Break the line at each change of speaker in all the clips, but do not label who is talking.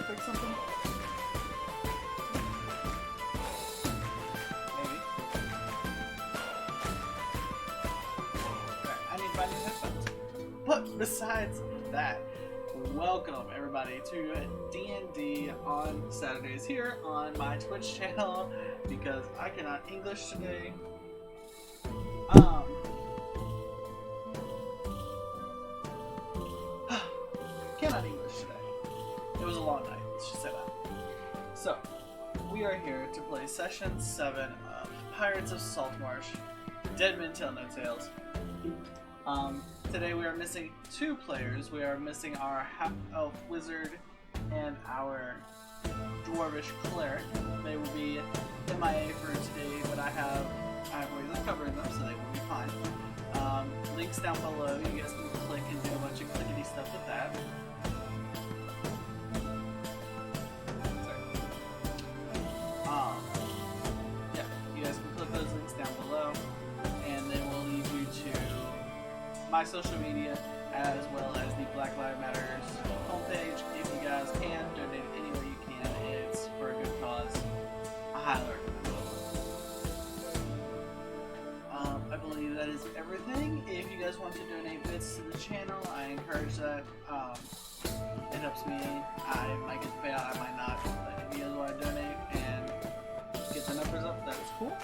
fix something? Maybe. Alright, I need my new headphones. But besides that, welcome everybody to D&D on Saturdays here on my Twitch channel because I cannot English today. Cannot English today. It was a long night, let's just say that. So, we are here to play Session 7 of Pirates of Saltmarsh, Dead Men Tell No Tales. Today we are missing two players. We are missing our half-elf wizard and our dwarvish cleric. They will be MIA for today, but I have ways of covering them, so they will be fine. Links down below. You guys can click and do a bunch of clickety stuff with that. Yeah, you guys can click those links down below, and they will lead you to my social media as well as the Black Lives Matters homepage. If you guys can donate any way you can, it's for a good cause. I highly recommend it. I believe that is everything. If you guys want to donate bits to the channel, I encourage that. It helps me. I might get the payout, I might not. But if you guys want to donate and get the numbers up, that is cool.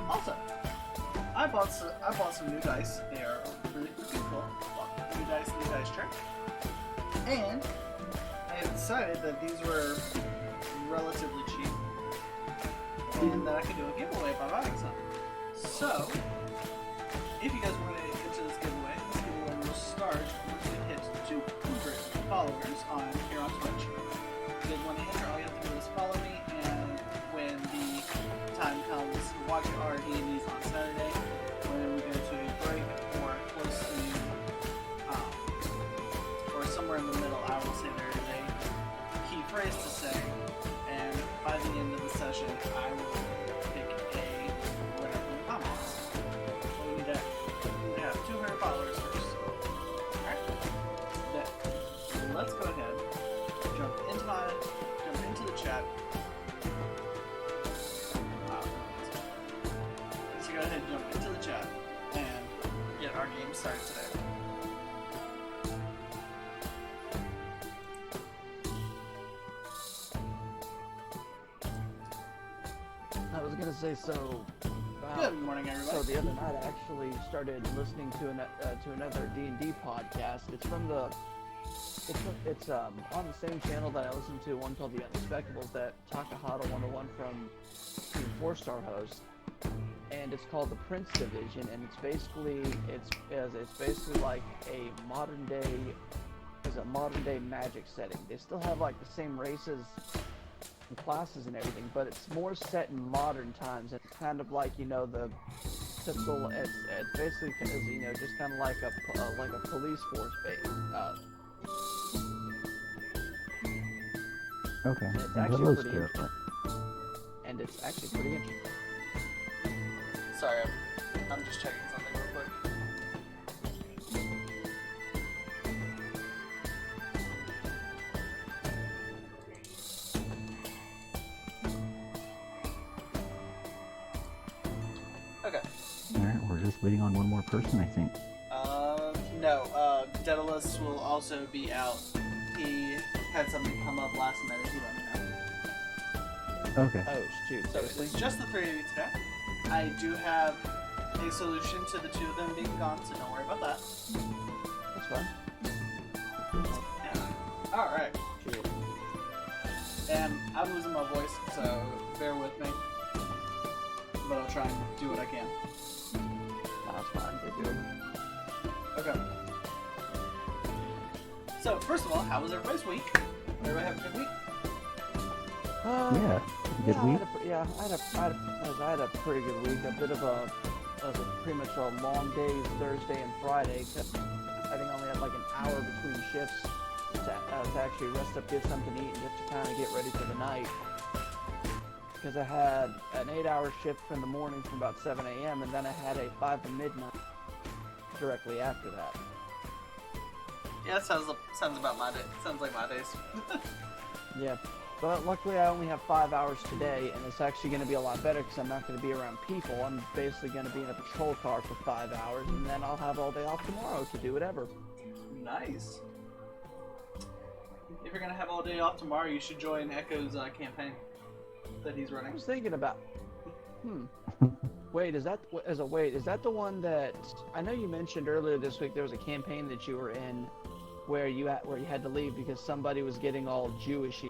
Also, I bought some new dice. They are really freaking cool. New dice tray. And I have decided that these were relatively cheap, and that I could do a giveaway by buying some. So, if you guys want to enter this giveaway will start once we hit 200 followers here on Twitch. If you guys want to enter, all you have to do is follow me, and when the time comes to watch our D&Ds on Saturday, when we go to a break or close to, or somewhere in the middle, I will say there is a key phrase to say, and by the end of the session, I will pick a winner from the comments. So we need to have 200 followers first. Alright? Then, let's go ahead, jump into the chat. Let's go ahead and jump into the chat and get our game started today.
I was gonna say, so
Good morning, everybody.
So the other night I actually started listening to another D&D podcast. It's on the same channel that I listen to, one called The Unexpectables that Takahata 101 from Team 4-Star host, and it's called the Prince Division, and it's basically like a modern day magic setting. They still have like the same races and classes and everything, but it's more set in modern times. It's kind of like, the typical. It's basically, just kind of like a police force base.
Okay.
And it's
that
actually
looks
pretty
good.
interesting. And it's actually pretty interesting.
Sorry, I'm just checking something real quick. Okay.
Alright, we're just waiting on one more person, I think.
No, Daedalus will also be out. He had something come up last minute, he let me know.
Okay.
Oh shoot!
So it's just the three of you today. I do have a solution to the two of them being gone, so don't worry about that.
That's fine.
Yeah. Alright. And I'm losing my voice, so bear with me. But I'll try and do what I can.
That's fine. They're good.
Okay. So, first of all, how was everybody's week? Everybody have a good week?
Yeah. Good week.
I had a pretty good week. A bit of pretty much a long days, Thursday and Friday. Except I think I only had like an hour between shifts to actually rest up, get something to eat, and just to kind of get ready for the night. Because I had an 8-hour shift from the morning from about 7 a.m. and then I had a 5 to midnight directly after that.
Yeah, that sounds about my day. Sounds like my days.
Yeah, but luckily I only have 5 hours today, and it's actually going to be a lot better because I'm not going to be around people. I'm basically going to be in a patrol car for 5 hours, and then I'll have all day off tomorrow to do whatever.
Nice. If you're gonna have all day off tomorrow, you should join Echo's campaign that he's
I
running.
was thinking about. Wait, is that the one that I know you mentioned earlier this week? There was a campaign that you were in where you had to leave because somebody was getting all Jewish,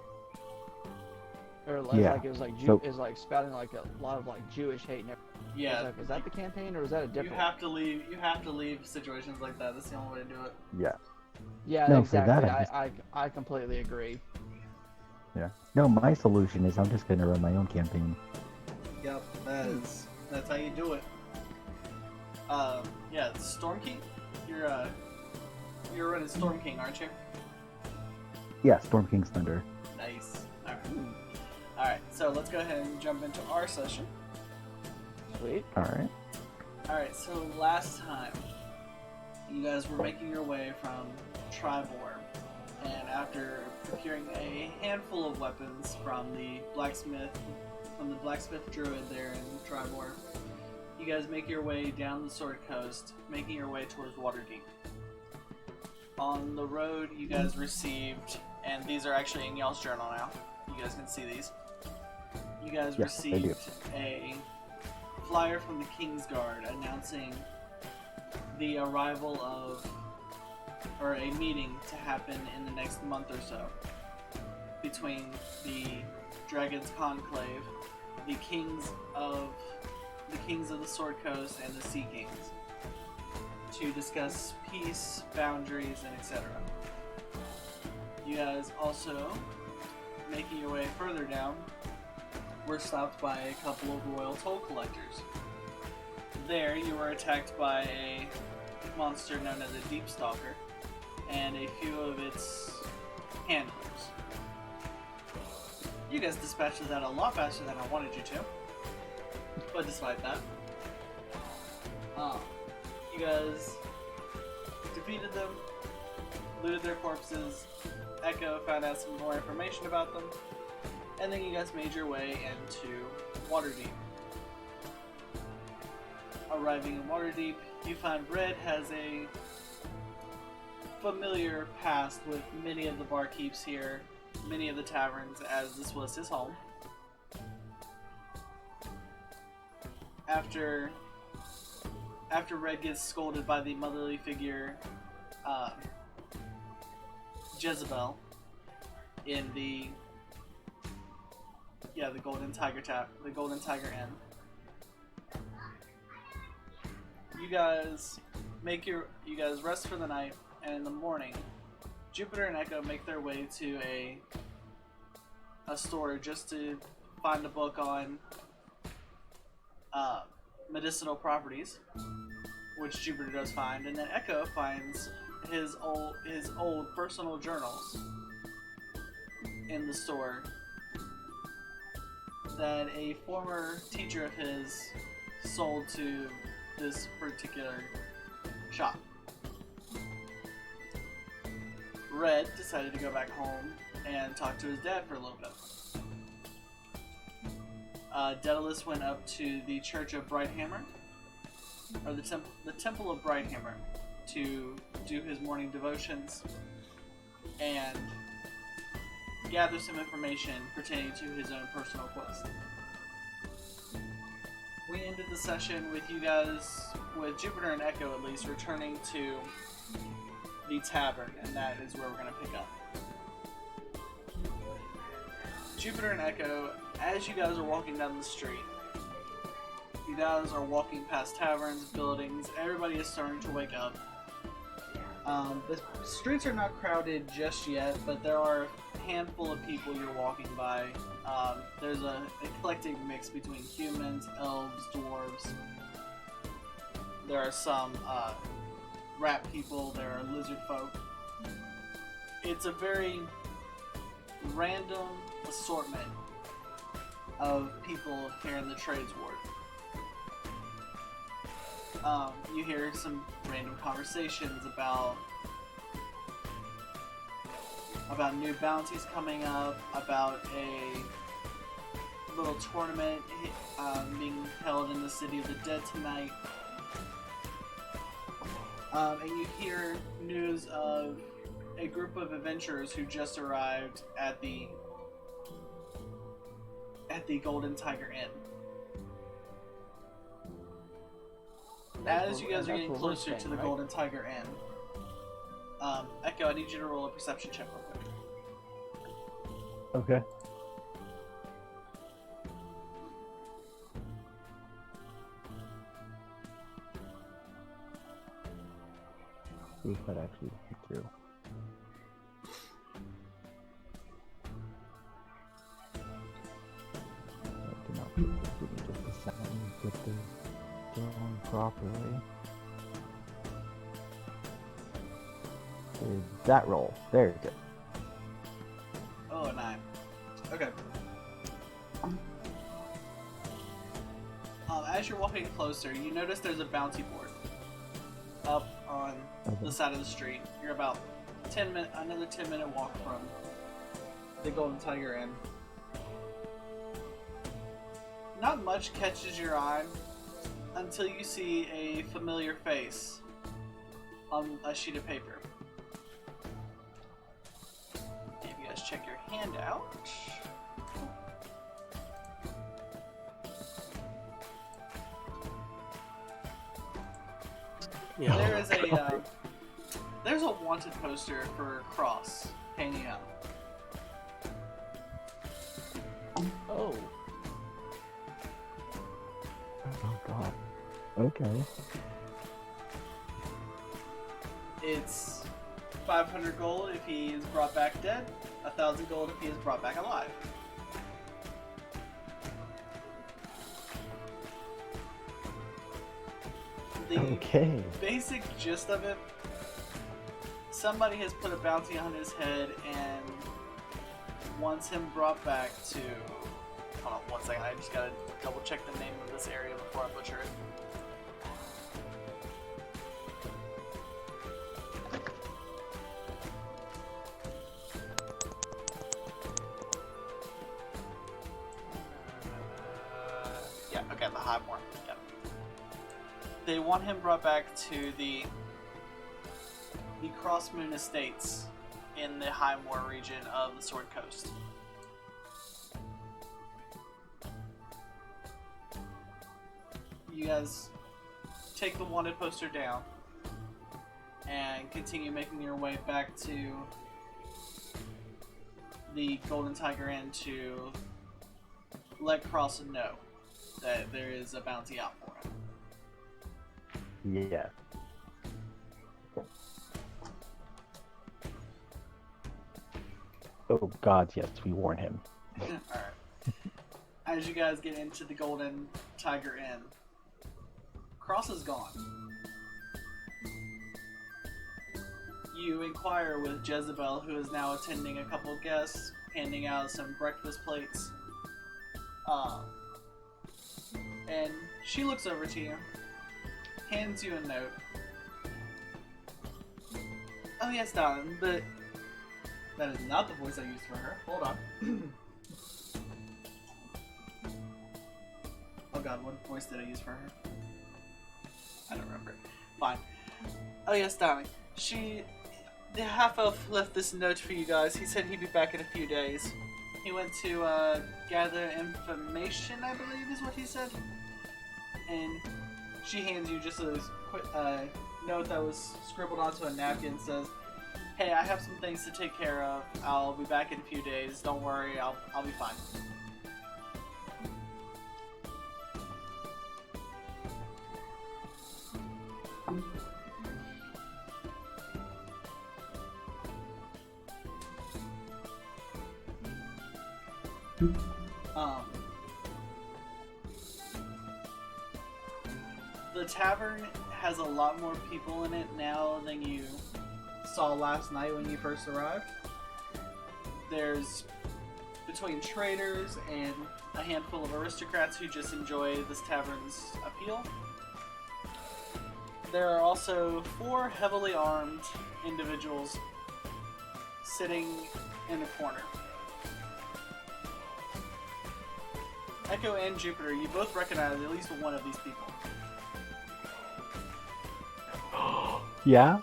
or
Yeah.
like it was like
So-
is like spouting like a lot of like Jewish hate and everything.
Yeah.
Is that the campaign or is that a different?
You have to leave. You have to leave situations like that. That's the only way to do it.
Yeah.
Yeah,
No, for
exactly.
that,
I completely agree.
Yeah. No, my solution is I'm just gonna run my own campaign.
Yep, that's how you do it. Yeah, Storm King. You're running Storm King, aren't you?
Yeah, Storm King's Thunder.
Nice. All right. All right. So let's go ahead and jump into our session.
Sweet.
All right.
All right. So last time, you guys were making your way from Tribor, and after procuring a handful of weapons from the blacksmith druid there in Tribor, you guys make your way down the Sword Coast, making your way towards Waterdeep. On the road, you guys received, and these are actually in y'all's journal now. You guys can see these. You guys
Yes, I do.
received a flyer from the Kingsguard announcing the arrival of, or a meeting to happen in the next month or so between the Dragon's Conclave, the kings of the Sword Coast, and the Sea Kings, to discuss peace, boundaries, and etc. You guys also, making your way further down, were stopped by a couple of royal toll collectors. There, you were attacked by a monster known as a Deep Stalker and a few of its handlers. You guys dispatched that a lot faster than I wanted you to, but despite that, you guys defeated them, looted their corpses. Echo found out some more information about them, and then you guys made your way into Waterdeep. Arriving in Waterdeep, you find Red has a familiar past with many of the barkeeps here, many of the taverns, as this was his home. After Red gets scolded by the motherly figure Jezebel in the Golden Tiger Inn, you guys rest for the night, and in the morning, Jupiter and Echo make their way to a store just to find a book on medicinal properties, which Jupiter does find, and then Echo finds his old personal journals in the store that a former teacher of his sold to this particular shop. Red decided to go back home and talk to his dad for a little bit. Daedalus went up to the Church of Brighthammer, or the Temple of Brighthammer, to do his morning devotions and gather some information pertaining to his own personal quest. We ended the session with you guys, with Jupiter and Echo at least, returning to the tavern, and that is where we're going to pick up. Jupiter and Echo, as you guys are walking down the street, you guys are walking past taverns, buildings, everybody is starting to wake up. The streets are not crowded just yet, but there are a handful of people you're walking by. There's an eclectic mix between humans, elves, dwarves. There are some rat people, there are lizard folk. It's a very random assortment of people here in the Trades Ward. You hear some random conversations about about new bounties coming up, about a little tournament being held in the City of the Dead tonight. And you hear news of a group of adventurers who just arrived at the Golden Tiger Inn. As you guys are getting closer to the Golden Tiger Inn, Echo, I need you to roll a perception check real quick.
Okay. See if that actually hit through. I did not put this. Give me just a second to get this going properly. Did that roll? There you go.
Oh, a 9. Okay. As you're walking closer, you notice there's a bounty board up on the side of the street. You're about another 10-minute walk from the Golden Tiger Inn. Not much catches your eye until you see a familiar face on a sheet of paper. If you guys check your handout.
Yeah.
There's a wanted poster for Cross hanging out.
Oh.
Oh god. Okay.
It's 500 gold if he is brought back dead, 1,000 gold if he is brought back alive. The
Okay.
basic gist of it, somebody has put a bounty on his head and wants him brought back to... Hold on 1 second, I just gotta double check the name of this area before I butcher it. Yeah, okay, the Highmore. Yeah. They want him brought back to the Crossmoon Estates in the Highmore region of the Sword Coast. You guys take the wanted poster down and continue making your way back to the Golden Tiger Inn to let Cross know that there is a bounty out for him.
Yeah. Oh god, yes, we warn him.
Alright. As you guys get into the Golden Tiger Inn, Cross is gone. You inquire with Jezebel, who is now attending a couple of guests, handing out some breakfast plates. And she looks over to you, hands you a note. Oh yes, darling, but that is not the voice I used for her. Hold on. Oh god, what voice did I use for her? I don't remember. Fine. Oh yes, darling. The half-elf left this note for you guys. He said he'd be back in a few days. He went to gather information, I believe is what he said. And she hands you just a quick note that was scribbled onto a napkin. Says, "Hey, I have some things to take care of. I'll be back in a few days. Don't worry, I'll be fine." The tavern has a lot more people in it now than you saw last night when you first arrived. There's between traders and a handful of aristocrats who just enjoy this tavern's appeal. There are also 4 heavily armed individuals sitting in the corner. Echo and Jupiter, you both recognize at least one of these people.
Yeah?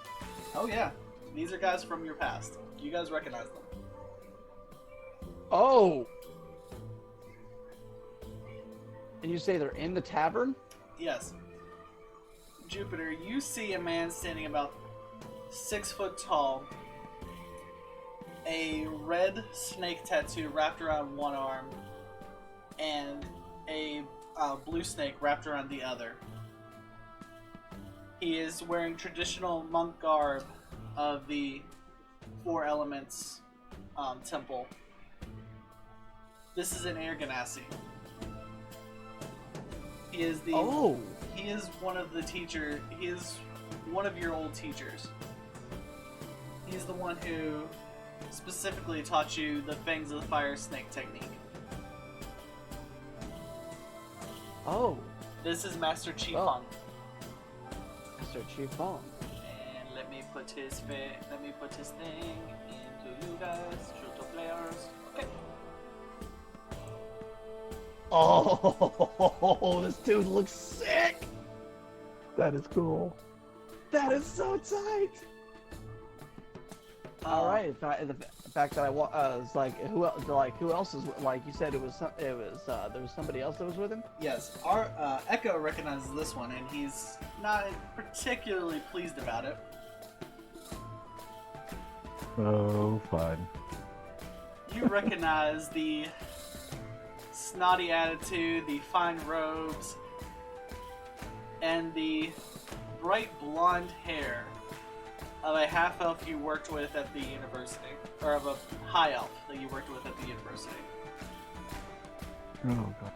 Oh yeah, these are guys from your past. You guys recognize them.
Oh! And you say they're in the tavern?
Yes. Jupiter, you see a man standing about 6 foot tall, a red snake tattoo wrapped around one arm, and a blue snake wrapped around the other. He is wearing traditional monk garb of the Four Elements temple. This is an air ganassi. He is the.
Oh!
He is one of the teacher. He is one of your old teachers. He's the one who specifically taught you the Fangs of the Fire Snake technique.
Oh!
This is Master Chi
Oh.
Feng.
Mr. Chiffon.
And let me put his thing into you guys, shoot the players. Okay.
Oh, this dude looks sick!
That is cool.
That is so tight! All right. The fact that I was like, who else is like? You said it was there was somebody else that was with him.
Yes, our Echo recognizes this one, and he's not particularly pleased about it.
Oh, fun.
You recognize the snotty attitude, the fine robes, and the bright blonde hair of a half-elf you worked with at the university, or of a high elf that you worked with at the university.
Oh, God.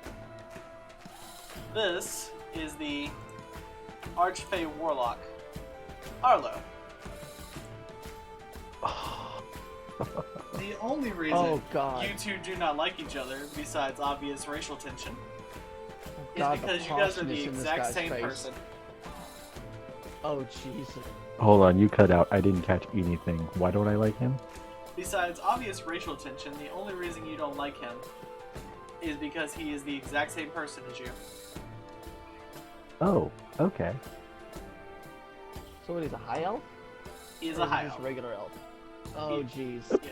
This is the Archfey Warlock, Arlo. The only reason
Oh, God.
you two do not like each other, besides obvious racial tension,
God,
is
the
because you guys are the
poshness in this
exact
guy's
same
face.
person.
Oh, Jesus.
Hold on, you cut out. I didn't catch anything. Why don't I like him?
Besides obvious racial tension, the only reason you don't like him is because he is the exact same person as you.
Oh, okay.
So what, he's a high elf?
He is
Or
a
is he
high
just
elf.
regular elf? Oh, jeez.
Yeah.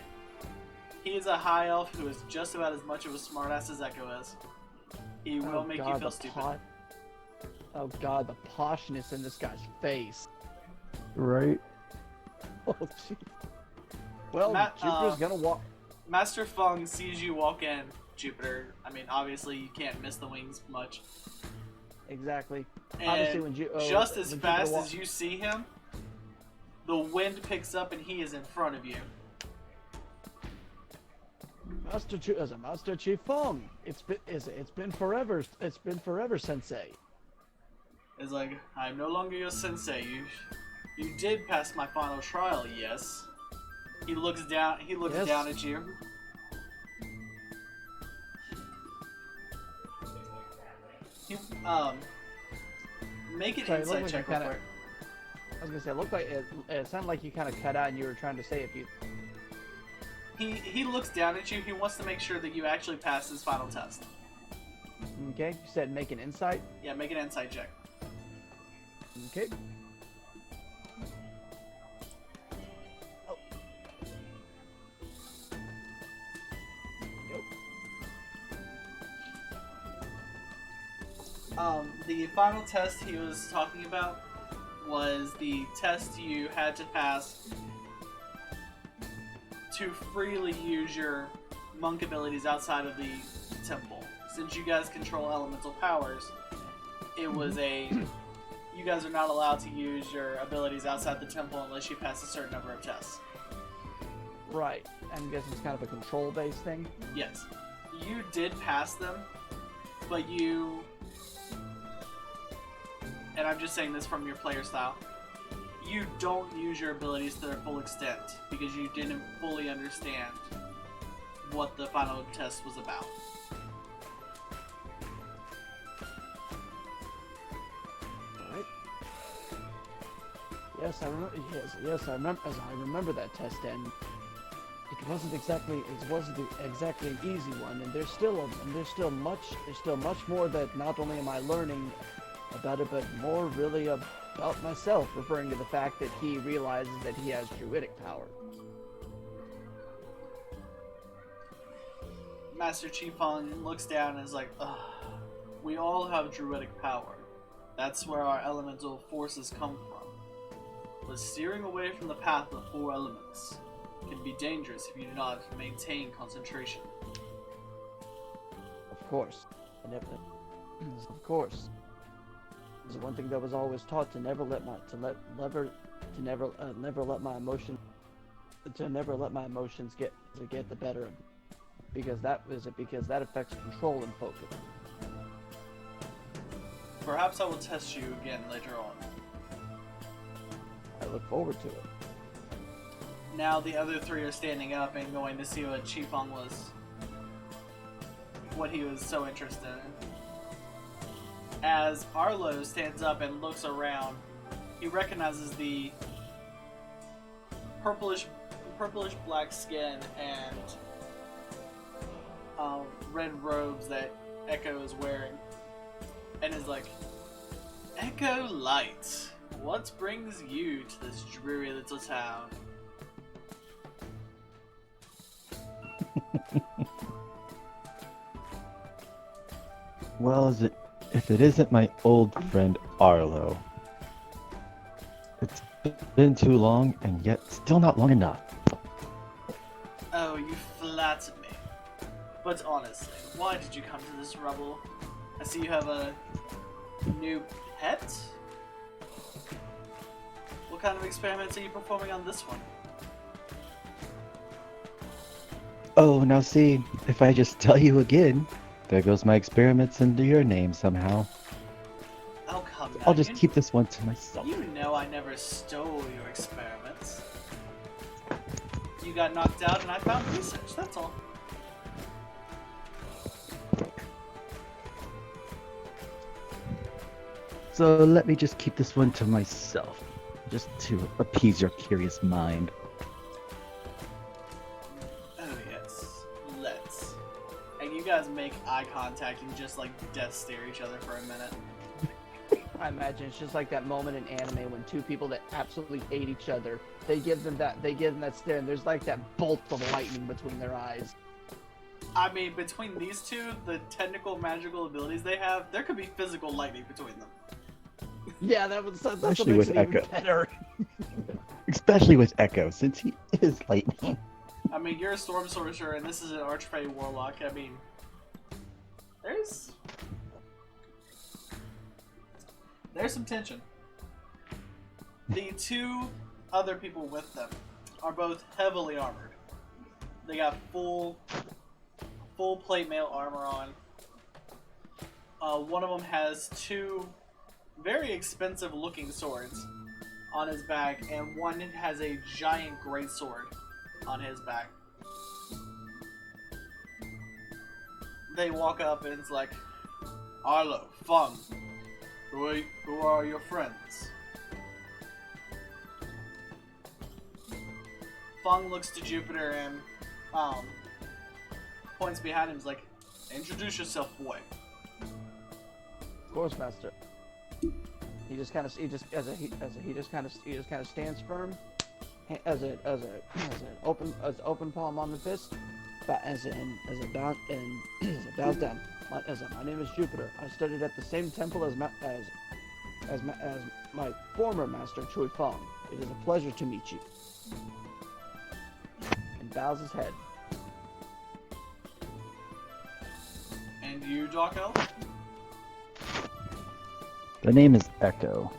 He is a high elf who is just about as much of a smartass as Echo is. He will make you feel stupid.
Oh, God, the poshness in this guy's face.
Right?
Oh, jeez. Well, Jupiter's gonna walk.
Master Feng sees you walk in, Jupiter. I mean, obviously you can't miss the wings much.
Exactly.
And
Obviously, when
just as
when
fast
Jupiter
as you see him, the wind picks up and he is in front of you.
Master Chief Feng. It's been forever. It's been forever, Sensei.
It's like, I'm no longer your sensei. You did pass my final trial, yes. He looks down. He looks
Yes.
down at you. He, make an
Sorry, it
insight
looked like
check
you
real
kinda-
quick.
I was gonna say, it looked like it sounded like you kind of cut out, and you were trying to say if you.
He looks down at you. He wants to make sure that you actually pass his final test.
Okay, you said make an insight.
Yeah, make an insight check.
Okay. Oh.
The final test he was talking about was the test you had to pass to freely use your monk abilities outside of the temple. Since you guys control elemental powers, it was a... You guys are not allowed to use your abilities outside the temple unless you pass a certain number of tests.
Right. I'm guessing it's kind of a control-based thing.
Yes. You did pass them, but you... And I'm just saying this from your player style. You don't use your abilities to their full extent because you didn't fully understand what the final test was about.
Right. Yes, I remember. Yes, I remember. I remember that test, and wasn't exactly an easy one, and there's still much more that not only am I learning about it, but more really about myself, referring to the fact that he realizes that he has druidic power.
Master Chifeng looks down and is like, ugh, we all have druidic power. That's where our elemental forces come from. But steering away from the path of 4 elements can be dangerous if you do not maintain concentration.
Of course. Of course. There's one thing that was always taught: to never let my emotions get the better of me. Because that affects control and focus.
Perhaps I will test you again later on.
I look forward to it.
Now the other 3 are standing up and going to see what Chifeng was, what he was so interested in. As Arlo stands up and looks around, he recognizes the purplish black skin and red robes that Echo is wearing, and is like, Echo Light, what brings you to this dreary little town?
Well, if it isn't my old friend Arlo. It's been too long, and yet still not long enough.
Oh, you flatter me. But honestly, why did you come to this rubble? I see you have a new pet? What kind of experiments are you performing on this one?
Oh, now see, if I just tell you again, there goes my experiments into your name somehow.
Oh, come now.
I'll just keep this one to myself.
You know I never stole your experiments. You got knocked out and I found research, that's all.
So let me just keep this one to myself, just to appease your curious mind.
Oh yes, let's. And you guys make eye contact and just like death stare each other for a minute.
I imagine it's just like that moment in anime when 2 people that absolutely hate each other, they give them that stare, and there's like that bolt of lightning between their eyes.
I mean, between these 2, the technical magical abilities they have, there could be physical lightning between them.
Yeah, that's what
Especially
makes
with
it even
Echo.
better.
Especially with Echo, since he is lightning.
I mean, you're a storm sorcerer and this is an archfey warlock. I mean, there's some tension. The 2 other people with them are both heavily armored. They got full plate mail armor on. One of them has 2 very expensive looking swords on his back, and one has a giant greatsword on his back. They walk up and it's like, Arlo, Fung, who are your friends? Fung looks to Jupiter and points behind him. Is like, introduce yourself, boy.
Of course, master. He just kind of stands firm, as an open palm on the fist, but as it bows down. My name is Jupiter. I studied at the same temple as my former master Chui Fong. It is a pleasure to meet you. And bows his head.
And you, Dark Elf?
The name is Echo.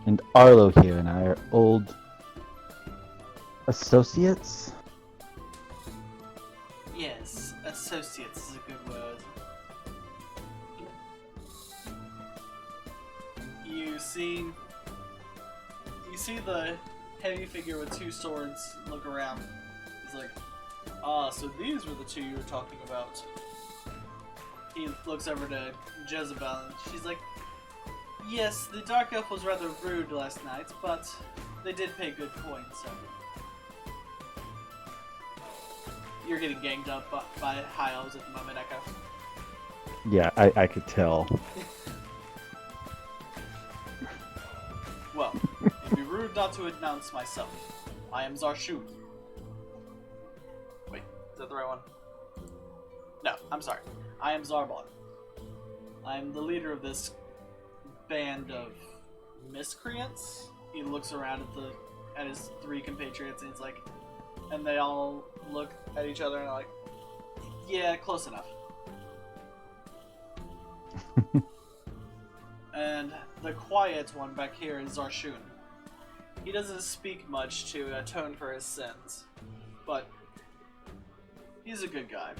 And Arlo here and I are old associates?
Yes, associates is a good word. You see the heavy figure with 2 swords look around. He's like, so these were the 2 you were talking about. He looks over to Jezebel and she's like, yes, the Dark Elf was rather rude last night, but they did pay good coin, so. You're getting ganged up by high elves at the moment, Echo.
Yeah, I could tell.
Well, it'd be rude not to announce myself. I am Zarshu. Wait, is that the right one? No, I'm sorry. I am Zarbon. I am the leader of this band of miscreants. He looks around at his three compatriots and he's like, and they all look at each other and are like, yeah, close enough. And the quiet one back here is Zarshun. He doesn't speak much to atone for his sins, but he's a good guy.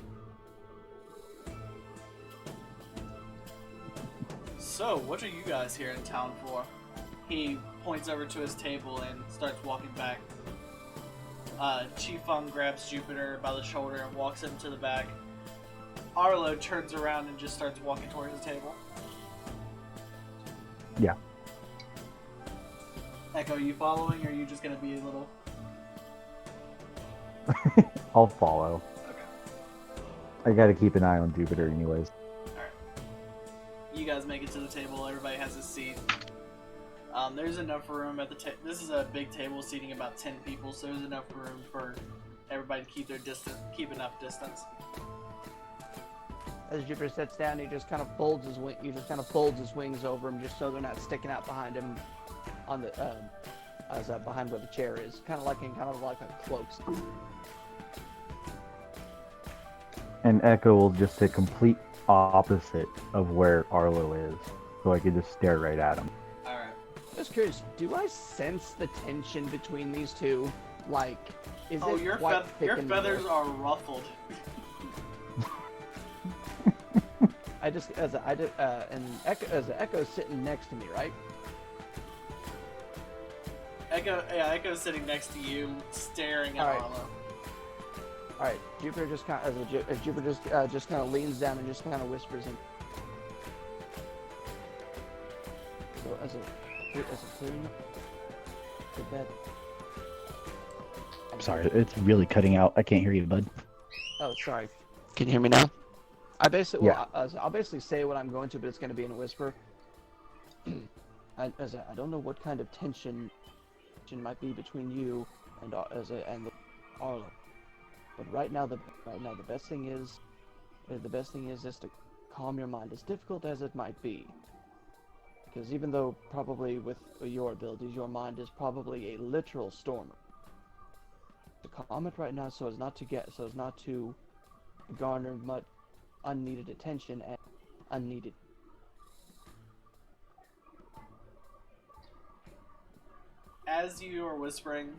So, what are you guys here in town for? He points over to his table and starts walking back. Chief Fung grabs Jupiter by the shoulder and walks him to the back. Arlo turns around and just starts walking towards the table.
Yeah.
Echo, you following, or are you just gonna be a little...
I'll follow.
Okay.
I gotta keep an eye on Jupiter anyways.
Alright. You guys make it to the table, everybody has a seat. There's enough room at the table. This is a big table seating about 10 people, so there's enough room for everybody to keep their distance, keep enough distance.
As Jupiter sits down, he just kind of folds his wings over him, just so they're not sticking out behind him, on the behind where the chair is, kind of like a cloak.
And Echo will just sit complete opposite of where Arlo is, so I could just stare right at him.
Alright.
Just curious, do I sense the tension between these two? Like, is it
Your
quite thick
your
in
feathers
the
are ruffled.
I just as Echo's sitting next to me, right?
Echo's sitting next to you, staring at
Alright.
Arlo.
All right, Jupiter just kind of, as Jupiter just kind of leans down and just kind of whispers in. So as a queen, the bed.
I'm sorry, it's really cutting out. I can't hear you, bud.
Oh, sorry. Can you hear me now? I basically,
Yeah.
I'll basically say what I'm going to, but it's going to be in a whisper. I don't know what kind of tension might be between you and Arlo, but right now the best thing is just to calm your mind, as difficult as it might be. Because even though probably with your abilities, your mind is probably a literal stormer. To calm it right now, so as not to garner much unneeded attention and unneeded.
As you are whispering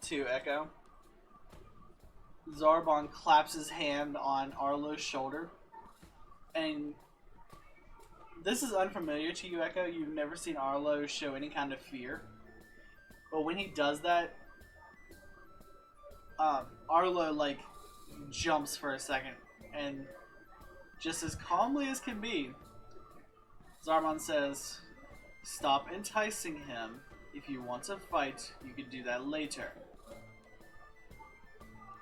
to Echo, Zarbon claps his hand on Arlo's shoulder, and this is unfamiliar to you, Echo. You've never seen Arlo show any kind of fear, but when he does that, Arlo jumps for a second, and just as calmly as can be, Zarbon says, "Stop enticing him. If you want to fight, you can do that later."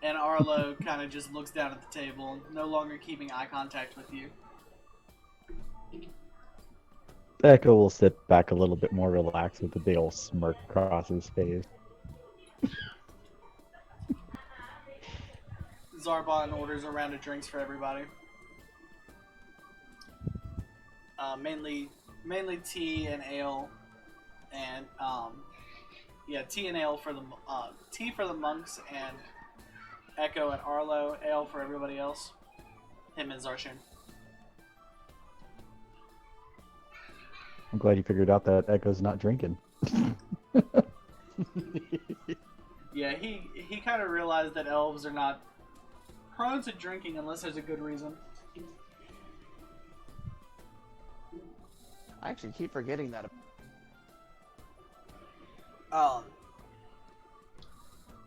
And Arlo kind of just looks down at the table, no longer keeping eye contact with you.
Echo will sit back a little bit more relaxed with a big old smirk across his face.
Zarbon orders a round of drinks for everybody. Mainly tea and ale, and tea and ale for the tea for the monks, and Echo and Arlo, ale for everybody else. Him and Zarshan.
I'm glad you figured out that Echo's not drinking.
Yeah, he kind of realized that elves are not prone to drinking unless there's a good reason.
I actually keep forgetting that.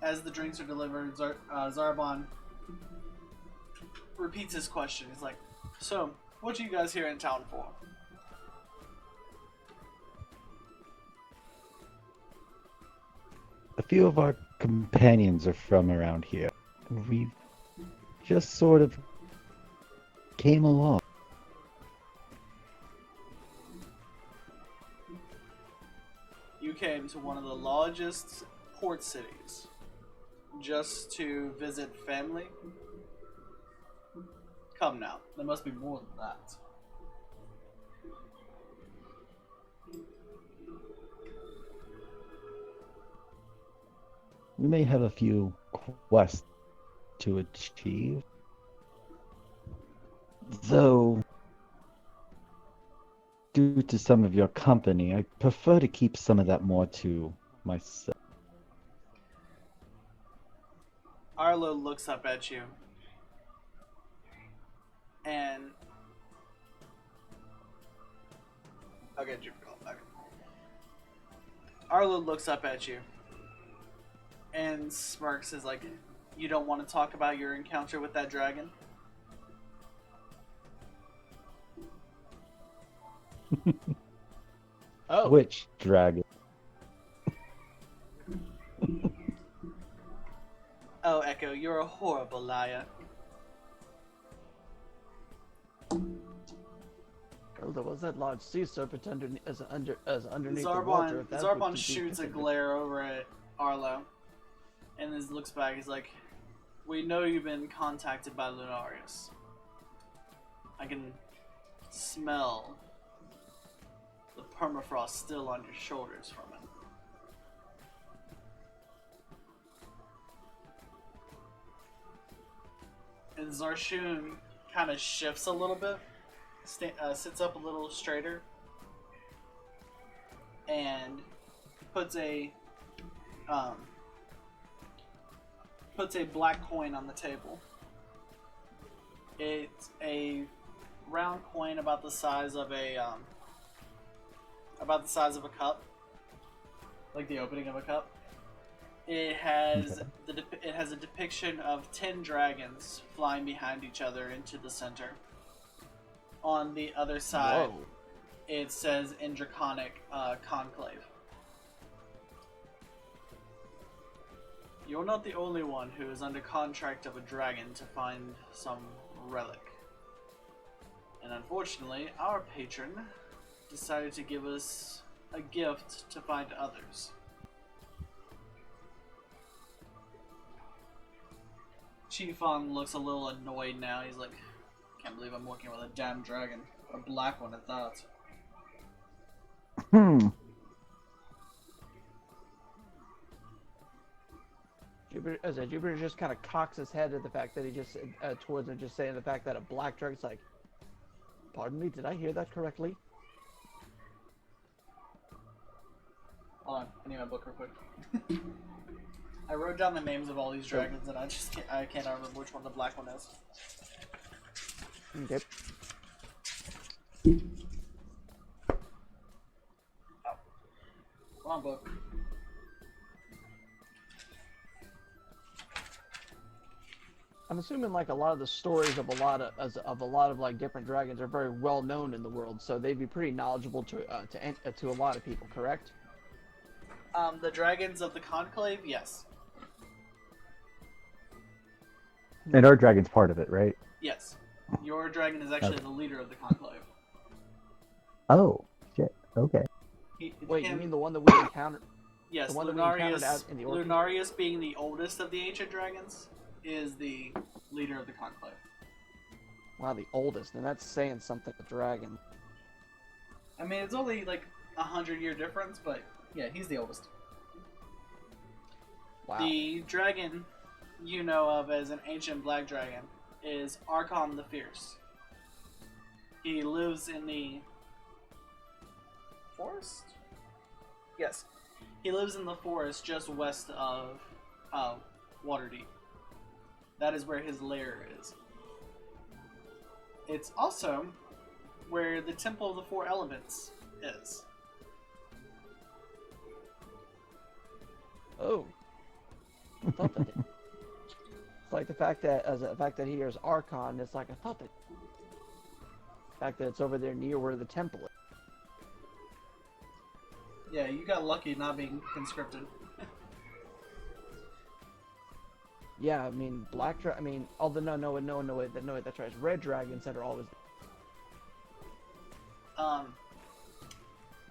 As the drinks are delivered, Zarbon repeats his question. He's like, "So, what are you guys here in town for?"
A few of our companions are from around here. just sort of came along.
You came to one of the largest port cities just to visit family? Come now, there must be more than that.
We may have a few quests to achieve. Though, due to some of your company, I prefer to keep some of that more to myself.
Arlo looks up at you, and I'll get you called back. Arlo looks up at you and smirks, is like, "You don't want to talk about your encounter with that dragon?"
Oh,
Which dragon?
Oh, Echo, you're a horrible liar.
well, there was that large sea serpent underneath the water. If that would
Zarbon
be
shoots a
considered.
glare over at Arlo, and then looks back. He's like, "We know you've been contacted by Lunarius. I can smell the permafrost still on your shoulders from it." And Zarshoon kind of shifts a little bit, sits up a little straighter, and puts a black coin on the table. It's a round coin about the size of a cup, like the opening of a cup. It has it has a depiction of 10 dragons flying behind each other into the center. On the other side,
Whoa.
it says in Draconic, Conclave. You're not the only one who is under contract of a dragon to find some relic. And unfortunately, our patron decided to give us a gift to find others. Chiefon looks a little annoyed now. He's like, "Can't believe I'm working with a damn dragon. A black one at that."
Jupiter just kind of cocks his head at the fact that he just towards him, just saying the fact that a black dragon's like, "Pardon me, did I hear that correctly?"
Hold on, I need my book real quick. I wrote down the names of all these dragons, and I cannot remember which one the black one is.
Okay.
Oh. Wrong book.
I'm assuming like a lot of the stories of a lot of like different dragons are very well known in the world, so they'd be pretty knowledgeable to a lot of people, correct?
The dragons of the Conclave, yes.
And our dragon's part of it, right?
Yes. Your dragon is actually the leader of the Conclave.
Oh, shit. Okay.
Wait, you mean the one that we encountered?
Yes,
the one that we encountered out
Lunarius,
in the orchard?
Lunarius, being the oldest of the ancient dragons, is the leader of the Conclave.
Wow, the oldest, and that's saying something. The dragon.
I mean, it's only like 100-year difference, but yeah, he's the oldest.
Wow.
The dragon you know of as an ancient black dragon is Archon the Fierce. He lives in the forest? Yes. He lives in the forest just west of Waterdeep. That is where his lair is. It's also where the Temple of the Four Elements is.
Oh. I thought that. It's like the fact that he hears Archon. It's like I thought that. The fact that it's over there near where the temple is.
Yeah, you got lucky not being conscripted.
Yeah, I mean, I mean, although no, wait, that's right. It's red dragons that are always.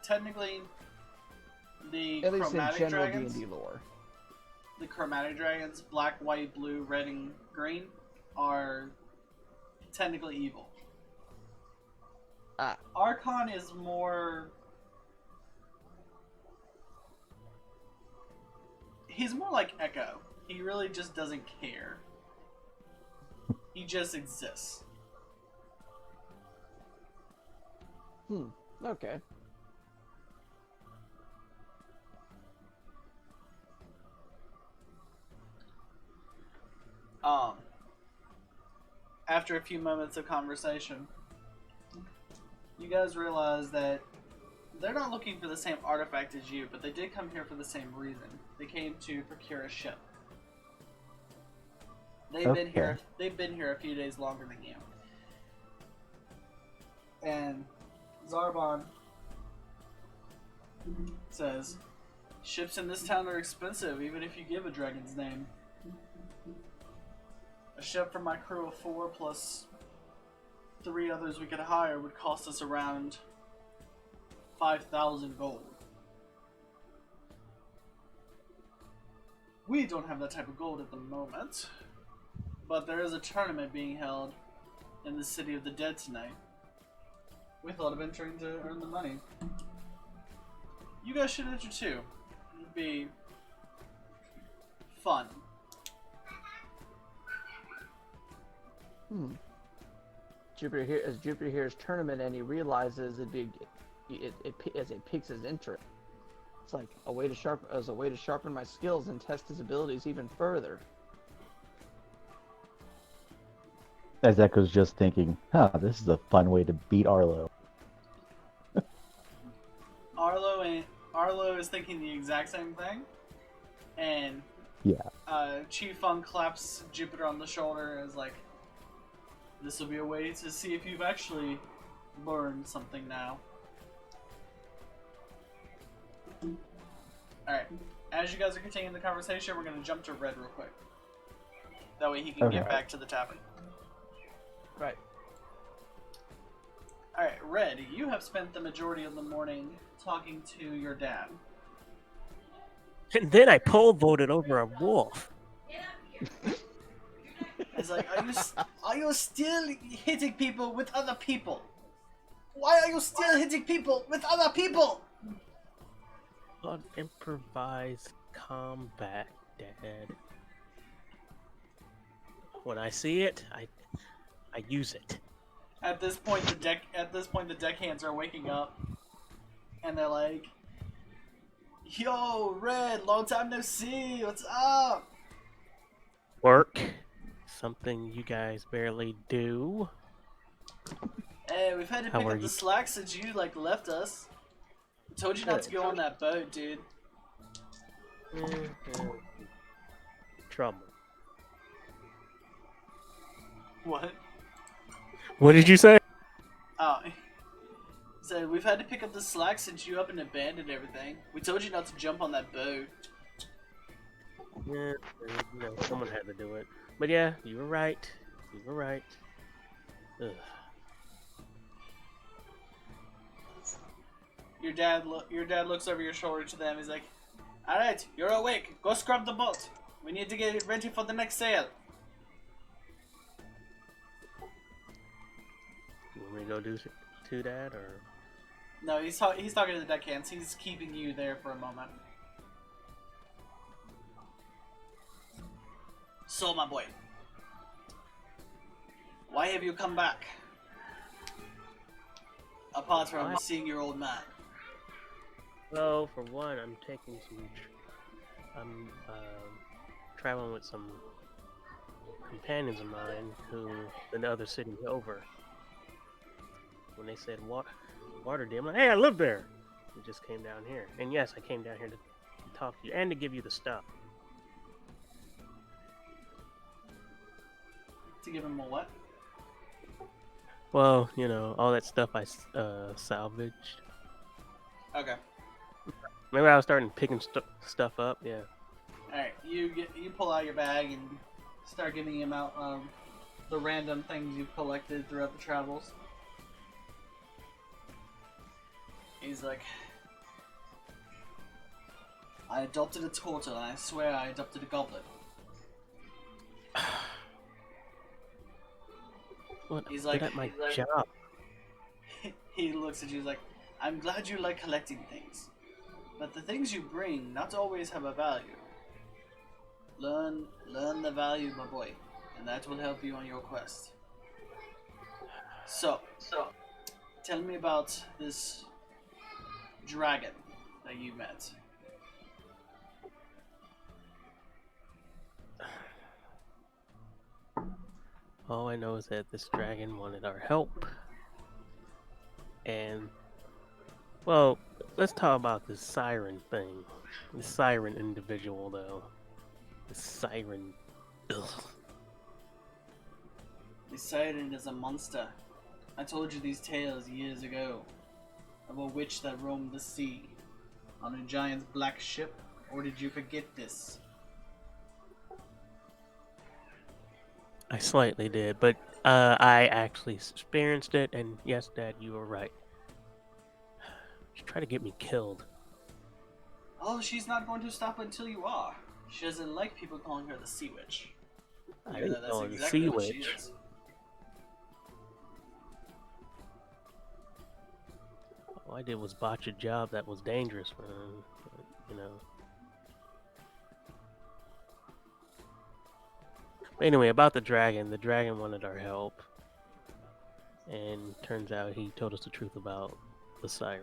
Technically, the
At least in
chromatic
general
dragons,
D&D lore.
the chromatic dragons, black, white, blue, red, and green, are technically evil.
Ah,
Archon is more. He's more like Echo. He really just doesn't care. He just exists.
okay.
After a few moments of conversation, you guys realize that they're not looking for the same artifact as you, but they did come here for the same reason. They came to procure a ship. They've been here. They've been here a few days longer than you. And Zarbon says, "Ships in this town are expensive, even if you give a dragon's name. A ship for my crew of 4 plus 3 others we could hire would cost us around 5,000 gold. We don't have that type of gold at the moment, but there is a tournament being held in the City of the Dead tonight. We thought of entering to earn the money. You guys should enter too. It'd be fun."
Jupiter hears tournament and he realizes it piques his interest. It's like a way to sharpen my skills and test his abilities even further.
As Echo's just thinking, this is a fun way to beat Arlo.
Arlo is thinking the exact same thing, and
Yeah.
Chief Fung claps Jupiter on the shoulder and is like, "This will be a way to see if you've actually learned something now." Alright, as you guys are continuing the conversation, we're going to jump to Red real quick. That way he can get back to the tavern.
Right.
Alright, Red, you have spent the majority of the morning talking to your dad.
And then I pole voted over a wolf.
It's like, are you still hitting people with other people? Why are you still hitting people with other people?
On improvised combat, Dad. When I see it, I use it.
At this point, the deckhands are waking up, and they're like, "Yo, Red, long time no see. What's up?"
Work. Something you guys barely do.
Hey, we've had to
How
pick
are
up the
you?
slack since you left us. I told you not to go on that boat, dude.
Trouble.
What?
What did you say?
Oh. So we've had to pick up the slack since you up and abandoned everything. We told you not to jump on that boat.
Yeah, no, someone had to do it. But yeah, you were right. You were right. Ugh.
Your dad looks over your shoulder to them. He's like, "All right, you're awake. Go scrub the boat. We need to get it ready for the next sail."
You want me to go do that, or?
No, he's talking to the deckhands. He's keeping you there for a moment. So, my boy, why have you come back? Apart from seeing your old man.
Well, for one, I'm taking I'm traveling with some companions of mine who in the other city over. When they said Waterdeep, I'm like, hey, I live there. We just came down here, and yes, I came down here to talk to you and to give you the stuff.
To give him a what?
Well, all that stuff I salvaged.
Okay.
Maybe I was starting picking stuff up. Yeah.
All right. You pull out your bag and start giving him out the random things you've collected throughout the travels. He's like, I adopted a turtle, and I swear I adopted a goblin.
What?
He's
Good
like,
at my job.
He looks at you like, I'm glad you like collecting things, but the things you bring not always have a value. Learn the value, my boy, and that will help you on your quest. So, tell me about this dragon that you met.
All I know is that this dragon wanted our help. And, well, let's talk about this siren thing. This siren individual, though. This siren. Ugh.
The siren is a monster. I told you these tales years ago of a witch that roamed the sea on a giant's black ship, or did you forget this?
I slightly did, but I actually experienced it, and yes, Dad, you were right. She tried to get me killed.
Oh, she's not going to stop until you are. She doesn't like people calling her the sea witch.
I
Yeah,
didn't
that's
know it was
exactly
sea
what she
witch.
is.
All I did was botch a job that was dangerous for him, you know. But anyway, about the dragon wanted our help. And turns out he told us the truth about the siren.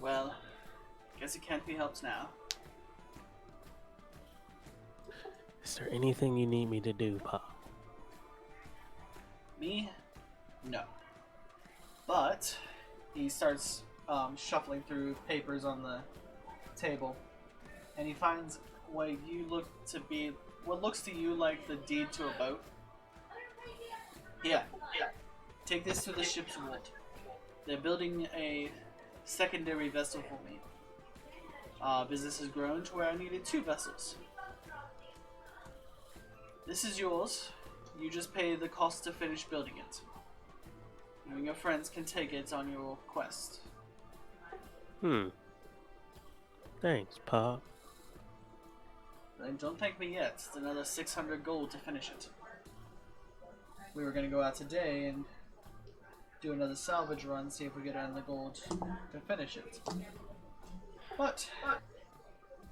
Well, guess it can't be helped now.
Is there anything you need me to do, Pop?
Me? No. But he starts shuffling through papers on the table, and he finds what looks to you like the deed to a boat. Yeah. Take this to the ship's vault. They're building a secondary vessel for me. Business has grown to where I needed 2 vessels. This is yours. You just pay the cost to finish building it. You and your friends can take it on your quest.
Thanks, Pop.
Then don't thank me yet. It's another 600 gold to finish it. We were going to go out today and do another salvage run, see if we get the gold to finish it. But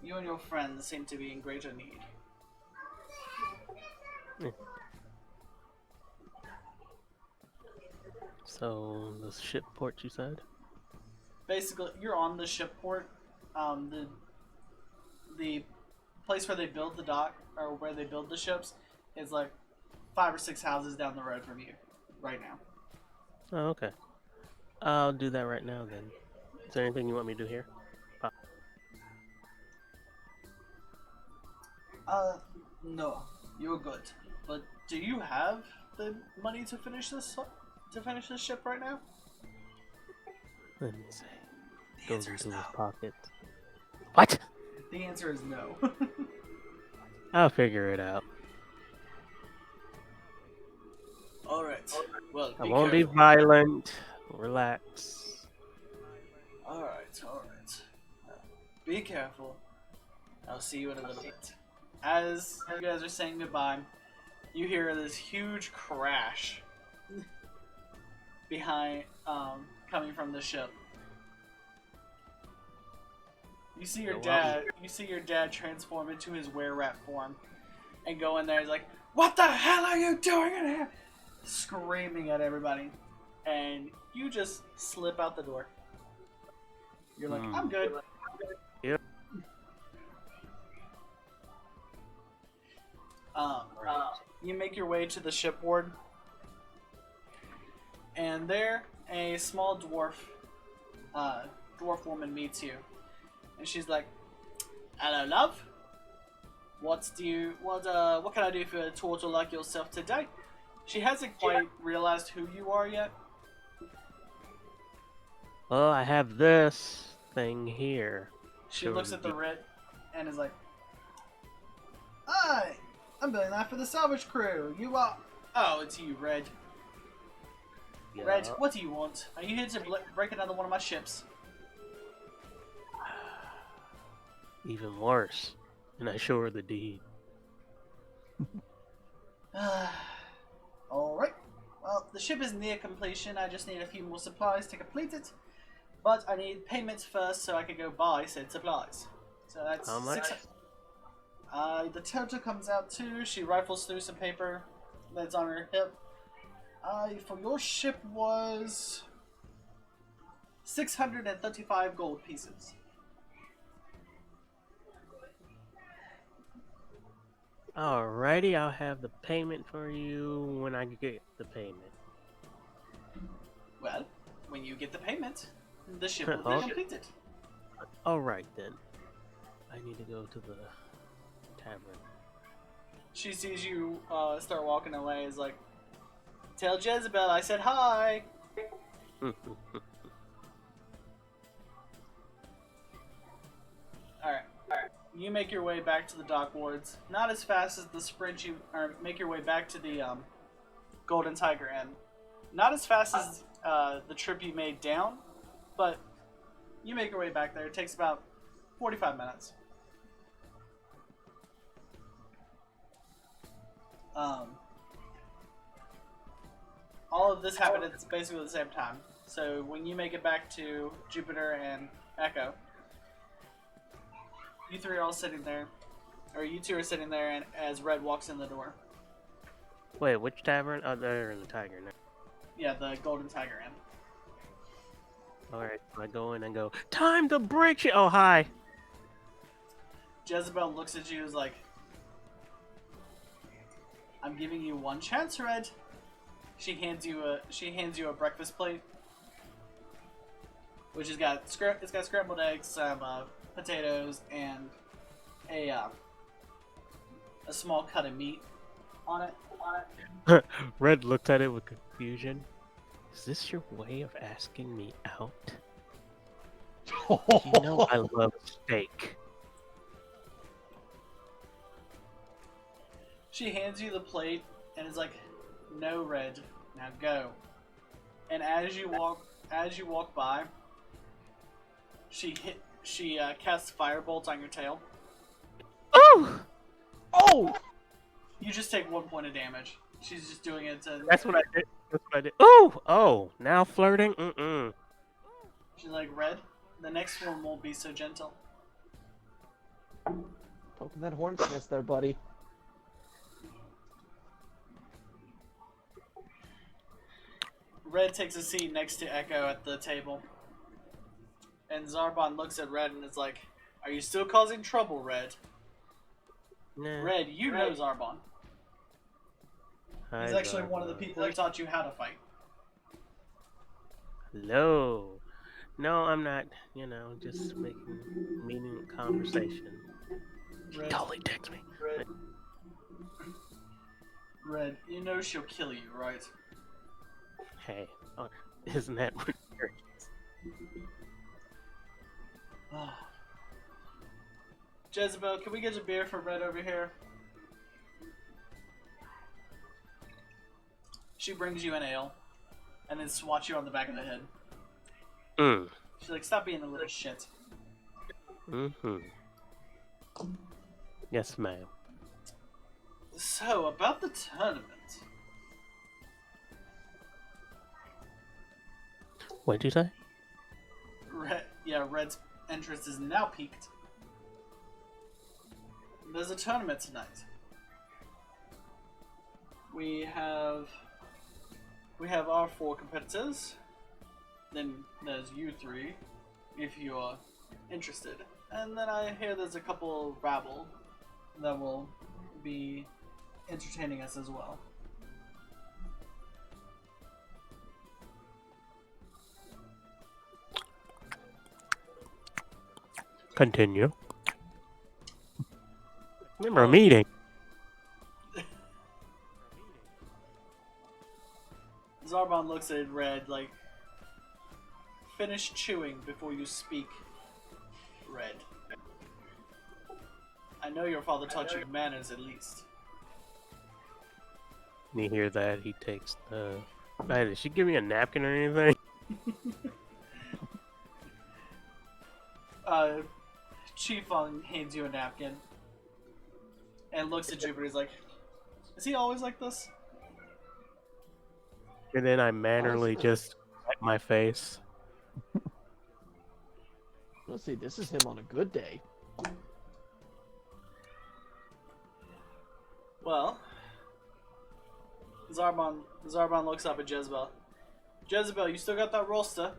you and your friends seem to be in greater need.
So, the ship port, you said?
Basically, you're on the ship port. The place where they build the dock, or where they build the ships, is like 5 or 6 houses down the road from you right now.
Oh, okay. I'll do that right now then. Is there anything you want me to do here? Pop.
No, you're good. But do you have the money to finish this ship right now?
Let me see. Goes into his pocket. What?
The answer is no.
I'll figure it out.
Alright. Well,
I won't be violent. Relax.
Alright. Be careful. I'll see you in a little bit. As you guys are saying goodbye, you hear this huge crash behind, coming from the ship. You see your dad transform into his were-rat form and go in there. He's like, "What the hell are you doing in here?" Screaming at everybody, and you just slip out the door. You're like, "I'm good."
Yep.
You make your way to the shipboard, and there a small dwarf woman meets you, and she's like, "Hello, love. What can I do for a turtle like yourself today?" She hasn't quite realized who you are yet.
Well, I have this thing here.
She looks at the writ and is like, Hi! I'm building that for the salvage crew. You are... Oh, it's you, Red.
Yeah.
Red, what do you want? Are you here to break another one of my ships?
Even worse. And I show her the deed.
Alright. Well, the ship is near completion. I just need a few more supplies to complete it. But I need payments first so I can go buy said supplies. So that's
How much?
The total comes out to... She rifles through some paper that's on her hip. For your ship was... 635 gold pieces.
Alrighty, I'll have the payment for you when I get the payment.
Well, when you get the payment, the ship will be
Okay.
completed.
Alright then. I need to go to the tavern.
She sees you start walking away. Is like, tell Jezebel I said hi. All right. You make your way back to the dock wards. Not as fast as the sprint you, or make your way back to the Golden Tiger Inn. Not as fast as the trip you made down, but you make your way back there. It takes about 45 minutes. All of this happened at basically the same time. So when you make it back to Jupiter and Echo, you three are all sitting there, or you two are sitting there, and as Red walks in the door.
Wait, which tavern? Oh, they're in the Tiger now.
Yeah, the Golden Tiger Inn.
Alright, I go in and go, time to break shit! Oh, hi!
Jezebel looks at you as like, I'm giving you one chance, Red. She hands you a breakfast plate, which has got scrambled eggs, some potatoes, and a small cut of meat on it.
Red looked at it with confusion. Is this your way of asking me out? You know I love steak.
She hands you the plate and is like, "No, Red, now go." And as you walk by, she casts firebolt on your tail.
Oh!
Oh!
You just take 1 point of damage. She's just doing it to.
That's what I did. That's what I did. Oh! Oh! Now flirting? Mm-mm.
She's like, "Red, the next one won't be so gentle."
Poking that hornet's nest there, buddy.
Red takes a seat next to Echo at the table. And Zarbon looks at Red and is like, "Are you still causing trouble, Red?"
Nah.
Red, you know Zarbon.
Hi,
He's actually one of the
Zarbon.
people who taught you how to fight.
Hello. No, I'm not. You know, just making meaning conversation.
Red,
Totally text me.
Red, you know she'll kill you, right?
Hey, oh, isn't that what you're...
Jezebel, can we get a beer for Red over here? She brings you an ale, and then swats you on the back of the head.
Mm.
She's like, "Stop being a little shit."
Mm-hmm. Yes, ma'am.
So, about the tournament.
What'd you say?
Red's interest is now peaked. There's a tournament tonight. We have our 4 competitors. Then there's you 3, if you're interested. And then I hear there's a couple rabble that will be entertaining us as well.
Continue. Remember a meeting.
Zarbon looks at Red like, "Finish chewing before you speak, Red. I know know your father taught you manners at least.
And you hear that, he takes the... Hey, did she give me a napkin or anything?
Chief hands you a napkin and looks at Jupiter. He's like, "Is he always like this?"
And then I mannerly just wipe my face.
Let's see, this is him on a good day.
Well, Zarbon looks up at Jezebel. Jezebel, you still got that roster?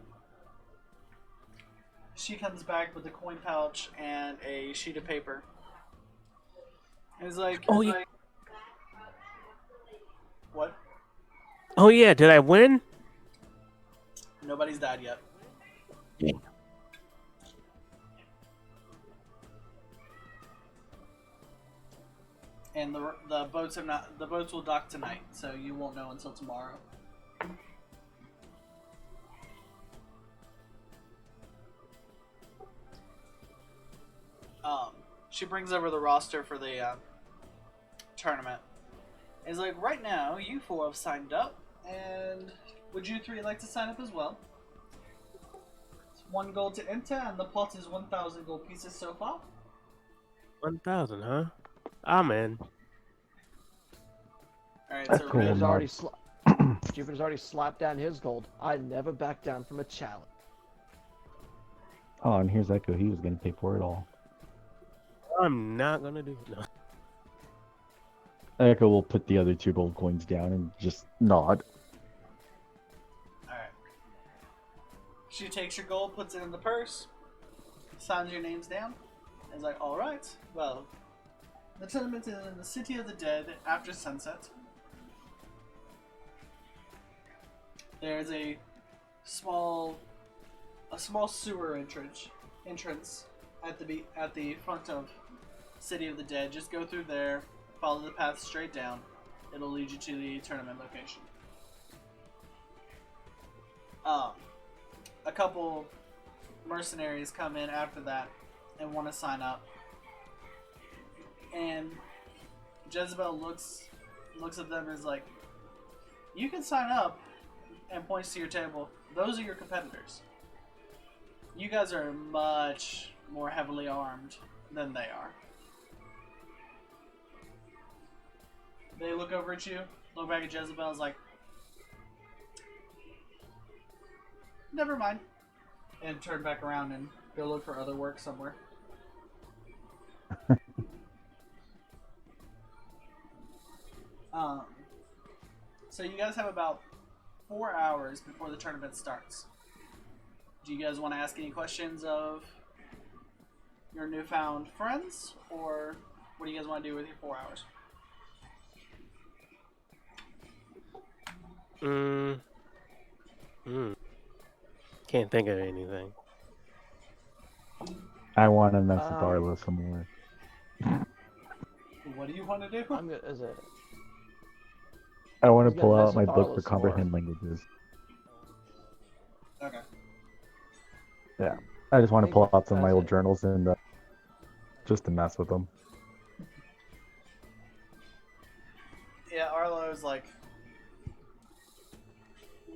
She comes back with a coin pouch and a sheet of paper. And he's like,
Oh, yeah.
What?
Oh yeah, did I win?
Nobody's died yet.
Yeah.
And the boats have not. The boats will dock tonight, so you won't know until tomorrow. She brings over the roster for the tournament. It's like, right now, you four have signed up, and would you three like to sign up as well? It's 1 gold to enter, and the pot is 1,000 gold pieces so far.
1,000, huh? Ah, man.
Alright,
That's
so
cool.
Jupiter's already slapped down his gold. I never back down from a challenge.
Oh, and here's Echo. He was gonna pay for it all.
I'm not gonna do it. No.
Echo will put the other 2 gold coins down and just nod.
Alright. She takes your gold, puts it in the purse, signs your names down, and is like, alright, well, the tournament is in the City of the Dead after sunset. There's a small sewer entrance at the front of City of the Dead. Just go through there, follow the path straight down. It'll lead you to the tournament location. A couple mercenaries come in after that and want to sign up. And Jezebel looks at them and is like, "You can sign up," and points to your table. "Those are your competitors. You guys are much more heavily armed than they are." They look over at you, look back at Jezebel, is like, "Never mind," and turn back around and go look for other work somewhere. So you guys have about 4 hours before the tournament starts. Do you guys want to ask any questions of your newfound friends, or what do you guys want to do with your 4 hours?
Can't think of anything.
I want to mess with Arlo some more.
What do you want to do?
I'm good as a.
I want
He's
to
gonna
pull
mess
out my
with
book
Arlo
for
some more.
comprehend languages.
Okay.
Yeah, I just want to pull out some of my
That's
old
it.
journals and just to mess with them.
Yeah, Arlo's like,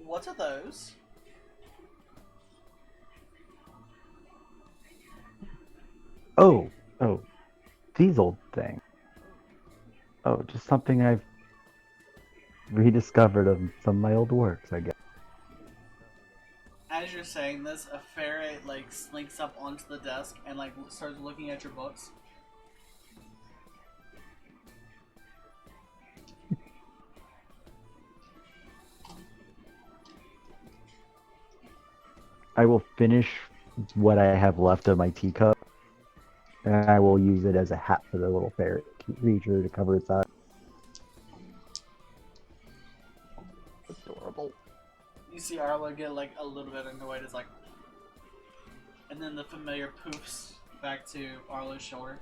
"What are those?"
Oh, these old things. Oh, just something I've rediscovered of some of my old works, I guess.
As you're saying this, a ferret like slinks up onto the desk and like starts looking at your books.
I will finish what I have left of my teacup, and I will use it as a hat for the little ferret creature to cover its eyes.
Adorable.
You see Arlo get like a little bit annoyed. It's like, and then the familiar poofs back to Arlo's shoulder.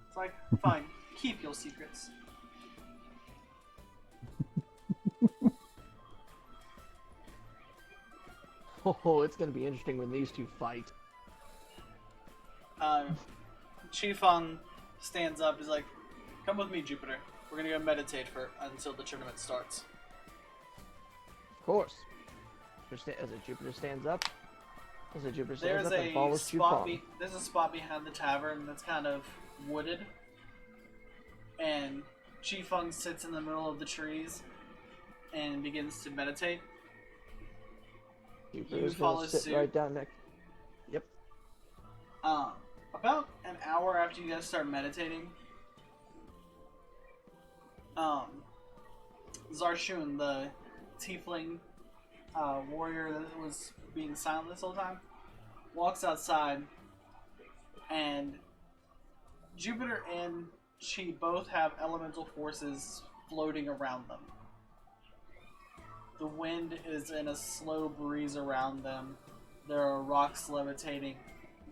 It's like, fine, keep your secrets.
Oh, it's gonna be interesting when these two fight.
Chief stands up. He's like, "Come with me, Jupiter. We're gonna go meditate until the tournament starts."
Of course. As Jupiter stands up,
There's
and
a
follows Chupong.
there's a spot behind the tavern that's kind of wooded, and Chifeng sits in the middle of the trees and begins to meditate.
Jupiter's
follow
gonna sit
suit.
right down next. Yep.
About an hour after you guys start meditating, Zarshun, the tiefling warrior that was being silent this whole time, walks outside, and Jupiter and she both have elemental forces floating around them. The wind is in a slow breeze around them. There are rocks levitating.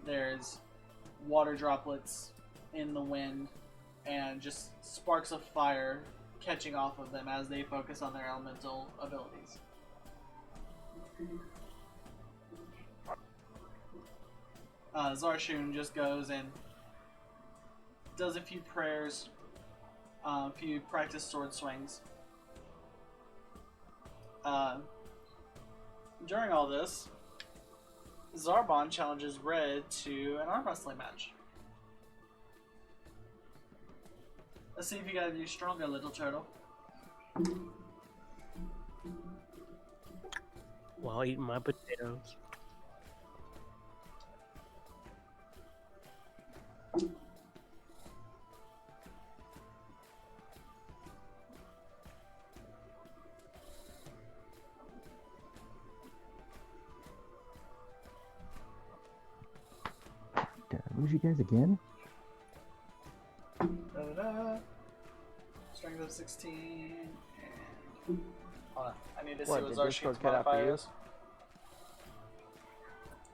There's water droplets in the wind, and just sparks of fire catching off of them as they focus on their elemental abilities. Zarshun just goes and does a few prayers, a few practice sword swings. During all this, Zarbon challenges Red to an arm wrestling match. Let's see if you got any stronger, little turtle.
While eating my potatoes.
Did I lose you guys again?
Da-da-da. Strength of 16 and... Hold on, I need to see
What,
what
did
Zarshun's
Discord cut out for
modifier
you?
is.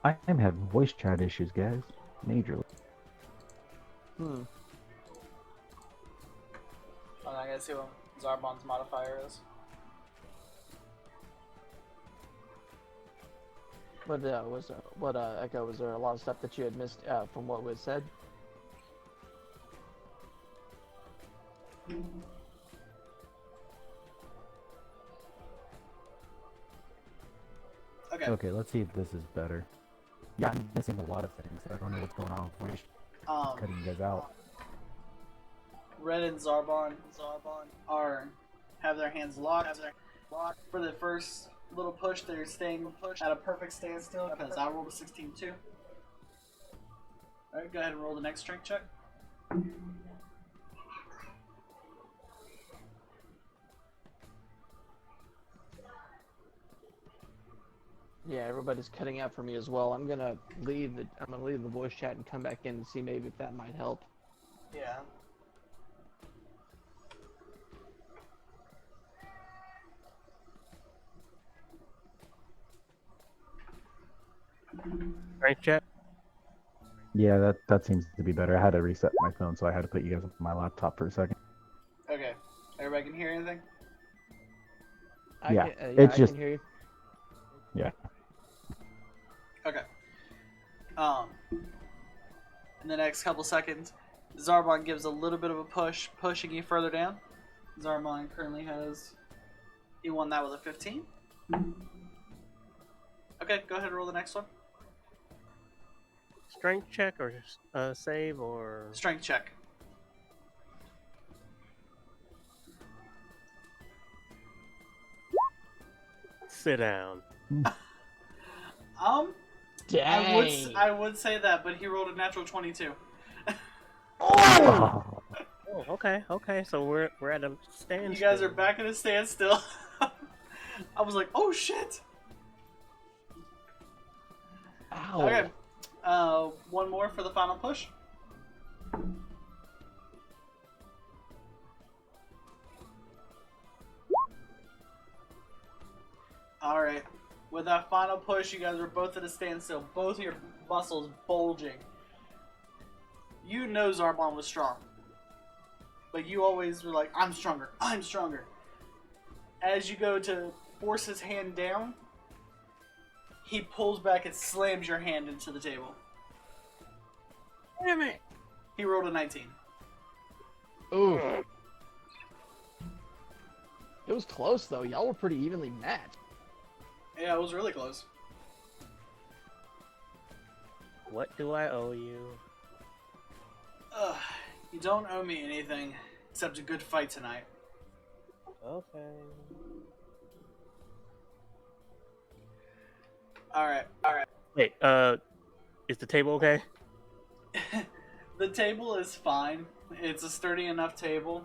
I am having voice chat issues, guys. Majorly.
Hold on, I gotta see what Zarbon's modifier is.
Echo, was there a lot of stuff that you had missed from what was said?
Okay.
Okay, let's see if this is better. Yeah, I'm missing a lot of things. I don't know what's going on with voice cutting you guys out.
Red and Zarbon have their hands locked. For the first little push, they're staying at a perfect standstill because I rolled a 16 too. Alright, go ahead and roll the next strength check.
Yeah, everybody's cutting out for me as well. I'm gonna leave the voice chat and come back in and see maybe if that might help.
Yeah.
Strength check.
Yeah, that seems to be better. I had to reset my phone, so I had to put you guys on my laptop for a second.
Okay. Everybody can hear anything?
Yeah,
I
it's just
can hear you.
yeah.
Okay. In the next couple seconds, Zarbon gives a little bit of a push, pushing you further down. Zarbon currently he won that with a 15. Okay, go ahead and roll the next one.
Strength check or save or
Strength check.
sit down.
Dang.
I would say that, but he rolled a natural 22.
Oh,
Oh, okay. So we're at a standstill.
You guys are back at a standstill. I was like, oh shit.
Ow.
Okay. One more for the final push. Alright. With that final push, you guys are both at a standstill. Both of your muscles bulging. You know Zarbon was strong. But you always were like, I'm stronger. I'm stronger. As you go to force his hand down, he pulls back and slams your hand into the table.
Damn it!
He rolled a 19.
Ooh. It was close though. Y'all were pretty evenly matched.
Yeah, it was really close.
What do I owe you?
You don't owe me anything except a good fight tonight.
Okay.
Alright.
Wait, is the table okay?
The table is fine. It's a sturdy enough table.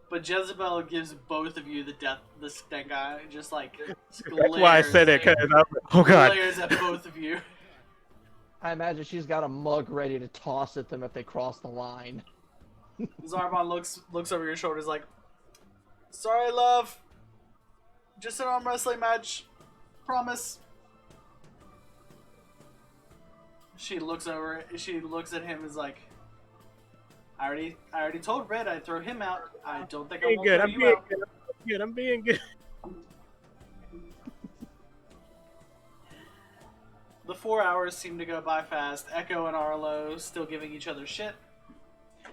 But Jezebel gives both of you the stink eye. Just like
That's why I said it, because oh god.
glares at both of you.
I imagine she's got a mug ready to toss at them if they cross the line.
Zarbon looks over your shoulders like, sorry, love. Just an arm wrestling match. Promise. She looks over. She looks at him as like, I already told Red I'd throw him out. I don't think I
Being
won't
good.
throw
I'm
you
being
out.
good. I'm being good.
The 4 hours seem to go by fast. Echo and Arlo still giving each other shit.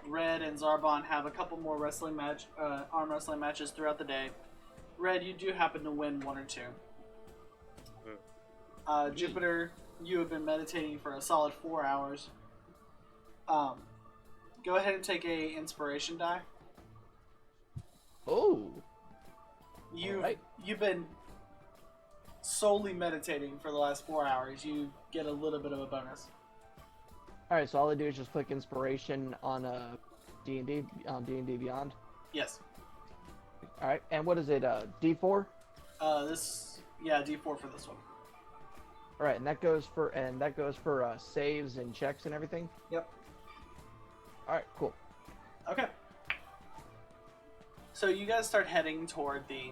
Red and Zarbon have a couple more arm wrestling matches throughout the day. Red, you do happen to win one or two. Jupiter, you have been meditating for a solid 4 hours. Go ahead and take a inspiration die.
Oh.
You've been solely meditating for the last 4 hours. You get a little bit of a bonus.
Alright, so all I do is just click inspiration on D&D Beyond.
Yes.
Alright, and what is it, D4?
D4 for this one.
Alright, and that goes for saves and checks and everything?
Yep.
Alright, cool.
Okay. So you guys start heading toward the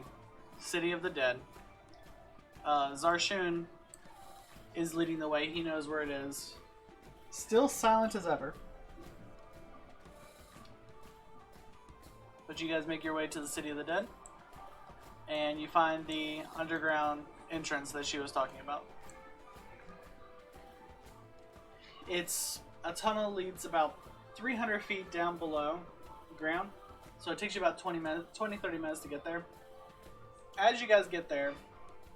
City of the Dead. Zarshun is leading the way. He knows where it is. Still silent as ever. But you guys make your way to the City of the Dead. And you find the underground entrance that she was talking about. It's a tunnel leads about 300 feet down below the ground. So it takes you about 30 minutes to get there. As you guys get there,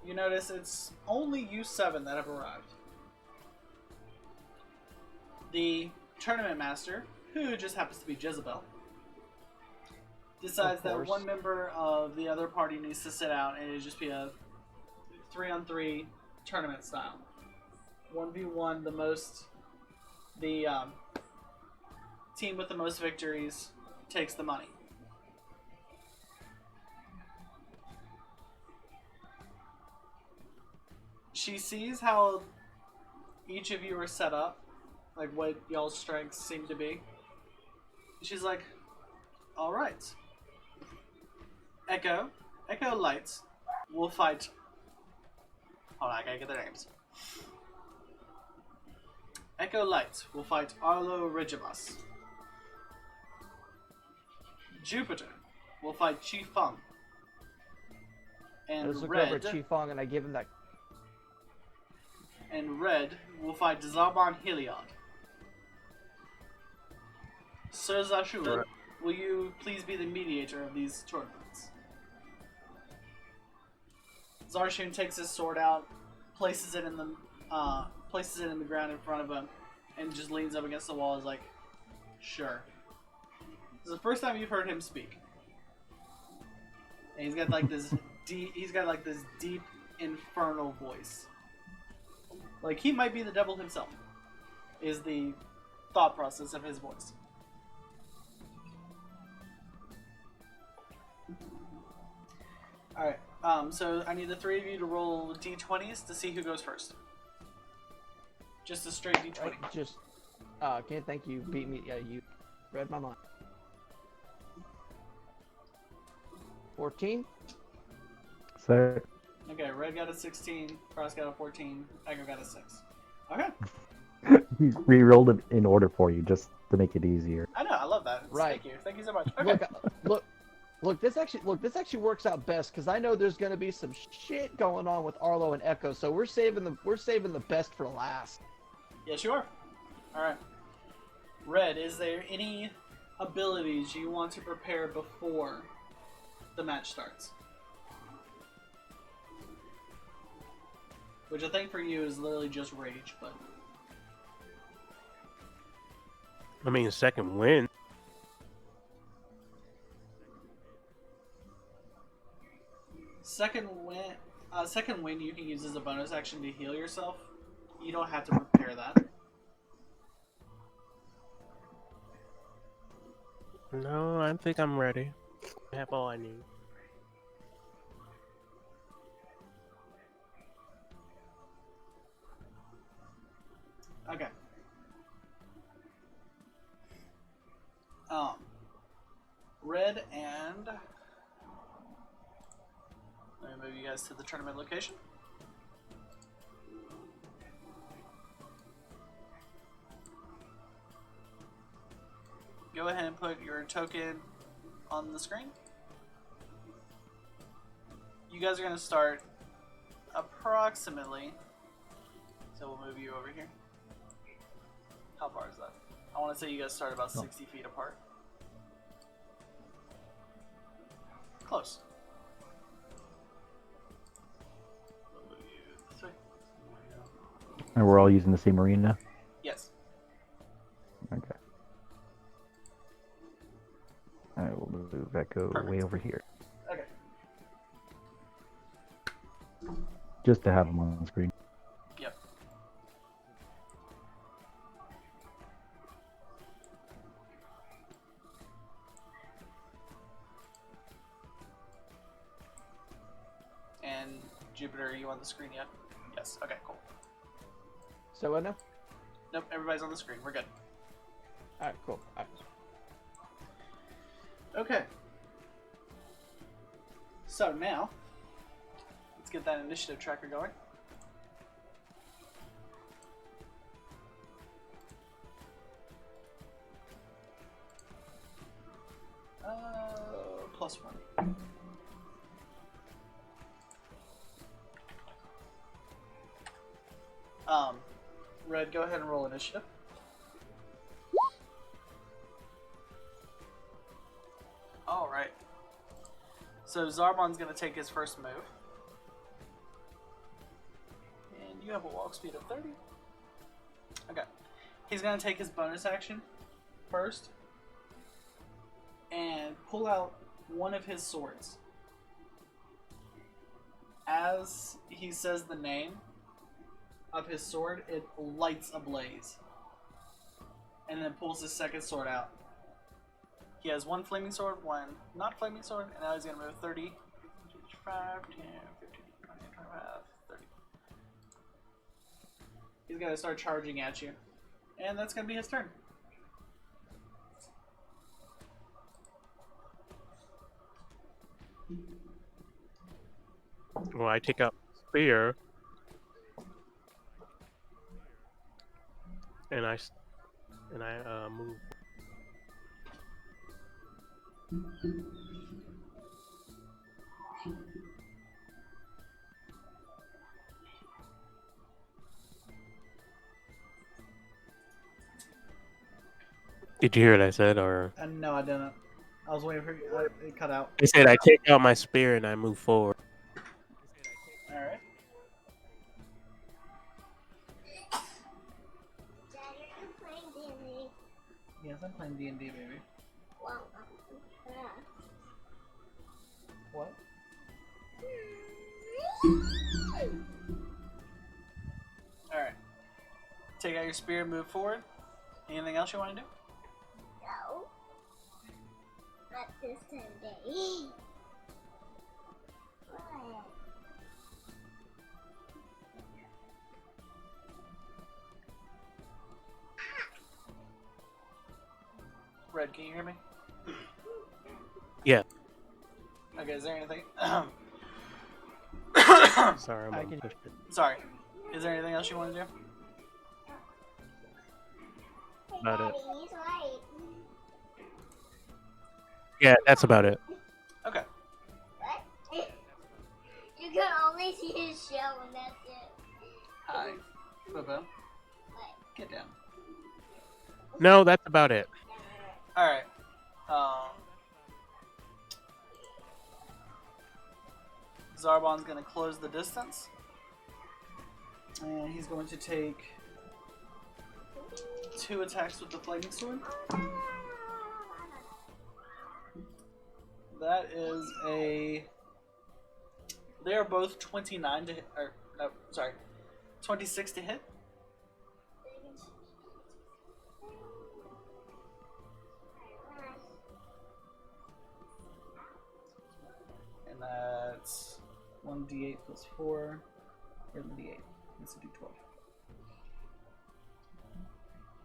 you notice it's only you 7 that have arrived. The tournament master, who just happens to be Jezebel, decides that one member of the other party needs to sit out and it'll just be a 3-on-3 tournament style. 1v1, the team with the most victories takes the money. She sees how each of you are set up, like what y'all's strengths seem to be. She's like, alright. Echo Lights will fight. Hold on, I gotta get their names. Echo Lights will fight Arlo Regimas. Jupiter will fight Chi Feng. And
I just look
Red.
over at Chi Feng and I give him that.
And Red will fight Zarbon Heliod. Sir Zashun, will you please be the mediator of these tournaments? Zarshun takes his sword out, places it in the ground in front of him, and just leans up against the wall. Is like, sure. This is the first time you've heard him speak, and he's got like this deep infernal voice. Like he might be the devil himself. Is the thought process of his voice. Alright, so I need the 3 of you to roll d20s to see who goes first. Just a straight d20.
Can't thank you. Beat me. Yeah, you read my mind. 14?
Sir.
Okay, Red got a 16, Frost got a 14, Echo got a 6. Okay.
We rolled it in order for you just to make it easier.
I know, I love that.
Right.
Thank you so much. Okay.
Look, this actually works out best because I know there's gonna be some shit going on with Arlo and Echo, so we're saving the best for last.
Yes, you are. Alright. Red, is there any abilities you want to prepare before the match starts. Which I think for you is literally just rage, but
I mean, second win.
second win you can use as a bonus action to heal yourself. You don't have to prepare that.
No, I think I'm ready. I have all I need.
Okay. Red and let me move you guys to the tournament location. Go ahead and put your token on the screen. You guys are going to start approximately, so we'll move you over here. How far is that? I want to say you guys start about 60 feet apart. Close. We'll move you this way.
And we're all using the same arena?
Yes.
Okay. I will move Echo
Perfect.
way over here.
Okay.
Just to have them on the screen.
Yep. And Jupiter, are you on the screen yet? Yes. Okay, cool.
So what now?
Nope, everybody's on the screen. We're good.
Alright, cool. Alright.
Okay. So now, let's get that initiative tracker going. +1. Red, go ahead and roll initiative. Alright. So Zarbon's going to take his first move. And you have a walk speed of 30. Okay. He's going to take his bonus action first. And pull out one of his swords. As he says the name of his sword, it lights ablaze. And then pulls his second sword out. He has one flaming sword, one not flaming sword, and now he's going to move 30, 5, 10, 15, 20, 25, 30. He's going to start charging at you. And that's going to be his turn.
Well, I take out spear. And I move. Did you hear what I said, or?
No, I didn't. I was waiting for you. It cut out.
I said I take out my spear and I move forward.
Alright.
Dad, are you playing D&D?
Yes, I'm playing D&D, baby.
Well, I'm impressed.
What? Alright. Take out your spear and move forward. Anything else you want to do?
No. Not this Sunday. What?
Red, can you hear me?
Yeah.
Okay, is there anything...
Sorry, I'm
I
on
can-
push it.
Sorry. Is there anything else you want to do?
Hey,
About it.
Daddy, he's right.
Yeah, that's about it.
Okay.
What? You can only see his shell and that's it.
Hi. Bobo. Get down.
No, that's about it.
Alright. Zarbon's going to close the distance. And he's going to take 2 attacks with the flaming sword. That is a... They are both 29 to hit, or, no, sorry, 26 to hit. And that's 1d8 plus 4, or the d8, it's a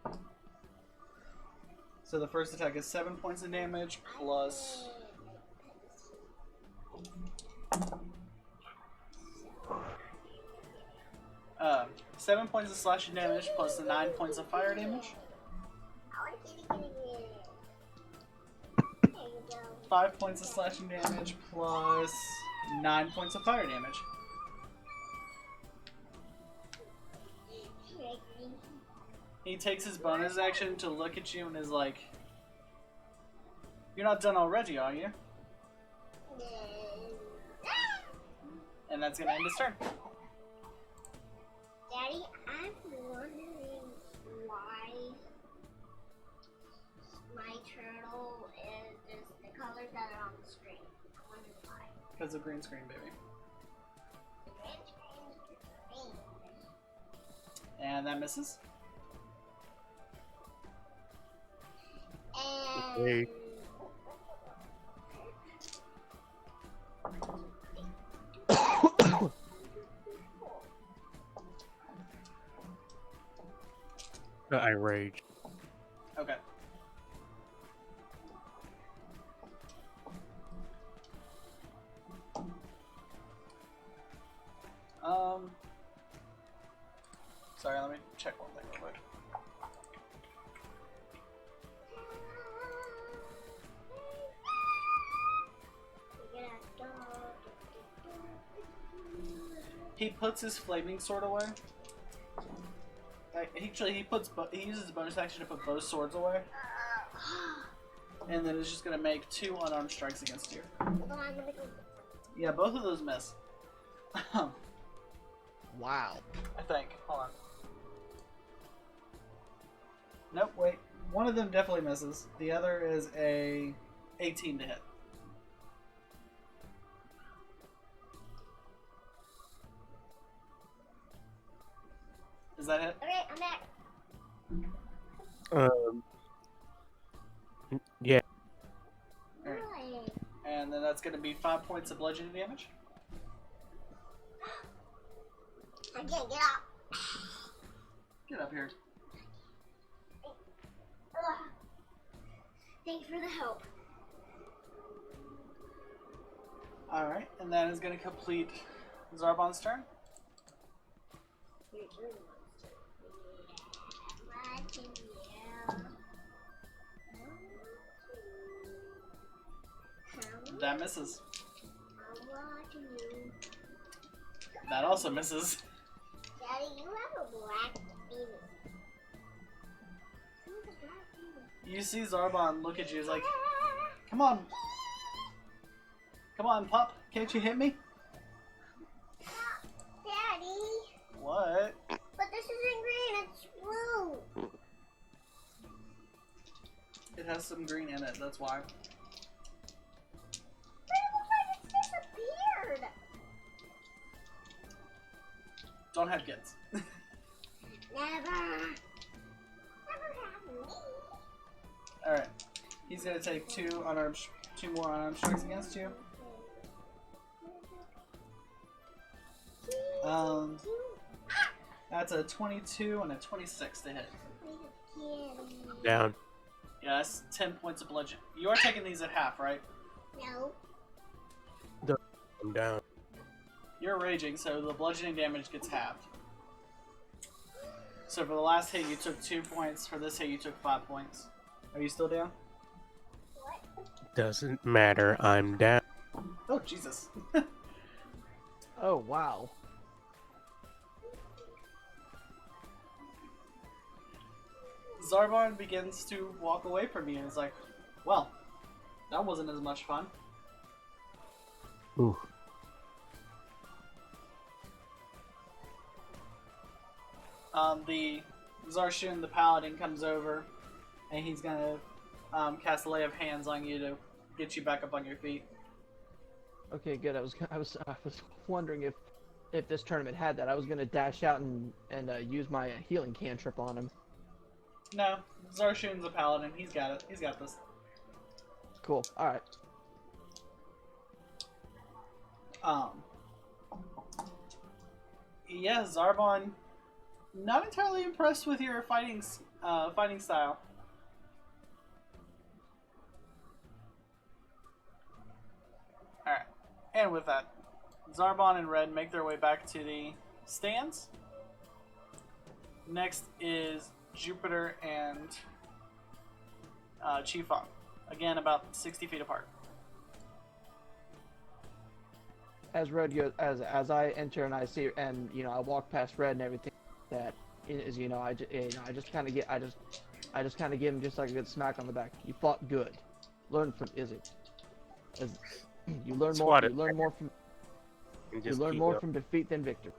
d12. So the first attack is 7 points of damage, plus... 7 points of slashing damage plus the 9 points of fire damage. 5 points of slashing damage plus 9 points of fire damage. He takes his bonus action to look at you and is like, "You're not done already, are you?" And that's gonna end his turn.
Daddy, I'm wondering why my turtle is just the colors that are on the screen. I wonder why.
Because of green screen, baby.
The green screen is green.
And that misses.
And
Okay. I rage.
Okay. Sorry, let me check one thing real quick. He puts his flaming sword away. Actually, he uses his bonus action to put both swords away, and then it's just gonna make 2 unarmed strikes against you. Yeah, both of those miss.
Wow.
I think. Hold on. Nope. Wait. One of them definitely misses. The other is a 18 to hit. Is that it?
Okay, I'm back.
Yeah.
Alright.
Really?
And then that's going to be 5 points of bludgeoning damage.
I can't get up.
Get up here.
Ugh. Thanks for the help.
Alright, and that is going to complete Zarbon's turn.
Your turn, monster. Yeah, watching you.
That misses.
I'm watching you.
That also misses.
Daddy, you have a black penis. You have a black penis.
You see Zarbon look at you, he's like, "Come on. Come on, pup. Can't you hit me?"
Daddy,
What?
but this isn't green, it's blue.
It has some green in it, that's why.
But it looks like it's disappeared.
Don't have kids.
Never. Never have me.
Alright. He's going to take 2 more unarmed strikes against you. That's a 22 and a 26 to hit.
Down.
Yeah, that's 10 points of bludgeon. You are taking these at half, right?
No.
I'm down.
You're raging, so the bludgeoning damage gets halved. So for the last hit, you took 2 points. For this hit, you took 5 points. Are you still down?
What?
Doesn't matter. I'm down.
Oh, Jesus.
Oh, wow.
Zarbon begins to walk away from you and is like, "Well, That wasn't as much fun.
Ooh.
The Zarshin, the paladin, comes over, and he's gonna cast a lay of hands on you to get you back up on your feet.
Okay, good. I was wondering if this tournament had that. I was gonna dash out and use my healing cantrip on him.
No, Zarshin's a paladin. He's got it. He's got this.
Cool. All right.
Yeah, Zarbon, not entirely impressed with your fighting style. Alright, and with that, Zarbon and Red make their way back to the stands. Next is Jupiter and Chiefon. Again, about 60 feet apart.
As Red goes, as I enter and I see, and I walk past Red and everything, that is, I just kind of give him just like a good smack on the back. You fought good. Learn from Izzy. You learn more. You learn more from. You learn more from defeat than victory.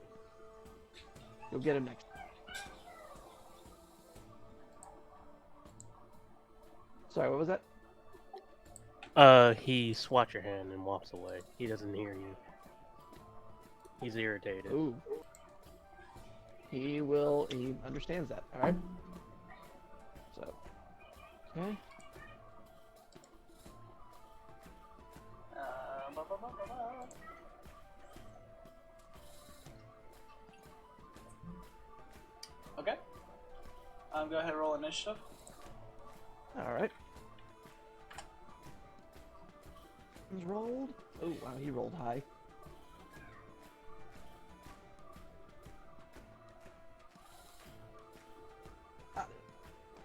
You'll get him next. Sorry, what was that?
He swats your hand and walks away. He doesn't hear you. He's irritated.
Ooh. He understands that. All right. So, okay.
Okay. Go ahead and roll initiative.
All right. He's rolled. Oh wow, he rolled high.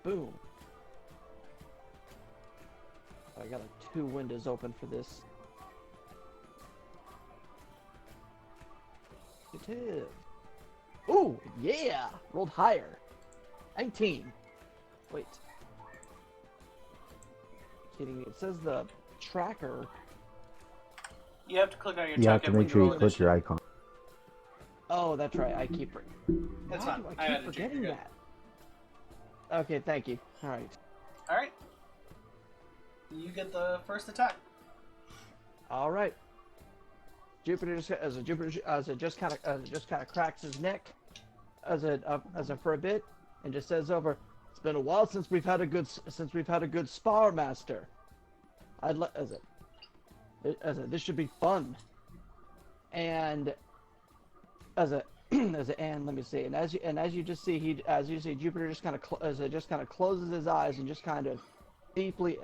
Boom. I got like 2 windows open for this. Initiative. Ooh, yeah! Rolled higher. 19. Wait. Kidding me. It says the tracker.
You have to click on your
You have
token
to
when
make sure
roll
you click your
initiative.
icon.
Oh, that's right. I keep.
That's
Why
fine.
do
I
I
had
keep
to check.
forgetting
You're good.
that? Okay, thank you. All right.
All right. You get the first attack.
All right. Jupiter just kind of cracks his neck for a bit and just says over, "It's been a while since we've had a good spar master. This should be fun." And and let me see. And as you see Jupiter just kind of closes his eyes and just kind of deeply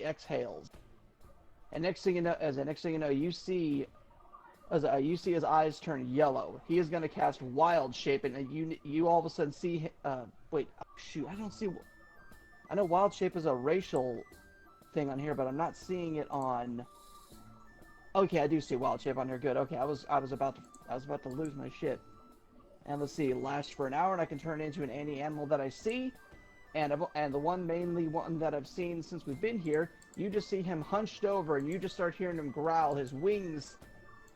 exhales. And next thing you know, you see his eyes turn yellow. He is going to cast Wild Shape, and you all of a sudden see. Wait, shoot! I don't see. I know Wild Shape is a racial thing on here, but I'm not seeing it on. Okay, I do see Wild Shape on here. Good. Okay, I was about to lose my shit. And let's see, lasts for an hour, and I can turn into any animal that I see. And the mainly one that I've seen since we've been here, you just see him hunched over, and you just start hearing him growl. His wings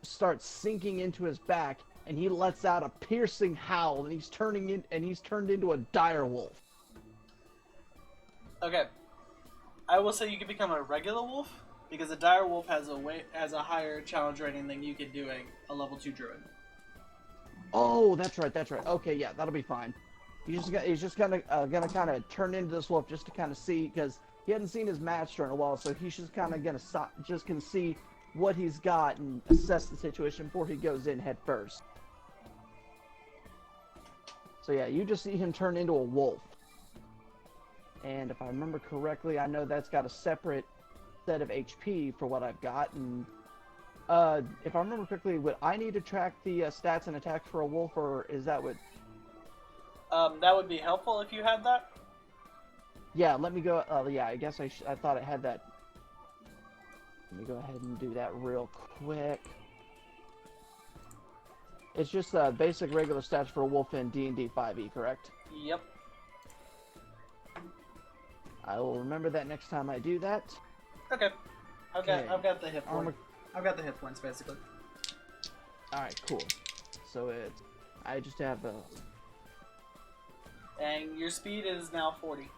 start sinking into his back, and he lets out a piercing howl, and he's turned into a dire wolf.
Okay. I will say you can become a regular wolf because a dire wolf has a higher challenge rating than you could do a level 2 druid.
Oh, that's right. Okay, yeah, that'll be fine. He's just gonna kind of turn into this wolf just to kind of see, because he hadn't seen his master in a while, so he's just kind of gonna see what he's got and assess the situation before he goes in head first. So yeah, you just see him turn into a wolf. And if I remember correctly, I know that's got a separate set of HP for what I've got. And if I remember correctly, would I need to track the stats and attacks for a wolf, or is that what?
That would be helpful if you had that.
Yeah, let me go. Yeah, I guess I thought it had that. Let me go ahead and do that real quick. It's just basic regular stats for a wolf in D&D 5e, correct?
Yep.
I will remember that next time I do that.
Okay. I've
Okay.
got the hit
Armor.
point. I've got the hit points basically.
Alright, cool. So I just have a.
And your speed is now 40.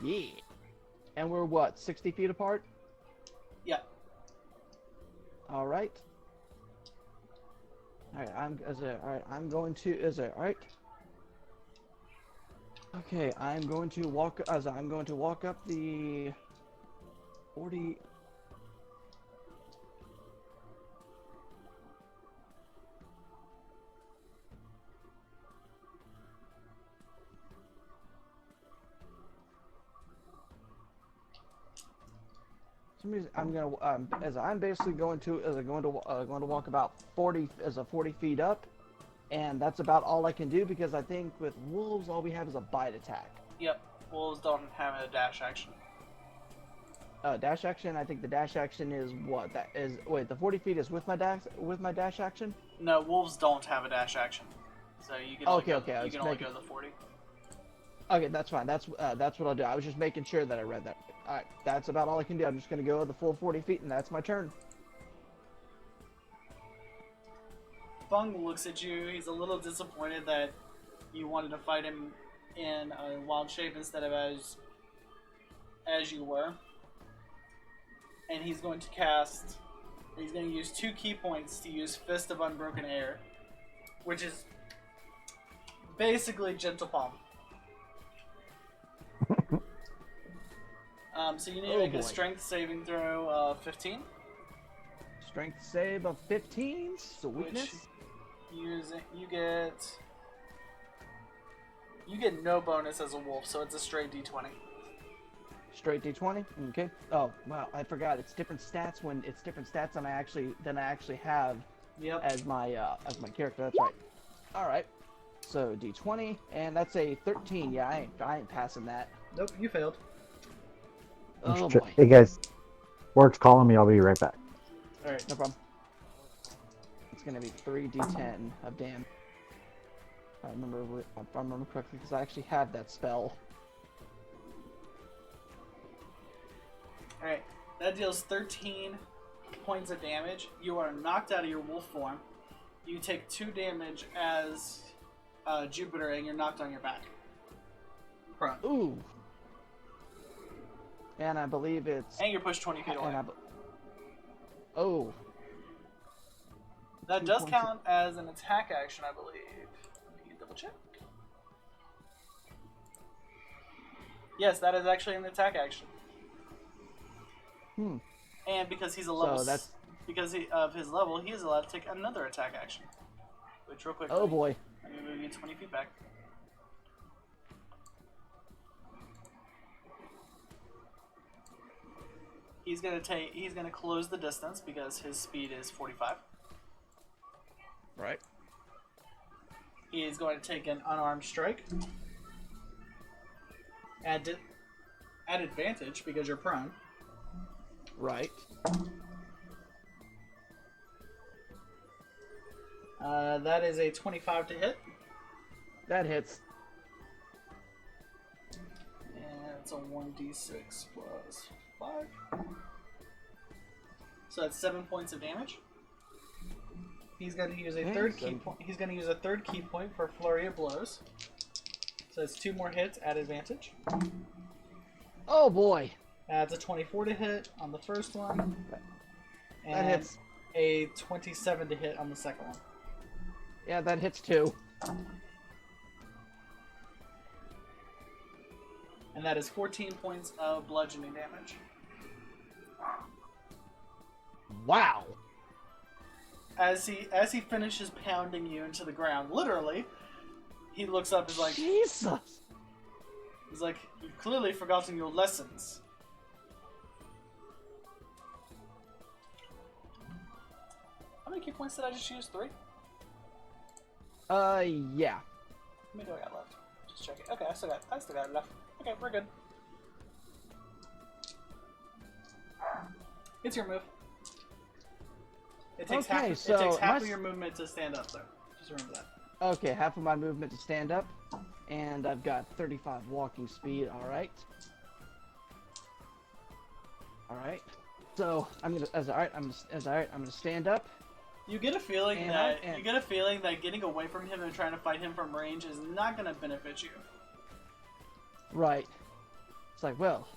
Yeah. And we're what, 60 feet apart?
Yeah.
Alright. Alright, I'm going to alright. Okay, I'm going to walk up the 40. For some reason, I'm gonna I'm basically going to walk about 40 feet up, and that's about all I can do because I think with wolves all we have is a bite attack.
Yep. Wolves don't have a dash action.
Dash action. I think the dash action is what that is. Wait, the 40 feet is with my dash action.
No, wolves don't have a dash action. So you can only go the 40.
Okay, that's fine. That's what I'll do. I was just making sure that I read that. All right, that's about all I can do. I'm just gonna go the full 40 feet, and that's my turn.
Bung looks at you. He's a little disappointed that you wanted to fight him in a wild shape instead of as you were. And he's going to cast. He's going to use 2 key points to use Fist of Unbroken Air, which is basically Gentle Palm. So you need to make a Strength saving throw of 15.
Strength save of 15. Sweetness.
You get no bonus as a wolf, so it's a straight d20.
Straight d20. Okay. Oh wow, I forgot. It's different stats than I actually have as my character. That's right. All right. So d20, and that's a 13. Yeah, I ain't passing that.
Nope, you failed.
Oh boy.
Hey guys, work's calling me. I'll be right back.
All right.
No problem. It's gonna be 3d10 of damage. If I remember correctly, because I actually have that spell.
Alright, that deals 13 points of damage. You are knocked out of your wolf form. You take 2 damage as Jupiter, and you're knocked on your back. Prone.
Ooh. And I believe it's.
And you're pushed 20 feet away.
Oh.
That does count as an attack action, I believe. Can you double check? Yes, that is actually an attack action. And because he's a level, of his level, he is allowed to take another attack action. Which, real quick.
Oh boy.
I'm gonna move you 20 feet back. He's gonna close the distance because his speed is 45.
Right.
He is going to take an unarmed strike. At advantage because you're prone.
Right.
That is a 25 to hit.
That hits.
And it's a 1d6 plus 5. So that's 7 points of damage. He's going to use a third key point. He's going to use a third key point for flurry of blows. So it's 2 more hits at advantage.
Oh boy.
That's a 24 to hit on the first one. And
that hits.
A 27 to hit on the second one.
Yeah, that hits too.
And that is 14 points of bludgeoning damage.
Wow.
As he finishes pounding you into the ground, literally, he looks up and is like,
Jesus.
He's like, you've clearly forgotten your lessons. How many key points did I just use? 3?
Yeah.
How many do I got left? Just check it. Okay, I still got enough. Okay, we're good. It's your move. It takes half of your movement to stand up, though. Just remember that.
Okay, half of my movement to stand up. And I've got 35 walking speed. All right. All right. So I'm gonna I'm gonna stand up.
You get a feeling
And
that
I- and-
you get a feeling that getting away from him and trying to fight him from range is not going to benefit you.
Right. It's like, well,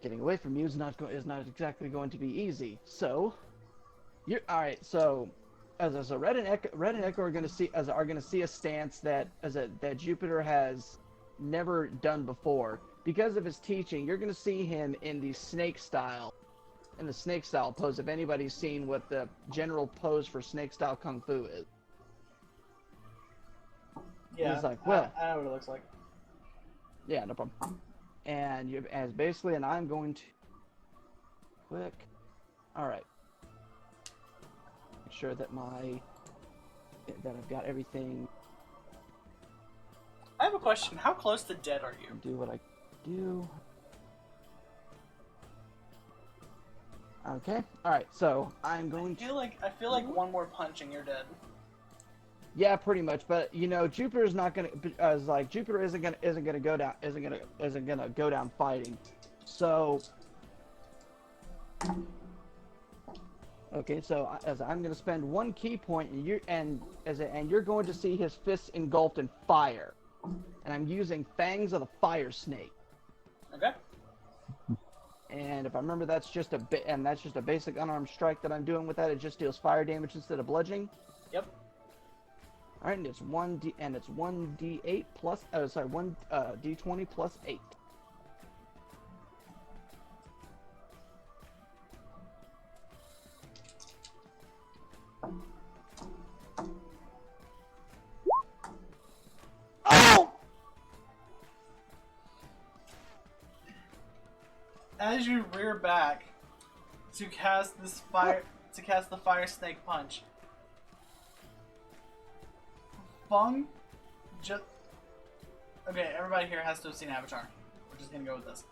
getting away from you is not exactly going to be easy. So, you're all right. So, as a Red and Echo are going to see a stance that that Jupiter has never done before because of his teaching. You're going to see him in the snake style pose. If anybody's seen what the general pose for snake style kung fu is.
Yeah,
He's like, well,
I know what it looks like.
yeah, no problem. And you as basically, and I'm going to click. All right. Make sure that that I've got everything.
I have a question. How close to dead are you?
Do what I do. Okay. All right. So I'm going to.
I feel like one more punch and you're dead.
Yeah, pretty much. But you know, Jupiter's not gonna. Jupiter isn't gonna go down fighting. So. Okay, so as I'm going to spend 1 key point, and you're going to see his fists engulfed in fire, and I'm using Fangs of the Fire Snake.
Okay.
And if I remember, that's just a basic unarmed strike that I'm doing with that. It just deals fire damage instead of bludgeoning.
Yep.
All right, and it's 1d8 plus 1 d20 plus 8. Oh!
As you rear back to cast the fire snake punch, Fung just okay. Everybody here has to have seen Avatar. We're just gonna go with this.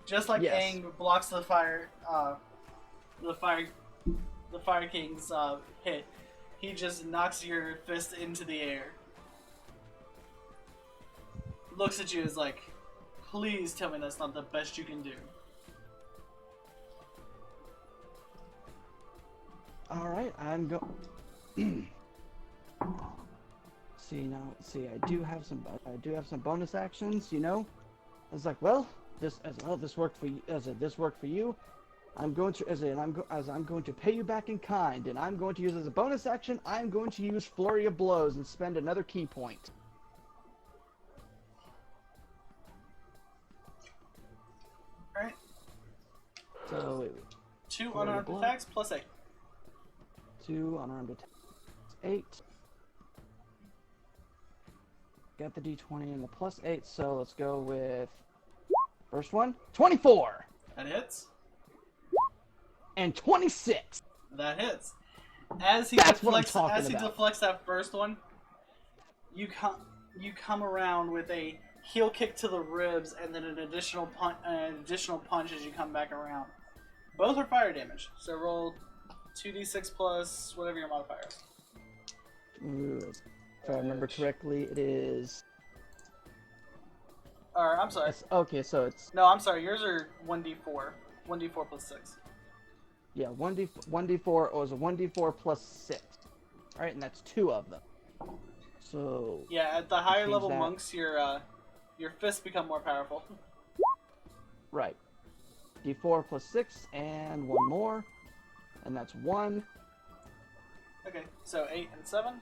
Just like
Yes.
Aang blocks the fire King's hit, he just knocks your fist into the air. Looks at you as like, please tell me that's not the best you can do.
All right, I'm go. See, I do have some bonus actions. You know, I was like, well, this worked for you. This worked for you. I'm going to pay you back in kind, and I'm going to use as a bonus action. I'm going to use Flurry of Blows and spend another key point.
Alright.
So
2
Flurry of
unarmed
Blows.
attacks plus 8.
2 unarmed attacks, 8. Got the d20 and the plus 8, so let's go with first one. 24
That hits.
and 26.
That hits. As he
That's what I'm
deflects,
talking
as he
about.
deflects that first one, you come around with a heel kick to the ribs and then an additional punch as you come back around. Both are fire damage, so roll 2d6 plus whatever your modifier is.
Ooh, if I remember correctly, it is.
Or I'm sorry.
Okay, so it's
No, I'm sorry. Yours are 1d4. 1d4 plus 6.
yeah, 1d4 was a 1d4 plus 6. All right, and that's 2 of them. So
Yeah, at the higher
Change
level
that.
monks, your fists become more powerful.
right, d4 plus 6 and 1 more, and that's 1.
Okay, so 8 and 7.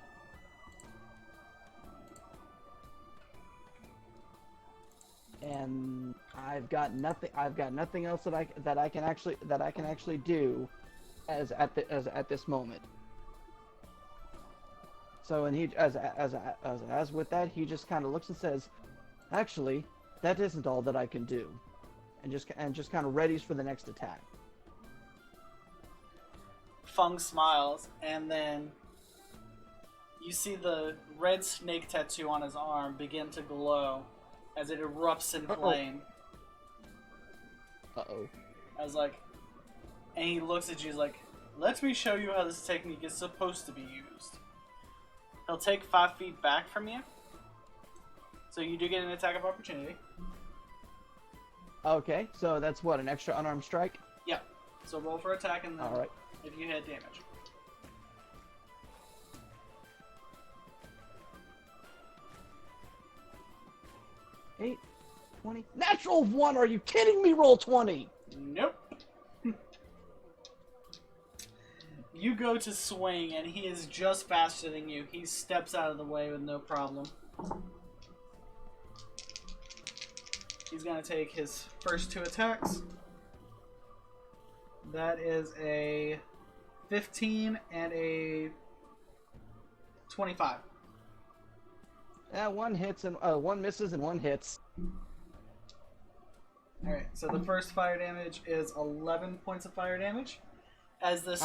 And I've got nothing else that I can actually do as at this moment. So and he as with that, he just kind of looks and says, actually, that isn't all that I can do, and just kind of readies for the next attack.
Fung smiles, and then you see the red snake tattoo on his arm begin to glow as it erupts in flame.
Uh-oh.
And he looks at you, he's like, let me show you how this technique is supposed to be used. He'll take 5 feet back from you. So you do get an attack of opportunity.
Okay, so that's what, an extra unarmed strike?
Yeah. So roll for attack and then
Alright.
if you hit damage.
8, 20. Natural 1! Are you kidding me? Roll 20!
Nope. You go to swing and he is just faster than you. He steps out of the way with no problem. He's going to take his first 2 attacks. That is a 15 and a 25.
Yeah, one hits and one misses and one hits.
Alright, so the first fire damage is 11 points of fire damage. As the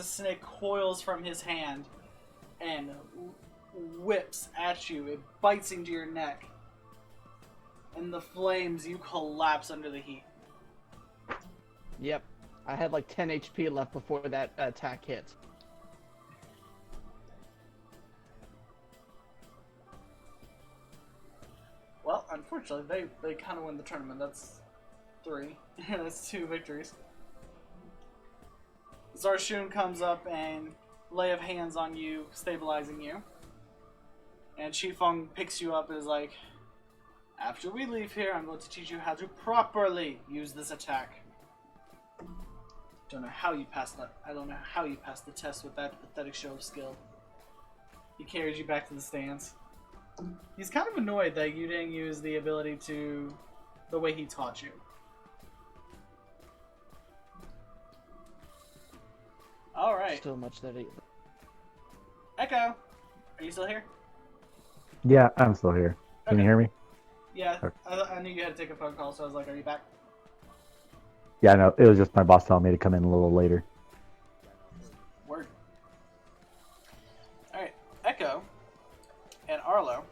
snake coils from his hand and whips at you, it bites into your neck. In the flames, you collapse under the heat.
Yep. I had like 10 HP left before that attack hit.
Well, unfortunately, they kind of win the tournament. That's 3. That's 2 victories. Zarshoon comes up and lay of hands on you, stabilizing you. And Shifeng picks you up and is like, after we leave here, I'm going to teach you how to properly use this attack. Don't know how you passed that. I don't know how you passed the test with that pathetic show of skill. He carries you back to the stands. He's kind of annoyed that you didn't use the ability to the way he taught you. Alright.
Still much that he...
Echo, are you still here?
Yeah, I'm still here. Can you hear me?
Yeah, I knew you had to take a phone call, so I was like, are you back?
Yeah, no, it was just my boss telling me to come in a little later.
Word. Alright, Echo and Arlo.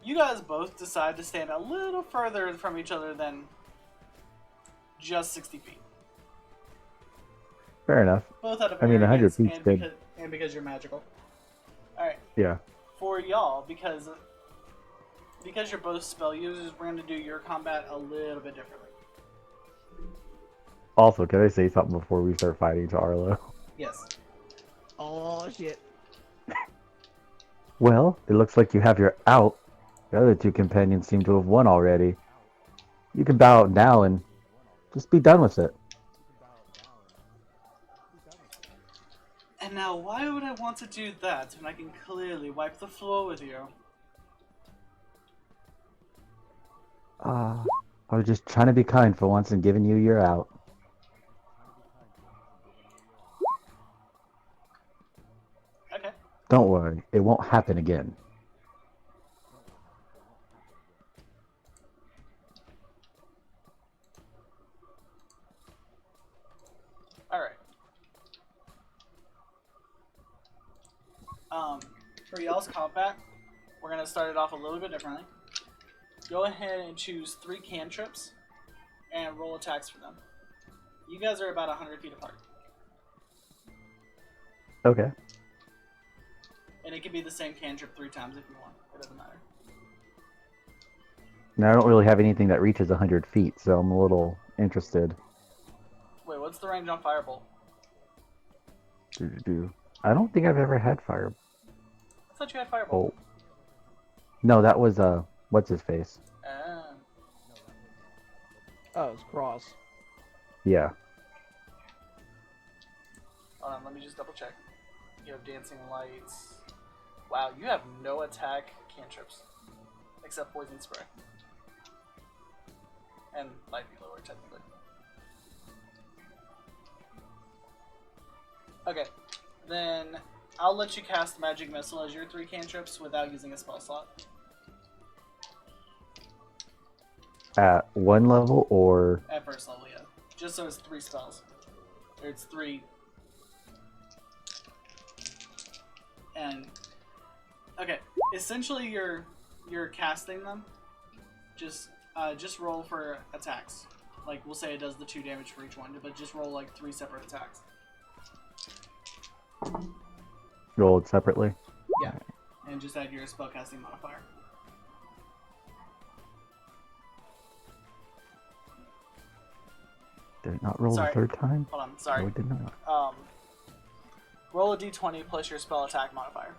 You guys both decide to stand a little further from each other than just 60 feet.
Fair enough.
Both out of
I mean, 100
arrogance
feet's good.
and because you're magical. Alright.
Yeah.
For y'all, because you're both spell users, we're going to do your combat a little bit differently.
Also, can I say something before we start fighting to Arlo?
Yes.
Oh, shit.
Well, it looks like you have your out. The other 2 companions seem to have won already. You can bow out now and just be done with it.
And now, why would I want to do that when I can clearly wipe the floor with you?
I was just trying to be kind for once and giving you your out.
Okay.
Don't worry, it won't happen again.
Alright. For y'all's combat, we're going to start it off a little bit differently. Go ahead and choose 3 cantrips and roll attacks for them. You guys are about 100 feet apart.
Okay.
And it can be the same cantrip 3 times if you want. It doesn't matter.
Now, I don't really have anything that reaches 100 feet, so I'm a little interested.
Wait, what's the range on Firebolt?
I don't think I've ever had fire.
I thought you had Firebolt.
Oh. No, that was, what's his face?
Oh, it's cross.
Yeah.
Hold on, let me just double check. You have Dancing Lights. Wow, you have no attack cantrips. Except Poison Spray. And Light Blower, technically. Okay, then I'll let you cast Magic Missile as your 3 cantrips without using a spell slot.
At 1 level or...
At first level, yeah. Just so it's 3 spells. Or it's 3. And okay, essentially you're casting them. Just roll for attacks. Like we'll say it does the 2 damage for each one, but just roll like 3 separate attacks.
Roll it separately.
Yeah. And just add your spellcasting modifier.
Did it not roll
Sorry.
the third time?
Hold on, sorry.
No, it did not.
Roll a d20 plus your spell attack modifier.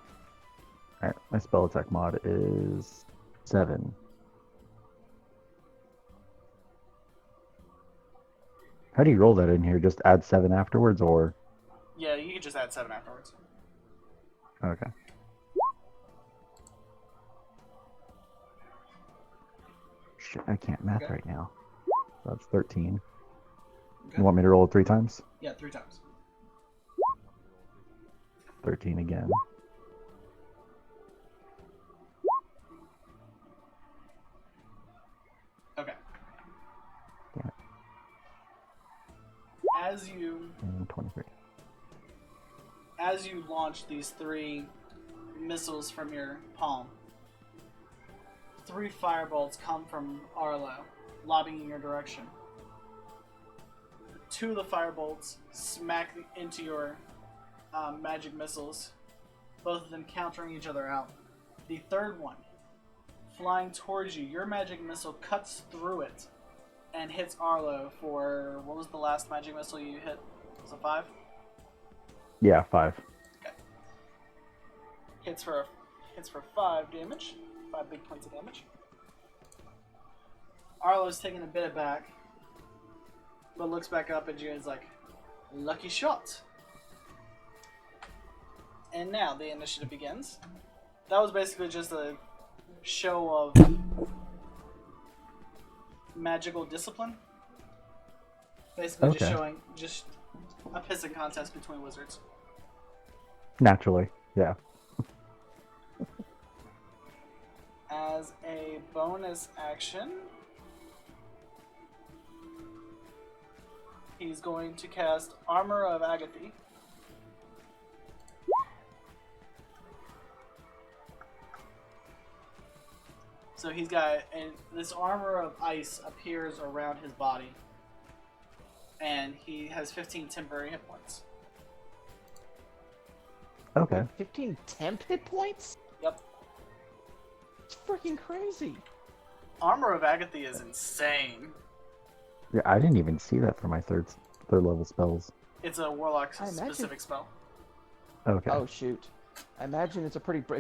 Alright, my spell attack mod is 7. How do you roll that in here? Just add 7 afterwards, or?
Yeah, you can just add 7 afterwards.
Okay. Shit, I can't math
Okay.
right now. That's 13.
Okay.
You want me to roll it 3 times?
Yeah, 3 times.
13 again.
Okay.
Damn it. And 23.
As you launch these 3 missiles from your palm, 3 firebolts come from Arlo, lobbing in your direction. 2 of the firebolts smack into your magic missiles, both of them countering each other out. The third one, flying towards you, your magic missile cuts through it and hits Arlo for, what was the last magic missile you hit? Was it 5?
Yeah, 5.
Okay. Hits for 5 damage. 5 big points of damage. Arlo's taking a bit aback, but looks back up at you and is like, lucky shot. And now the initiative begins. That was basically just a show of magical discipline. Basically just
Okay.
showing just a pissing contest between wizards.
Naturally, yeah.
As a bonus action, he's going to cast Armor of Agathe. So he's got, and this armor of ice appears around his body, and he has 15 temporary hit points.
Okay.
15 temp hit points?
Yep.
It's freaking crazy.
Armor of Agathe is insane.
Yeah, I didn't even see that for my third level spells.
It's a warlock
I imagine-
specific spell.
Okay.
Oh shoot. I imagine it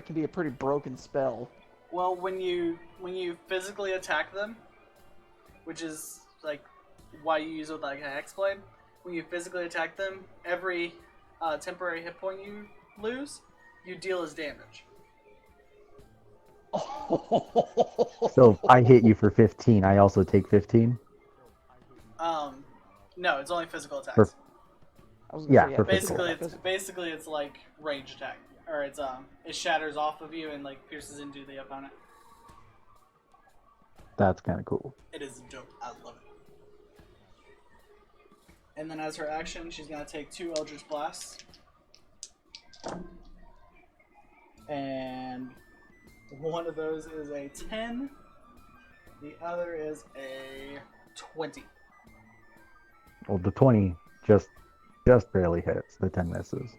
can be a pretty broken spell.
Well, when you physically attack them, which is like why you use it like a Hexblade, when you physically attack them, every temporary hit point you lose, you deal as damage.
So if I hit you for 15, I also take 15?
No, it's only physical attacks.
For-
I was gonna
Yeah,
say,
for physical
Basically it's like range attack, or it's it shatters off of you and like pierces into the opponent.
That's kind of cool.
It is dope. I love it. And then as her action, she's gonna take 2 Eldritch Blasts. And one of those is a 10. The other is a 20.
Well, the 20 just barely hits. The 10 misses.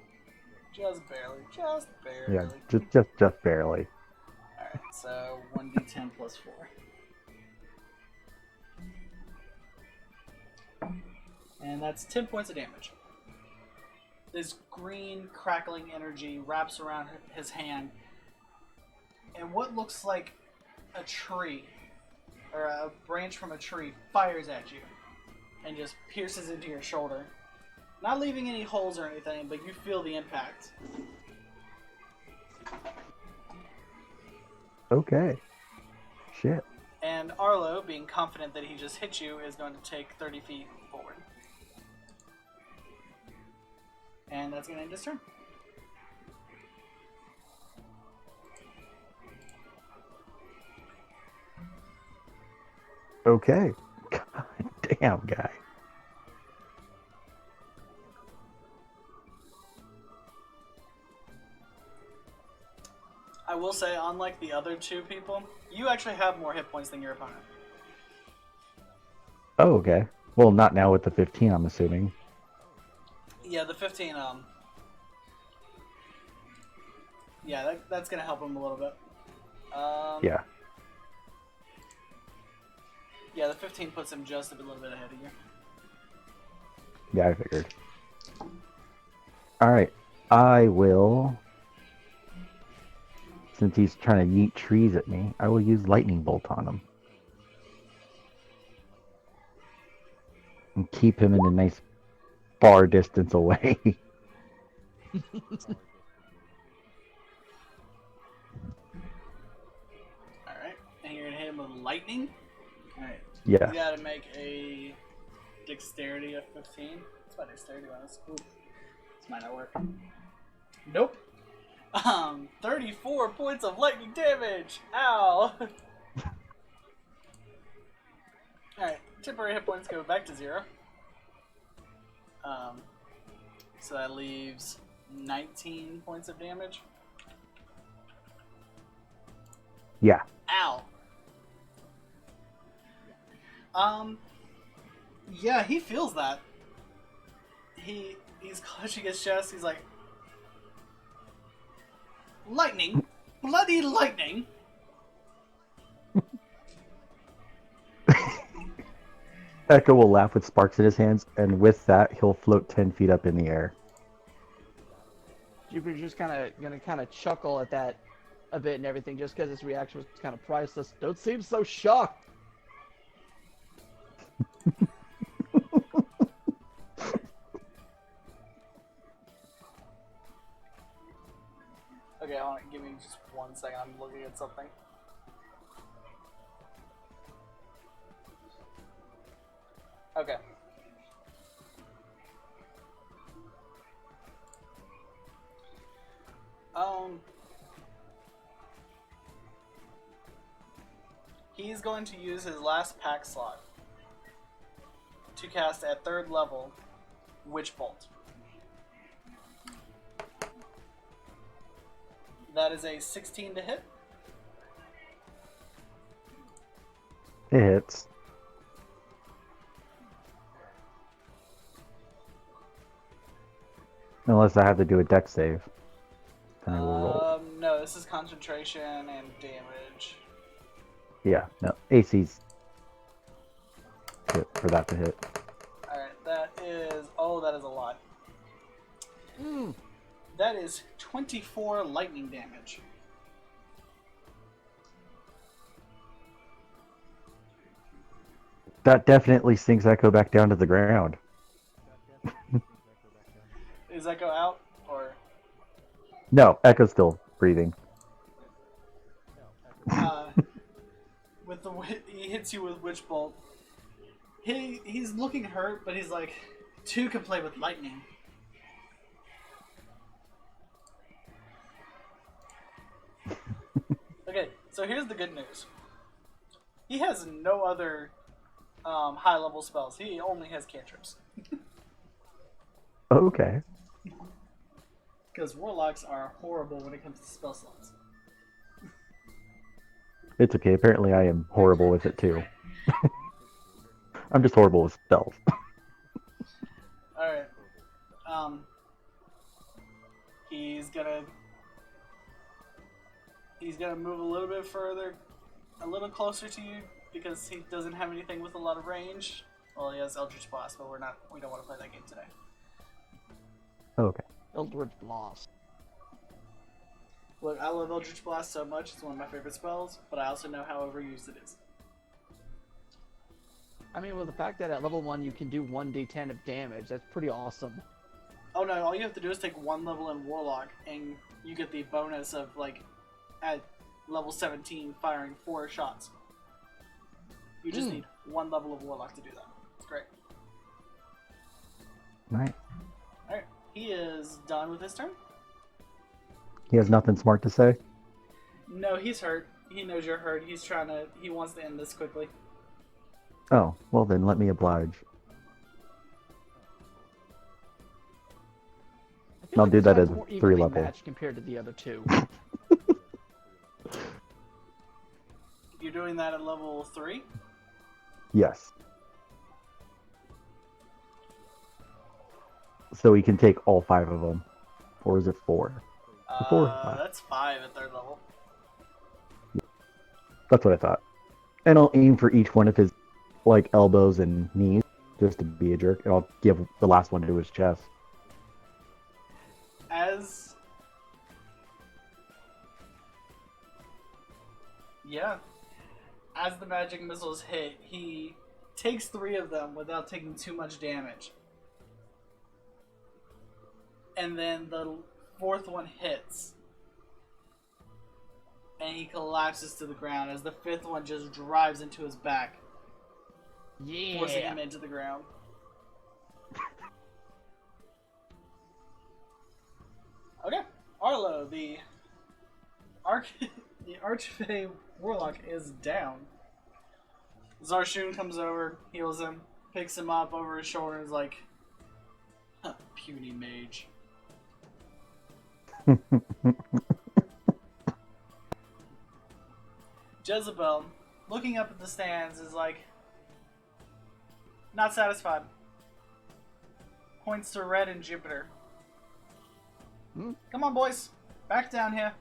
Just barely. Just barely.
Yeah, just barely.
Alright, so 1d10 plus 4. And that's 10 points of damage. This green, crackling energy wraps around his hand, and what looks like a tree, or a branch from a tree, fires at you, and just pierces into your shoulder. Not leaving any holes or anything, but you feel the impact.
Okay. Shit.
And Arlo, being confident that he just hit you, is going to take 30 feet forward. And that's going to end his turn.
Okay. God damn, guy.
I will say, unlike the other 2 people, you actually have more hit points than your opponent.
Oh, okay. Well, not now with the 15, I'm assuming.
Yeah, the 15, Yeah, that's gonna help him a little bit.
Yeah.
Yeah, the 15 puts him just a little bit ahead of you.
Yeah, I figured. Alright. I will... Since he's trying to yeet trees at me, I will use lightning bolt on him. And keep him in a nice far distance away.
Alright, and you're gonna hit him with lightning. Alright.
Yeah.
You gotta make a dexterity of 15. It's my dexterity bonus. Ooh. This might not work. Nope. 34 points of lightning damage! Ow! Alright, temporary hit points go back to 0. So that leaves 19 points of damage.
Yeah.
Ow! Yeah, he feels that. He's clutching his chest, he's like, lightning! Bloody lightning!
Echo will laugh with sparks in his hands, and with that, he'll float 10 feet up in the air.
Jupiter's just gonna chuckle at that a bit and everything, just because his reaction was kind of priceless. Don't seem so shocked.
Okay, give me just 1 second, I'm looking at something. Okay. He's going to use his last pack slot to cast at 3rd level Witch Bolt. That is a 16 to hit.
It hits. Unless I have to do a dex save. Then I will roll.
No, this is concentration and damage.
Yeah, no. AC's hit for that to hit.
Alright, that is a lot.
Mm.
That is 24 lightning damage.
That definitely sinks Echo back down to the ground.
Is Echo out? Or
No, Echo's still breathing.
with the he hits you with Witch Bolt. He's looking hurt, but he's like, 2 can play with lightning. Okay, so here's the good news. He has no other high level spells. He only has cantrips.
Okay.
Because warlocks are horrible when it comes to spell slots.
It's okay. Apparently I am horrible with it too. I'm just horrible with spells.
Alright. He's gonna move a little bit further, a little closer to you, because he doesn't have anything with a lot of range. Well, he has Eldritch Blast, but we don't want to play that game today.
Okay.
Eldritch Blast.
Look, I love Eldritch Blast so much, it's one of my favorite spells, but I also know how overused it is.
I mean, with the fact that at level 1 you can do 1d10 of damage, that's pretty awesome.
Oh no, all you have to do is take 1 level in Warlock, and you get the bonus of, like, at level 17, firing 4 shots. You just need 1 level of Warlock to do that. It's great.
Right.
Alright, he is done with his turn.
He has nothing smart to say?
No, he's hurt. He knows you're hurt. He wants to end this quickly.
Oh, well then let me oblige. I'll do that at 3 level.
Matched compared to the other 2.
You're doing that at level 3?
Yes. So we can take all 5 of them. Or is it 4? 4 or 5.
That's 5 at 3rd level.
That's what I thought. And I'll aim for each one of his like elbows and knees just to be a jerk. And I'll give the last one to his chest.
As the magic missiles hit, he takes 3 of them without taking too much damage. And then the 4th one hits. And he collapses to the ground as the 5th one just drives into his back, forcing him into the ground. Okay, Arlo, the Archfey Warlock is down. Zarshoon comes over, heals him, picks him up over his shoulder, and is like, huh, puny mage. Jezebel, looking up at the stands, is like, not satisfied. Points to Red and Jupiter. Come on, boys. Back down here.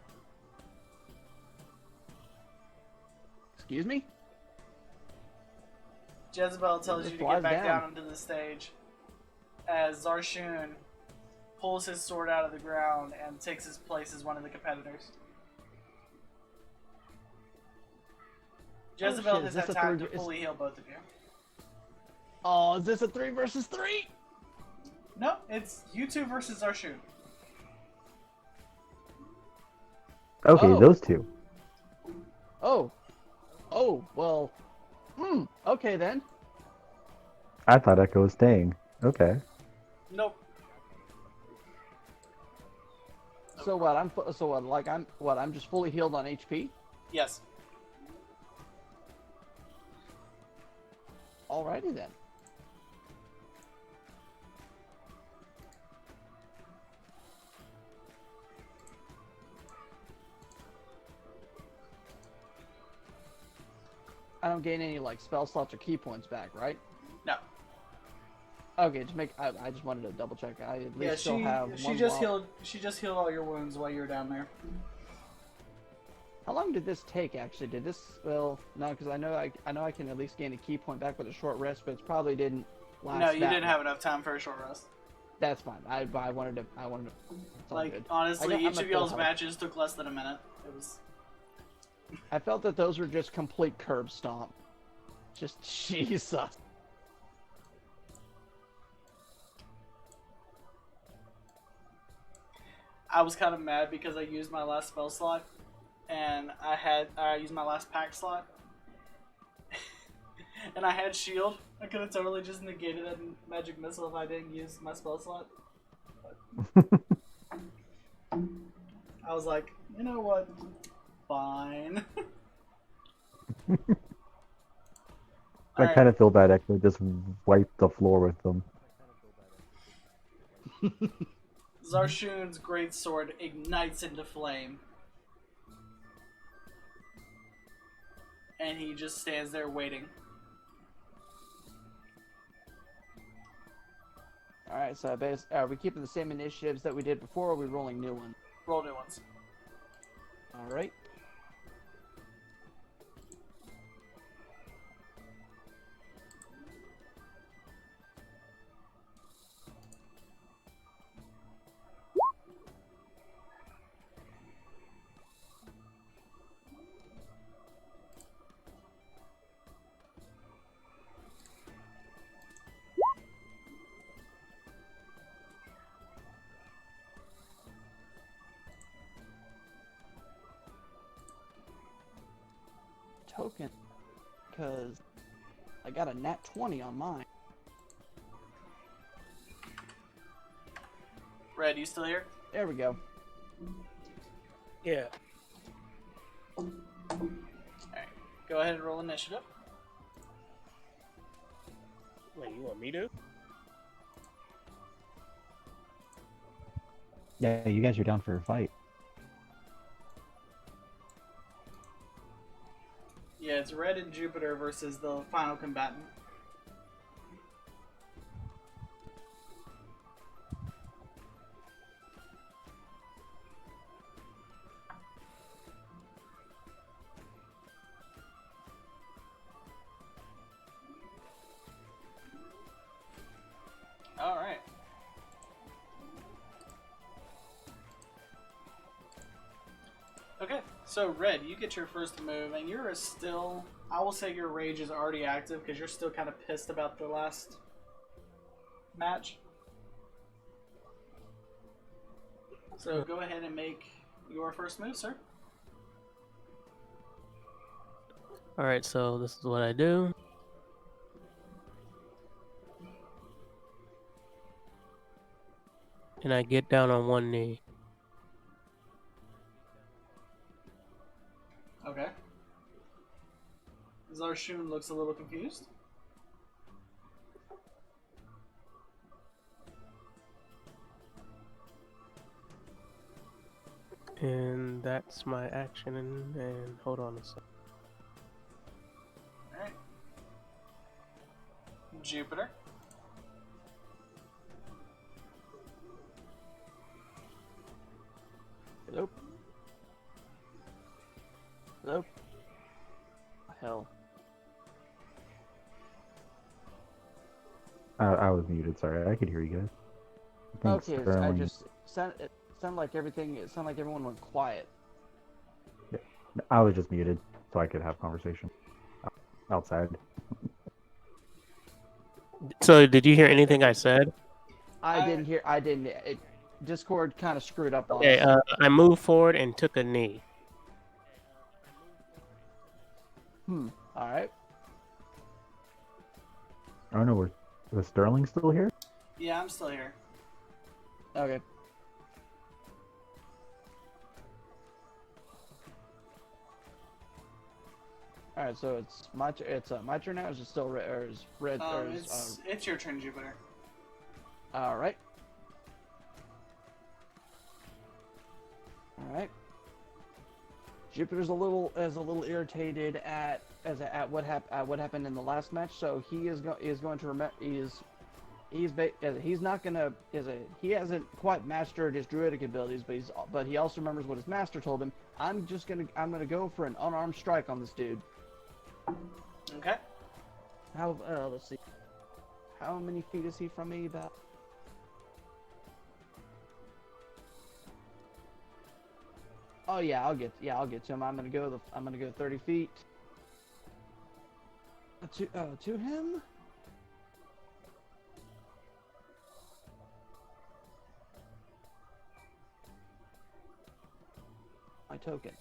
Excuse me?
Jezebel tells
Just
you to get
flies
back down
down
onto the stage as Zarshoon pulls his sword out of the ground and takes his place as one of the competitors. Jezebel
shit,
has
is this
had
a
time to
third-
fully heal both of you.
Oh, is this a 3 versus 3?
No, it's you two versus Zarshoon.
Okay,
Oh.
those two.
Oh. Oh, well. Okay then.
I thought Echo was staying. Okay.
Nope.
So what? I'm just fully healed on HP?
Yes.
Alrighty then. I don't gain any like spell slots or key points back, right?
No.
Okay, I just wanted to double check. I at least
Yeah,
still have
she
one
just
wall.
healed all your wounds while you were down there.
How long did this take actually? Did this no, because I know I can at least gain a key point back with a short rest, but it probably didn't last.
No, you
that
didn't
long.
have enough time for a short rest.
That's fine. I wanted to it's all
Like
good.
honestly,
I'm
each
at
of
full
y'all's
health.
matches took less than a minute. It was.
I felt that those were just complete curb stomp. Just Jesus.
I was kind of mad because I used my last spell slot, and I used my last pack slot, and I had shield. I could have totally just negated that magic missile if I didn't use my spell slot. I was like, you know what? Fine.
I
Alright.
kind of feel bad Echo just wiped the floor with them.
Zarshoon's greatsword ignites into flame. And he just stands there waiting.
Alright, so are we keeping the same initiatives that we did before, or are we rolling new ones?
Roll new ones.
Alright. Token, because I got a nat 20 on mine.
Red, you still here?
There we go.
Yeah.
Alright. Go ahead and roll initiative.
Wait, you want me to?
Yeah, you guys are down for a fight.
Yeah, it's Red and Jupiter versus the final combatant. So, Red, you get your first move, and you're still... I will say your rage is already active, because you're still kind of pissed about the last match. So, go ahead and make your first move, sir.
Alright, so this is what I do. And I get down on one knee.
Okay. Zarshoon looks a little confused.
And that's my action. And hold on a second.
Alright. Jupiter.
Hello? Hello? Hell.
I was muted. Sorry, I could hear you guys. I think
Okay, I
Sterling-
just it sounded like everything. It sounded like everyone went quiet.
I was just muted so I could have conversation outside.
So, did you hear anything I said?
I didn't hear. I didn't. Discord kind of screwed up on
Okay,
us.
I moved forward and took a knee.
All right.
Oh no, was Sterling still here?
Yeah, I'm still here.
Okay. All right. So it's my my turn now. Or is it still red? Or is red?
It's your turn, Jupiter.
All right. All right. Jupiter's a little irritated at what happened in the last match, so he is going to remember he hasn't quite mastered his druidic abilities, but he also remembers what his master told him. I'm gonna go for an unarmed strike on this dude.
Okay.
Let's see. How many feet is he from me? About. Oh yeah, I'll get to him. I'm gonna go 30 feet to him. My token.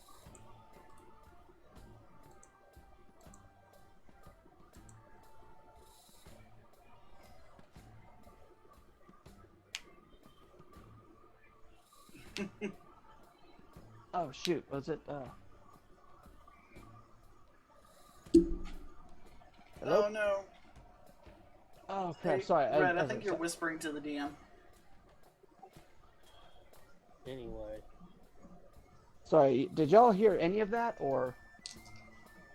Oh shoot, was it Hello?
Oh no.
Oh crap,
Hey,
sorry.
Red, I think you're whispering to the DM.
Anyway.
Sorry, did y'all hear any of that or?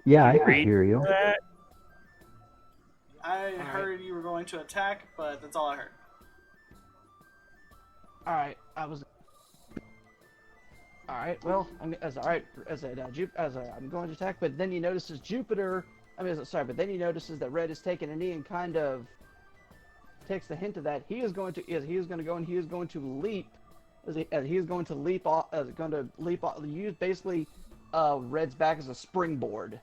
Yeah, I could
Read
hear you.
that.
I heard you were going to attack, but that's all I heard.
Alright, Alright, well, I'm going to attack, but then he notices Jupiter. But then he notices that Red is taking a knee and kind of takes the hint of that. He is going to leap. Use basically Red's back as a springboard.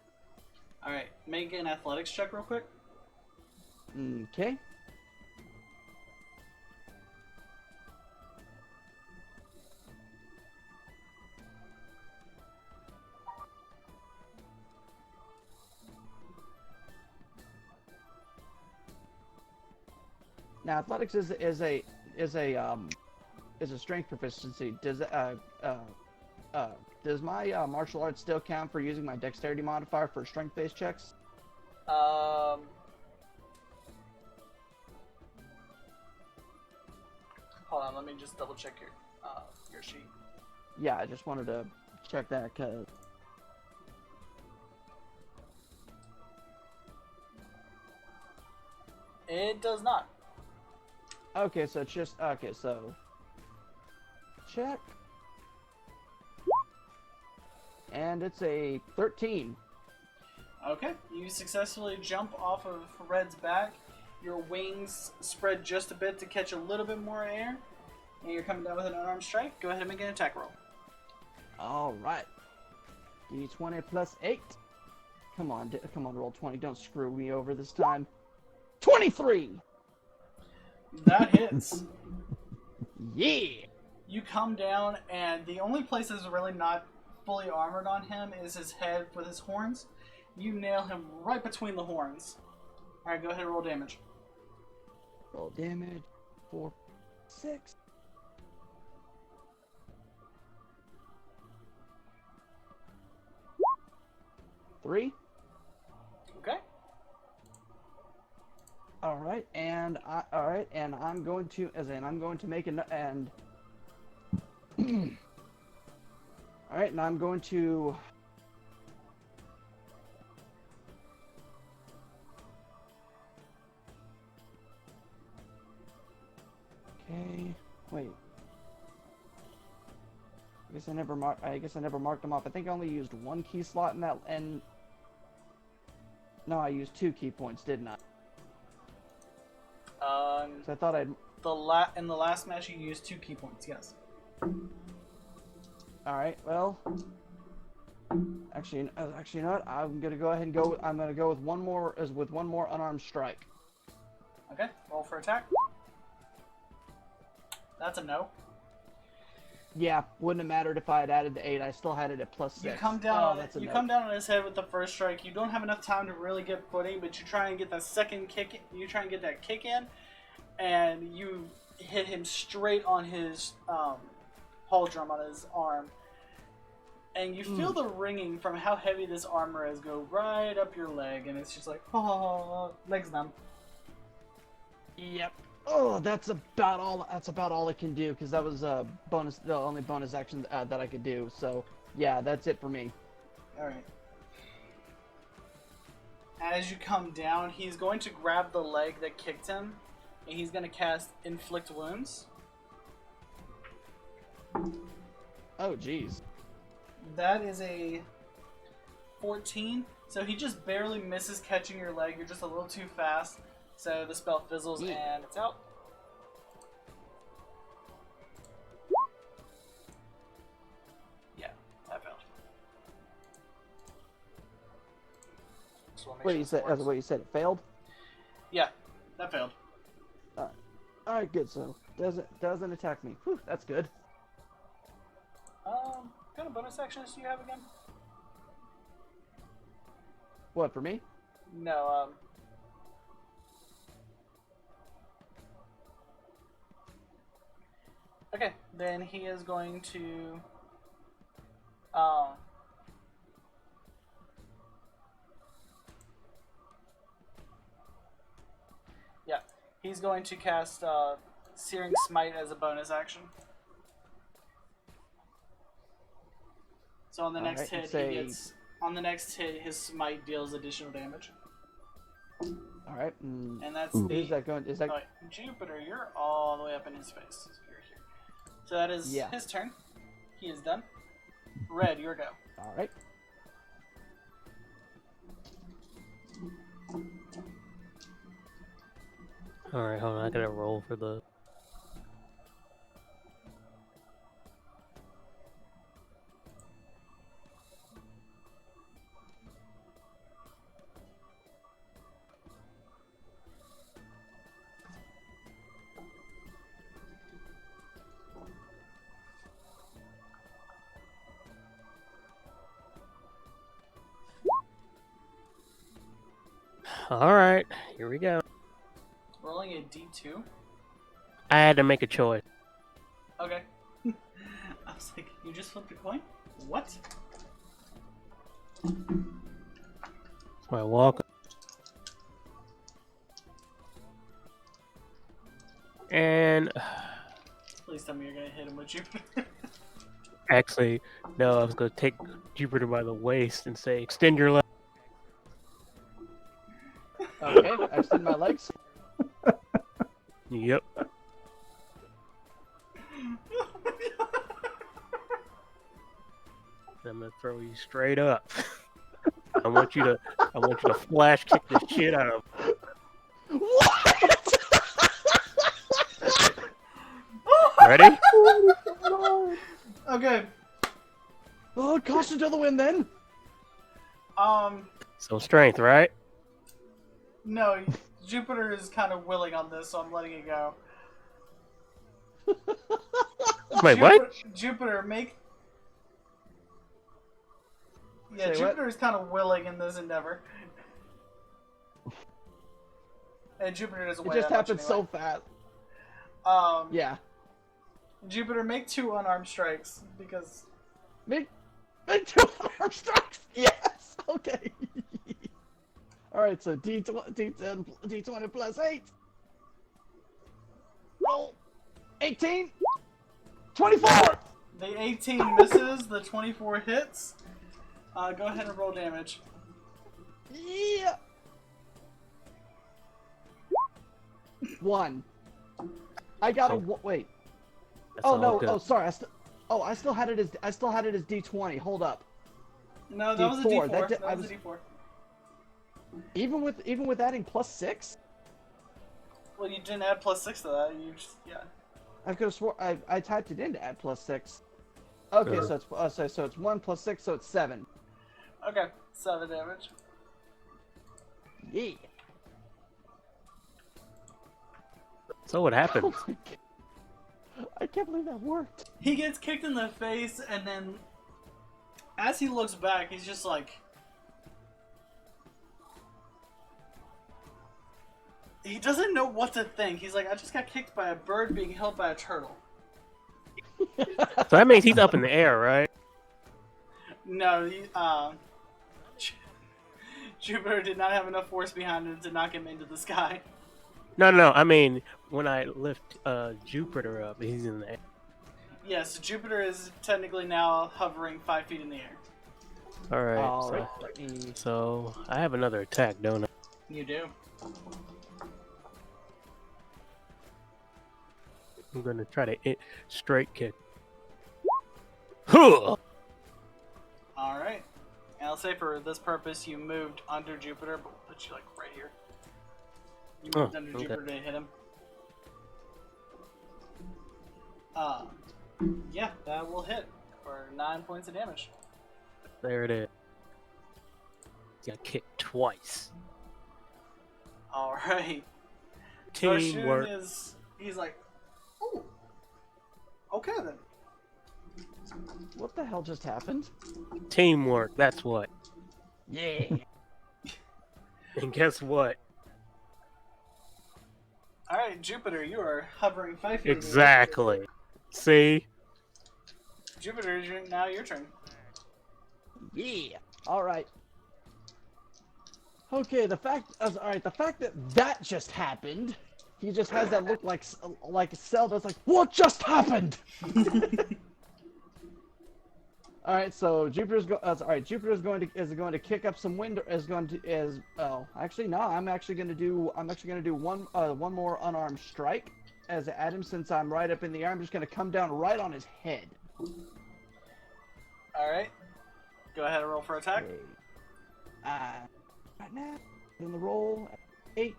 All right, make an athletics check real quick.
Okay. Now, athletics is a strength proficiency. Does my martial arts still count for using my dexterity modifier for strength-based checks?
Hold on, let me just double check your sheet.
Yeah, I just wanted to check that because.
It does not.
Okay, so check. And it's a 13.
Okay, you successfully jump off of Red's back. Your wings spread just a bit to catch a little bit more air, and you're coming down with an unarmed strike. Go ahead and make an attack roll.
All right. D20 plus 8. Come on, roll 20. Don't screw me over this time. 23!
That hits.
Yeah!
You come down, and the only place that's really not fully armored on him is his head with his horns. You nail him right between the horns. Alright, go ahead and roll damage.
Roll damage. 4, 6. Three.
Okay.
All right, and I'm going to, I'm going to make an and. All right, and I'm going to. Okay, wait. I guess I never marked them off. I think I only used one key slot in that, and no, I used 2 key points, didn't I? So I thought I'd.
In the last match, you used 2 key points. Yes.
All right. Well, actually, you know what? I'm gonna go ahead and go. I'm gonna go with one more unarmed strike.
Okay. Roll for attack. That's a no.
Yeah, wouldn't have mattered if I had added the 8. I still had it at plus 6.
You come down.
Oh,
Come down on his head with the first strike. You don't have enough time to really get footing, but you try and get that second kick. You try and get that kick in, and you hit him straight on his hull drum on his arm. And you feel the ringing from how heavy this armor is go right up your leg, and it's just like, oh, legs numb.
Yep. Oh, that's about all I can do, because that was the only bonus action that I could do. So yeah, that's it for me.
All right. As you come down, he's going to grab the leg that kicked him, and he's going to cast Inflict Wounds.
Oh, jeez.
That is a 14. So he just barely misses catching your leg. You're just a little too fast. So the spell fizzles and it's out. Yeah, that failed.
Wait, you said it failed?
Yeah, that failed.
All right, good. So doesn't attack me. Whew, that's good.
What kind of bonus actions do you have again?
What, for me?
No, Okay, then he is going to, yeah, he's going to cast, Searing Smite as a bonus action. So on the next hit, on the next hit, his Smite deals additional damage.
All right.
And that's
Is that going? Is that?
Oh, wait, Jupiter, you're all the way up in his face. So you're here. So that is his turn. He is done. Red, your go.
All right.
All right, hold on. I gotta roll for the. All right, here we go.
Rolling a d2.
I had to make a choice.
Okay. I was like, you just flipped a coin? What?
So I walk. And
Please tell me you're gonna hit him with Jupiter.
actually, no, I was gonna take Jupiter by the waist and say, "Extend your leg."
Okay, I extend my legs.
Yep. I'm gonna throw you straight up. I want you to flash kick the shit out of him.
What?
Ready?
Okay.
Oh, caution to the wind then.
So strength, right?
No, Jupiter is kind of willing on this, so I'm letting it go.
Wait, what?
Jupiter, make. Yeah,
Say
Jupiter
what?
is kind of willing in this endeavor. And Jupiter doesn't
It
weigh
just
that much
happened so
anyway.
fast. Yeah.
Jupiter, make 2 unarmed strikes because.
Make 2 arm strikes. Yes. Okay. All right. So D20 plus 8. Roll. 18. 24.
The 18 misses, the 24 hits. Go ahead and roll damage.
Yeah. 1. I got a wait.
That's
Oh
all
no!
good.
Oh sorry. I still had it as D20. Hold up.
No, that was a
D4.
D4.
That
That was a D4.
Even with adding plus 6.
Well, you didn't add plus 6 to that. You just, yeah.
I could have swore I typed it in to add plus 6. Okay,
Sure.
so it's 1 plus 6, so it's 7.
Okay, 7 damage.
Yeah.
So what happened?
Oh my God. I can't believe that worked.
He gets kicked in the face, and then as he looks back, he's just like. He doesn't know what to think. He's like, I just got kicked by a bird being held by a turtle.
So that means he's up in the air, right?
No, Jupiter did not have enough force behind him to knock him into the sky.
No. I mean, when I lift Jupiter up, he's in the air.
Yes, Jupiter is technically now hovering 5 feet in the air.
All right.
All
so,
right. Let me.
so I have another attack, don't I?
You do.
I'm gonna try to straight kick. Huh!
Alright. And I'll say for this purpose, you moved under Jupiter, but we'll put you like right here. You moved under
okay.
Jupiter to hit him. Yeah, that will hit for 9 points of damage.
There it is. Got kicked twice.
Alright.
Teamwork.
He's like, ooh. Okay then.
What the hell just happened?
Teamwork. That's what.
Yeah.
And guess what?
Alright, Jupiter, you are hovering 5 feet.
Exactly. See?
Jupiter, now your turn.
Yeah. All right. Okay. The fact that just happened. He just has that look like Cell does, like, what just happened? All right. So Jupiter's going to kick up some wind. Actually no. I'm actually going to do one more unarmed strike as at him, since I'm right up in the air. I'm just going to come down right on his head.
Alright. Go ahead and roll for attack.
Okay. Right now, in the roll, 8.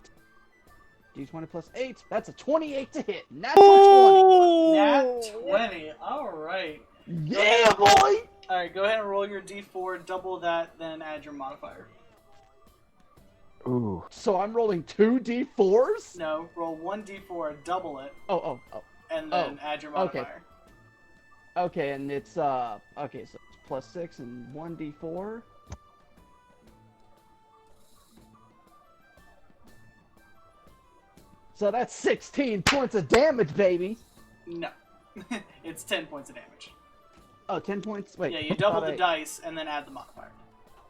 D20 plus 8. That's a 28 to hit. Natural
Nat 20. Alright.
20. Yeah, boy!
Alright, go ahead and roll your d4, double that, then add your modifier.
Ooh.
So I'm rolling 2 D4s?
No, roll 1d4, double it,
Oh.
and then add your modifier.
Okay, and it's, okay, so it's plus 6 and 1 D4. So that's 16 points of damage, baby!
No. It's 10 points of damage.
Oh, 10 points? Wait.
Yeah, you double the dice and then add the modifier.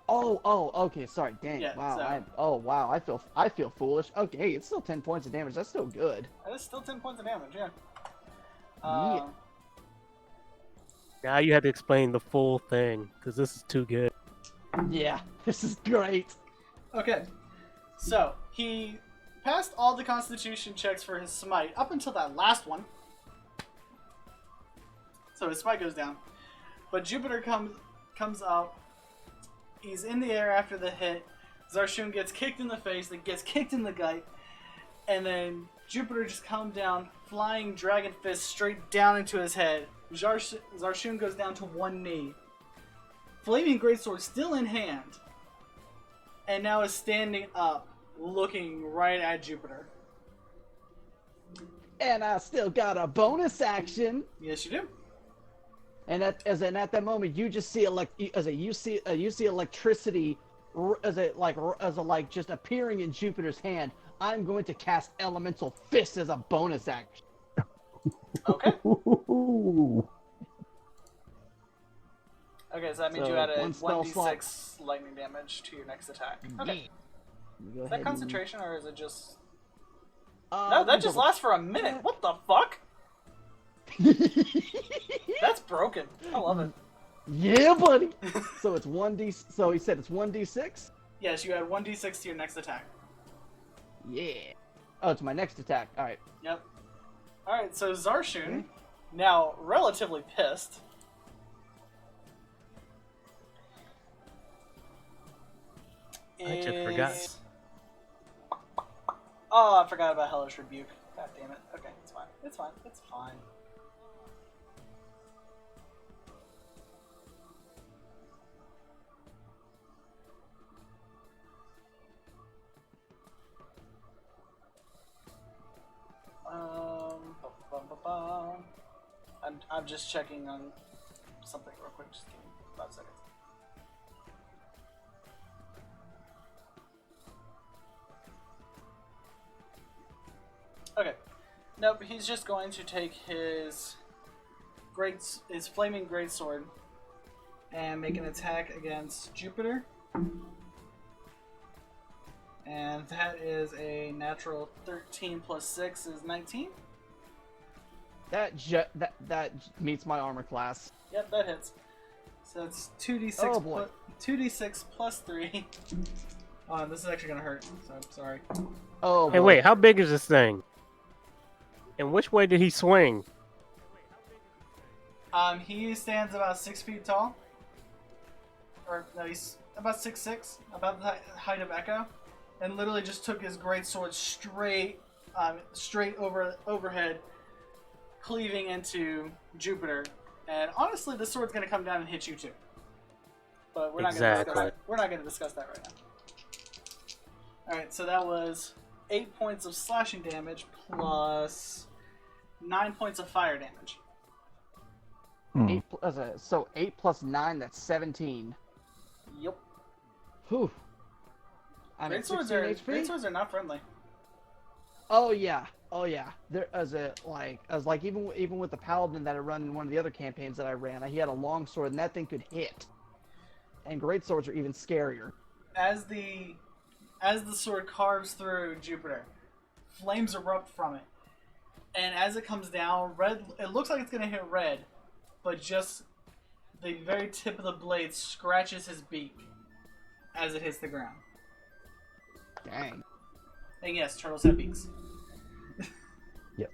Oh, okay, sorry, dang,
Yeah,
wow,
so-
wow, I feel foolish. Okay, hey, it's still 10 points of damage, that's still good.
That is still 10 points of damage, yeah.
Yeah.
Now you have to explain the full thing, because this is too good.
Yeah, this is great.
Okay. So, he passed all the constitution checks for his smite, up until that last one. So his smite goes down. But Jupiter comes up. He's in the air after the hit. Zarshoon gets kicked in the face, then gets kicked in the gut. And then Jupiter just comes down, flying dragon fist straight down into his head. Zarshoon goes down to one knee. Flaming Greatsword still in hand. and now is standing up, looking right at Jupiter.
And I still got a bonus action.
Yes, you do.
And at that moment, you just see you see electricity just appearing in Jupiter's hand. I'm going to cast Elemental Fist as a bonus action.
Okay.
Ooh.
Okay, so that means
So,
you add a
one spell
1d6 lightning damage to your next attack. Okay.
Go
Is that concentration or is it just...
And...
No, that just lasts for a minute. What the fuck? That's broken. I love it.
Yeah, buddy. So it's 1d. So he said it's 1d6.
Yes, you add 1d6 to your next attack.
Yeah. Oh, it's my next attack. All right.
Yep. Alright, so Zarshoon, now relatively pissed.
I just forgot.
Oh, I forgot about Hellish Rebuke. God damn it. Okay, it's fine. It's fine. It's fine. I'm just checking on something real quick. Just give me 5 seconds. Okay. Nope, he's just going to take his flaming greatsword and make an attack against Jupiter. And that is a natural 13 plus 6 is 19.
That meets my armor class.
Yep, that hits. So it's 2d6
Oh, boy.
2d6 plus 3. Oh, this is actually gonna hurt, so I'm sorry.
Oh.
Hey,
boy.
wait, how big is this thing? And which way did he swing?
He stands about 6 feet tall. Or, no, he's about 6'6", about the height of Echo. And literally just took his greatsword straight overhead, cleaving into Jupiter. And honestly, this sword's gonna come down and hit you too. But we're not gonna discuss that. We're not gonna discuss that right now. Alright, so that was 8 points of slashing damage plus 9 points of fire damage.
8 plus 9, that's 17.
Yep.
Whew. I'm at 16 HP.
Greatswords are not friendly.
Oh yeah. There even with the paladin that I run in one of the other campaigns that I ran, he had a long sword and that thing could hit. And greatswords are even scarier.
As the sword carves through Jupiter, flames erupt from it. And as it comes down, it looks like it's going to hit Red, but just the very tip of the blade scratches his beak as it hits the ground.
Dang.
And yes, turtles have beaks.
Yep.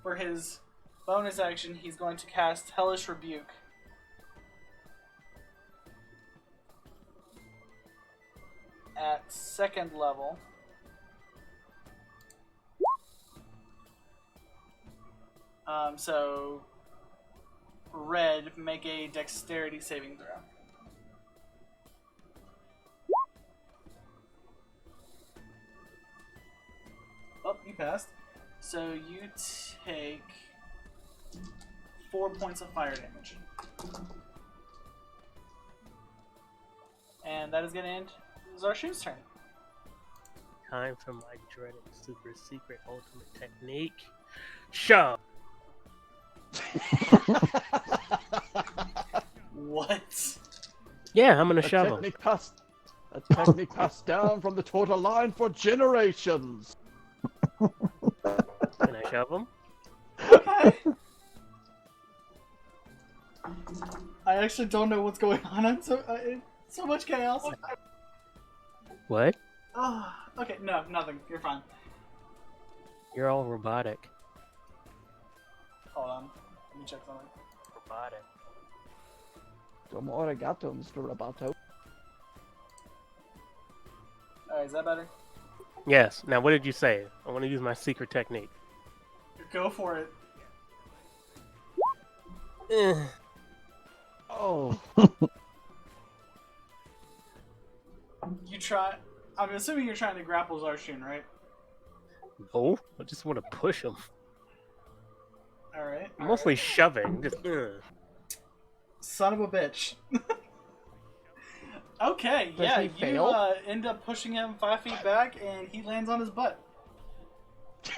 For his bonus action, he's going to cast Hellish Rebuke. At 2nd level. So Red, make a dexterity saving throw. Oh, you passed. So you take 4 points of fire damage. And that is going to end Zarshoon's turn.
Time for my dreaded super secret ultimate technique. Shove!
What?
Yeah, I'm gonna
A
shove him.
technique passed down from the Torta line for generations.
Can I shove him?
Okay. I actually don't know what's going on. I'm so much chaos.
What?
Oh, okay, no, nothing. You're fine.
You're all robotic.
Hold on. Let me check something.
Robotic.
Domo arigato, Mr. Roboto.
Alright, is that better?
Yes. Now, what did you say? I want to use my secret technique.
Go for it.
Eh.
Oh.
I'm assuming you're trying to grapple Zarshoon, right?
No, I just want to push him.
All right.
Mostly shoving. Just,
Son of a bitch. Okay,
Does
yeah,
he
you
fail?
end up pushing him 5 feet back, and he lands on his butt.
Do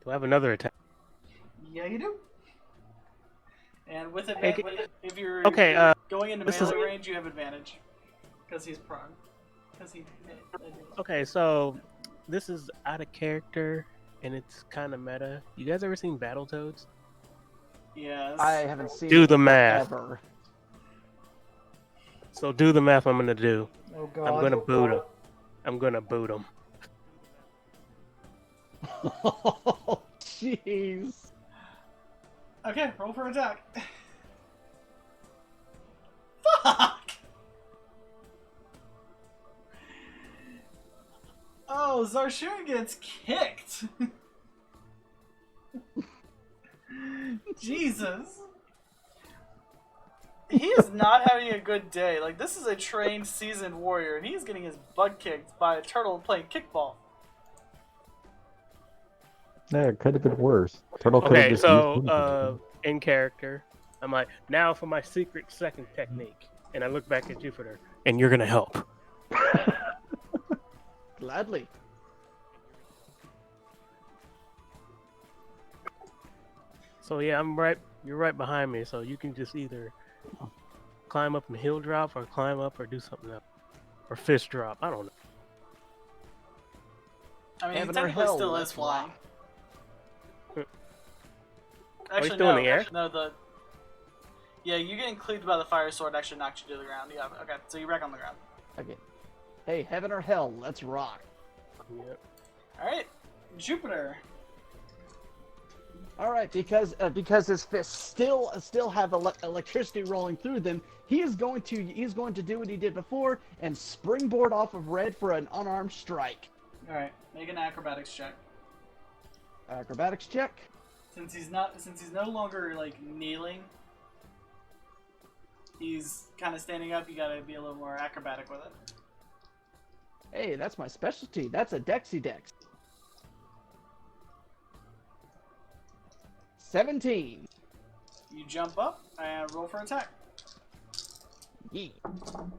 I have another attack?
Yeah, you do. And with
Hey,
advantage, if you're
okay,
going into
this
melee
is-
range, you have advantage because he's prone. Because he.
Okay, so this is out of character and it's kind of meta. You guys ever seen Battletoads?
Yes.
I haven't seen
Do
it
the math.
ever.
So do the math I'm gonna do.
Oh god.
I'm gonna boot him. I'm gonna boot him.
Oh, jeez.
Okay, roll for attack. Fuck! Oh, Zarshoon gets kicked. Jesus. He is not having a good day. Like, this is a trained, seasoned warrior, and he's getting his butt kicked by a turtle playing kickball.
Yeah, it could have been worse. Turtle could have
Okay,
just
so in character, I'm like, now for my secret second technique. And I look back at Jupiter, and you're gonna help.
Gladly.
So yeah, you're right behind me, so you can just either climb up and hill drop, or climb up or do something else. Or fist drop, I don't know.
I mean, he
Heaven or
technically
hell,
still is
let's
flying.
he's
Actually,
still
no.
in the air?
No, yeah, you getting cleaved by the fire sword actually knocked you to the ground. Yeah, okay, so you're back on the ground.
Okay. Hey, heaven or hell, let's rock.
Yep.
Alright, Jupiter.
All right, because his fists still have electricity rolling through them, he's going to do what he did before and springboard off of Red for an unarmed strike.
Alright, make an acrobatics check.
Acrobatics check.
Since he's no longer like kneeling, he's kind of standing up. You gotta be a little more acrobatic with it.
Hey, that's my specialty. That's a Dexy Dex. 17.
You jump up and roll for attack.
Yeah. I'm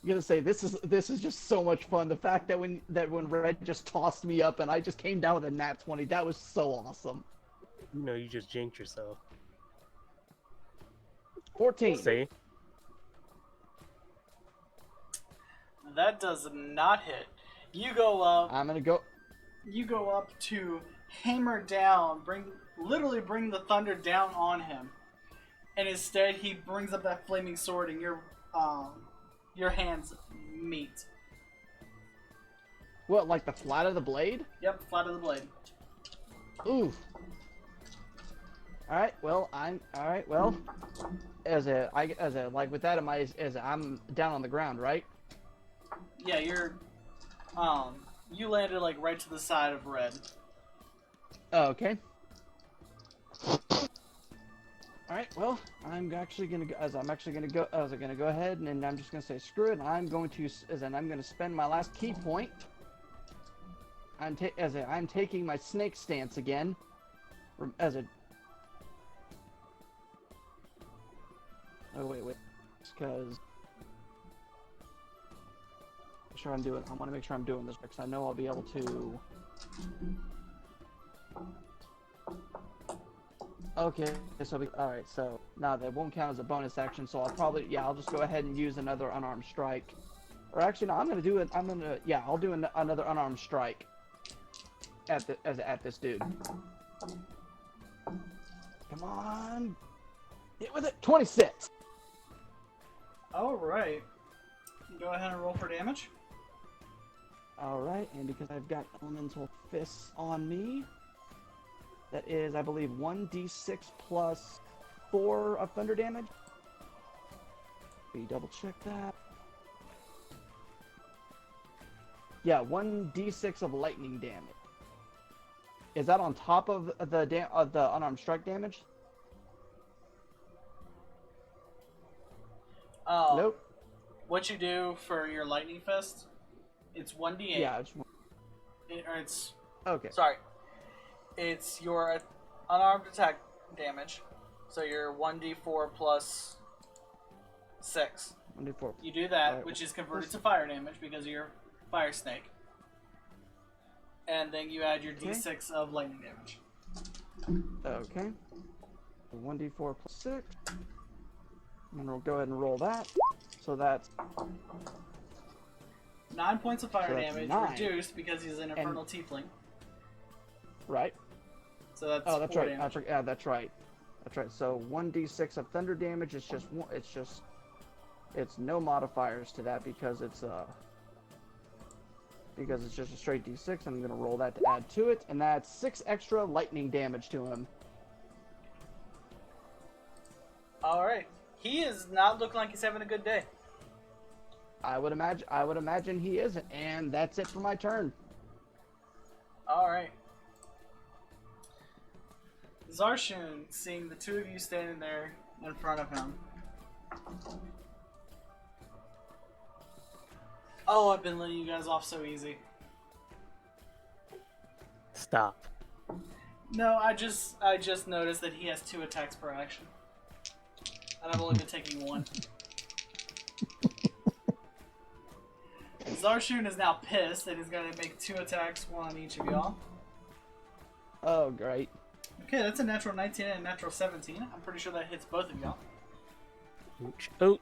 gonna say this is just so much fun. The fact that when Red just tossed me up and I just came down with a nat 20, that was so awesome.
You know, you just jinxed yourself.
14.
See?
That does not hit. You go up.
I'm gonna go.
You go up to hammer down, literally bring the thunder down on him, and instead he brings up that flaming sword, and your hands meet.
What, like the flat of the blade?
Yep, flat of the blade.
Ooh. All right. Well, like with that, I'm down on the ground, right?
Yeah, you landed like right to the side of Red.
Oh, okay. All right. Well, I'm actually gonna go ahead and I'm just gonna say screw it. I'm going to spend my last key point. I'm taking my snake stance again. Oh wait, because I want to make sure I'm doing this because I know I'll be able to. Okay, all right. So now that won't count as a bonus action. So I'll just go ahead and use another unarmed strike. Or actually, no, I'll do another unarmed strike at this dude. Come on, hit with it. 26.
All right. Go ahead and roll for damage.
All right, and because I've got elemental fists on me, that is, I believe, 1d6 plus 4 of thunder damage. Let me double check that. Yeah, 1d6 of lightning damage. Is that on top of the unarmed strike damage? Nope.
What you do for your lightning fist? It's 1d8.
Yeah.
It's
Okay.
sorry. It's your unarmed attack damage. So your 1d4 plus 6.
1d4.
You do that,
Alright,
which is converted to fire damage because of your fire snake. And then you add your d6 of lightning damage.
Okay. 1d4 plus 6. And we'll go ahead and roll that. So that's
9 points of fire
So that's
damage
9.
reduced because he's an infernal tiefling.
right.
So that's
Oh, that's
4
right.
damage.
Yeah, that's right. That's right. So 1d6 of thunder damage is just one. It's no modifiers to that because it's just a straight d6. I'm gonna roll that to add to it, and that's 6 extra lightning damage to him.
Alright. He is not looking like he's having a good day.
I would imagine he isn't, and that's it for my turn.
Alright. Zarshoon, seeing the two of you standing there in front of him. Oh, I've been letting you guys off so easy.
Stop.
No, I just noticed that he has 2 attacks per action. And I've only been taking 1. Zarshoon is now pissed and he's gonna make 2 attacks, 1 on each of y'all.
Oh, great.
Okay, that's a natural 19 and a natural 17. I'm pretty sure that hits both of y'all.
Ouch. Oh,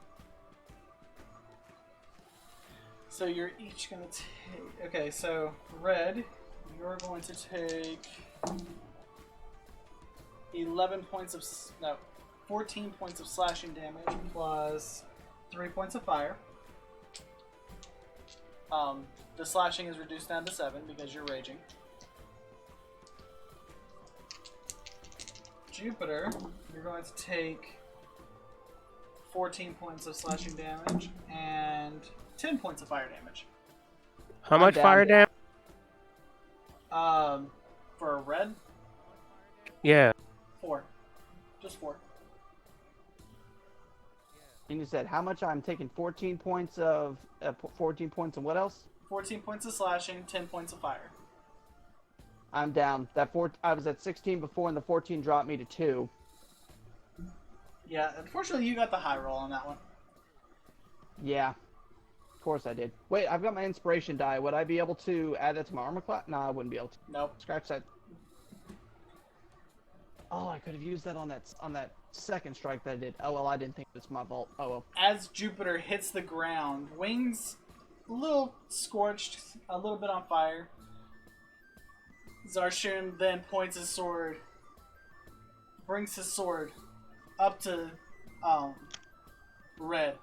So you're each gonna take. Okay, so Red, you're going to take 14 points of slashing damage plus 3 points of fire. The slashing is reduced down to 7 because you're raging. Jupiter, you're going to take 14 points of slashing damage and 10 points of fire damage.
how much
down.
fire damage?
For Red,
Yeah.
4. Just 4.
And you said how much? I'm taking 14 points of 14 points and what else?
14 points of slashing, 10 points of fire.
I'm down. I was at 16 before, and the 14 dropped me to 2.
Yeah, unfortunately you got the high roll on that one.
Yeah, of course I did. Wait, I've got my inspiration die. Would I be able to add that to my armor class? No, I wouldn't be able to.
Nope.
Scratch that. Oh, I could have used that on that second strike that I did. Oh well, I didn't think it's my fault. Oh well.
As Jupiter hits the ground, wings a little scorched, a little bit on fire. Zarshoon then points his sword, brings his sword up to Red.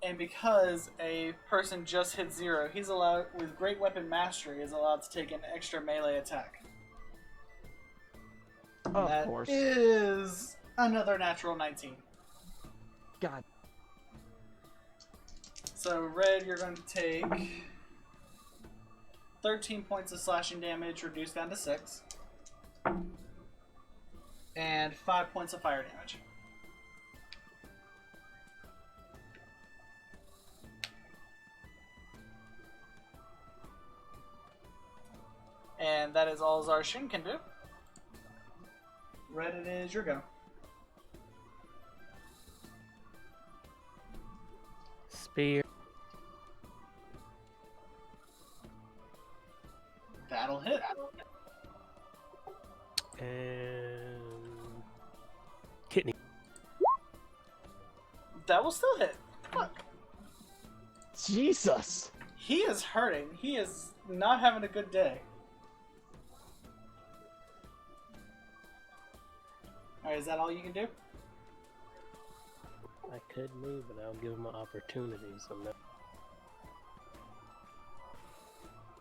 And because a person just hit 0, he's allowed, with Great Weapon Mastery, is allowed to take an extra melee attack.
Of
That
course.
is another natural 19.
God.
So, Red, you're going to take 13 points of slashing damage, reduced down to 6. And 5 points of fire damage. And that is all Zarshoon can do. Red, it is your go.
Spear.
That'll hit.
And kidney.
That will still hit. Fuck.
Jesus.
He is hurting. He is not having a good day. Alright, is that all you can do?
I could move, but I'll give him an opportunity.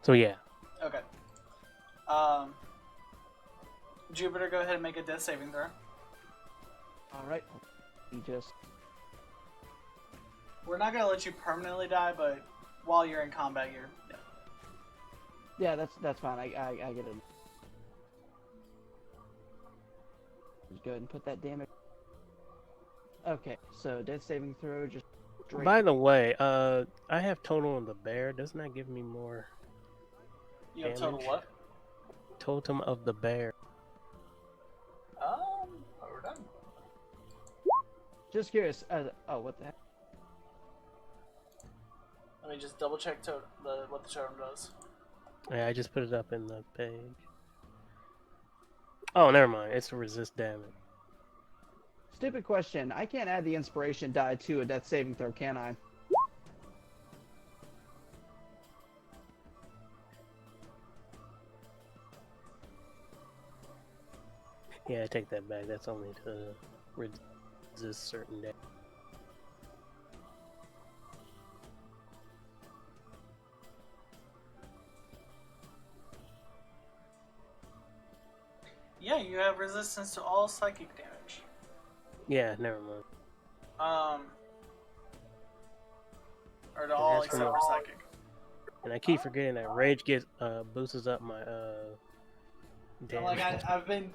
So yeah.
Okay. Jupiter, go ahead and make a death saving throw.
All right. You just.
We're not gonna let you permanently die, but while you're in combat, you're. Yeah.
Yeah, that's fine. I get it. Just go ahead and put that damage. Okay, so death saving throw just straight.
By the way, I have total on the bear. Doesn't that give me more
You have total
damage?
what?
Totem of the bear.
We're done.
Just curious. Oh, what the heck?
Let me just double check what the totem does.
Yeah, I just put it up in the page. Oh, never mind. It's to resist damage.
Stupid question. I can't add the inspiration die to a death saving throw, can I?
Yeah, I take that back. That's only to resist certain damage.
Yeah, you have resistance to all psychic damage.
Yeah, never mind.
Or to all
that's
except
from
for psychic.
And I keep forgetting that rage gets boosts up my damage.
Like I've been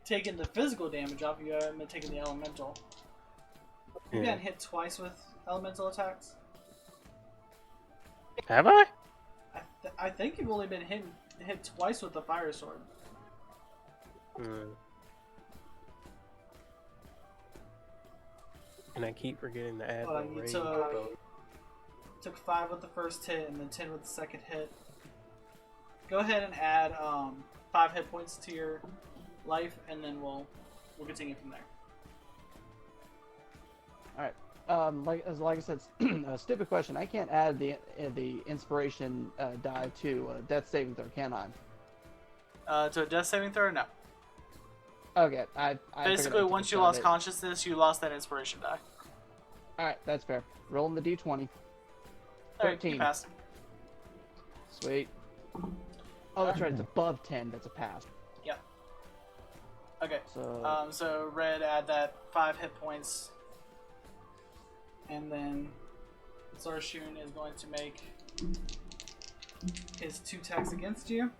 taking the physical damage off you. I haven't been taking the elemental. You've
Yeah.
been hit twice with elemental attacks.
Have I?
I think you've only been hit twice with the fire sword.
Mm. And I keep forgetting to add
Hold
the
on, you
rage.
took 5 with the first hit and then 10 with the second hit. Go ahead and add 5 hit points to your life, and then we'll continue from there.
All right. Like I said, a stupid question. I can't add the inspiration die to death saving throw, can I?
To a death saving throw, no.
Okay. I
Basically,
figured I'd
once
take
you
a shot
lost
at it.
consciousness, you lost that inspiration die.
All right, that's fair. Rolling the d20.
Alright, you
13.
passed.
Sweet. Oh, that's right. It's above 10. That's a pass.
Yeah. Okay.
So
So Red, add that 5 hit points, and then Zarshoon is going to make his 2 attacks against you.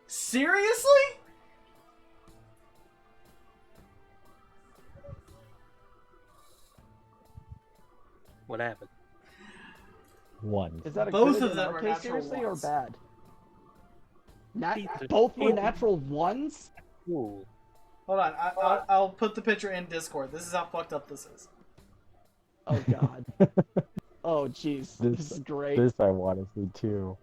Seriously?
What happened?
One.
is that a
both
good
of them
in our
are
case,
natural
seriously,
ones.
or bad?
These are
Both were
terrible.
natural ones.
Ooh.
Hold on, I'll put the picture in Discord. This is how fucked up this is.
Oh god. Oh jeez. This is great.
This I want to see too.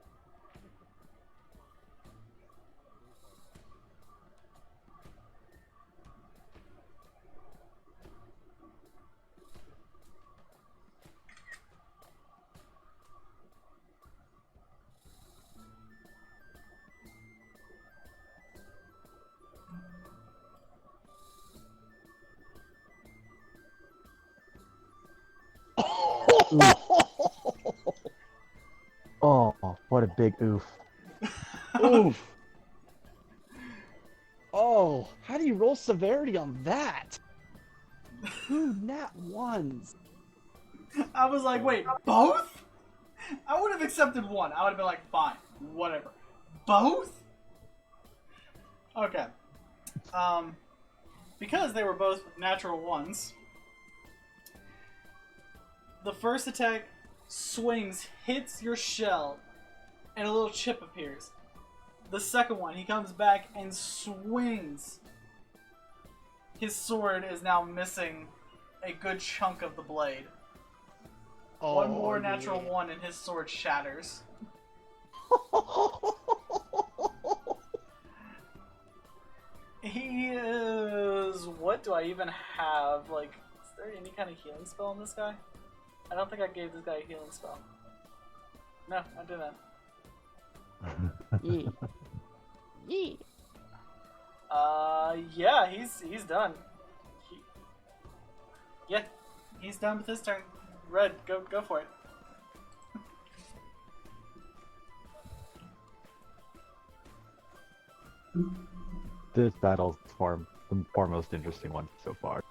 Oh, what a big oof.
Oof. Oh, how do you roll severity on that? 2 nat ones.
I was like, wait, both? I would have accepted one. I would have been like, fine, whatever. Both? Okay. Because they were both natural ones, the first attack swings, hits your shell, and a little chip appears. The second one, he comes back and swings. His sword is now missing a good chunk of the blade. One more natural one and his sword shatters. He is... What do I even have? Like, is there any kind of healing spell on this guy? I don't think I gave this guy a healing spell. No, I didn't.
Yee. Yee.
Yeah, he's done. Yeah, he's done with his turn. Red, go for it.
This battle's the foremost interesting one so far.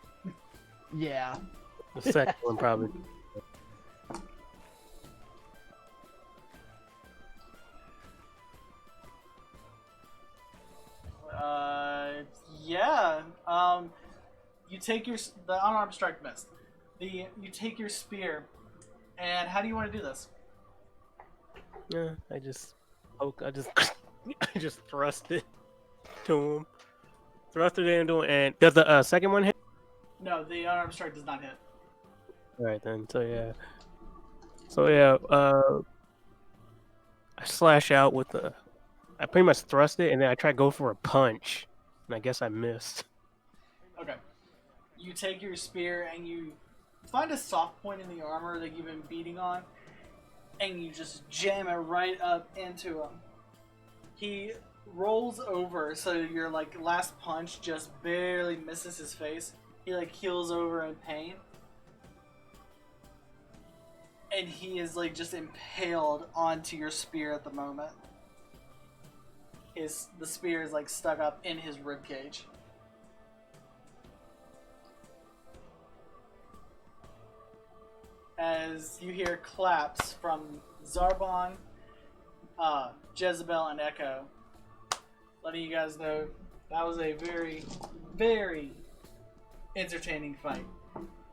Yeah.
The second one probably.
you take the unarmed strike missed. You take your spear, and how do you want to do this?
Yeah, I just I just thrust it to him. Thrust it into him, and does the second one hit?
No, the unarmed strike does not hit.
All right then. So yeah. I slash out with the. I pretty much thrust it, and then I try to go for a punch, and I guess I missed.
Okay. You take your spear and you find a soft point in the armor that you've been beating on, and you just jam it right up into him. He rolls over, so your like last punch just barely misses his face. He like keels over in pain, and he is like just impaled onto your spear at the moment. The spear is like stuck up in his rib cage. As you hear claps from Zarbon, Jezebel, and Echo, letting you guys know that was a very, very entertaining fight.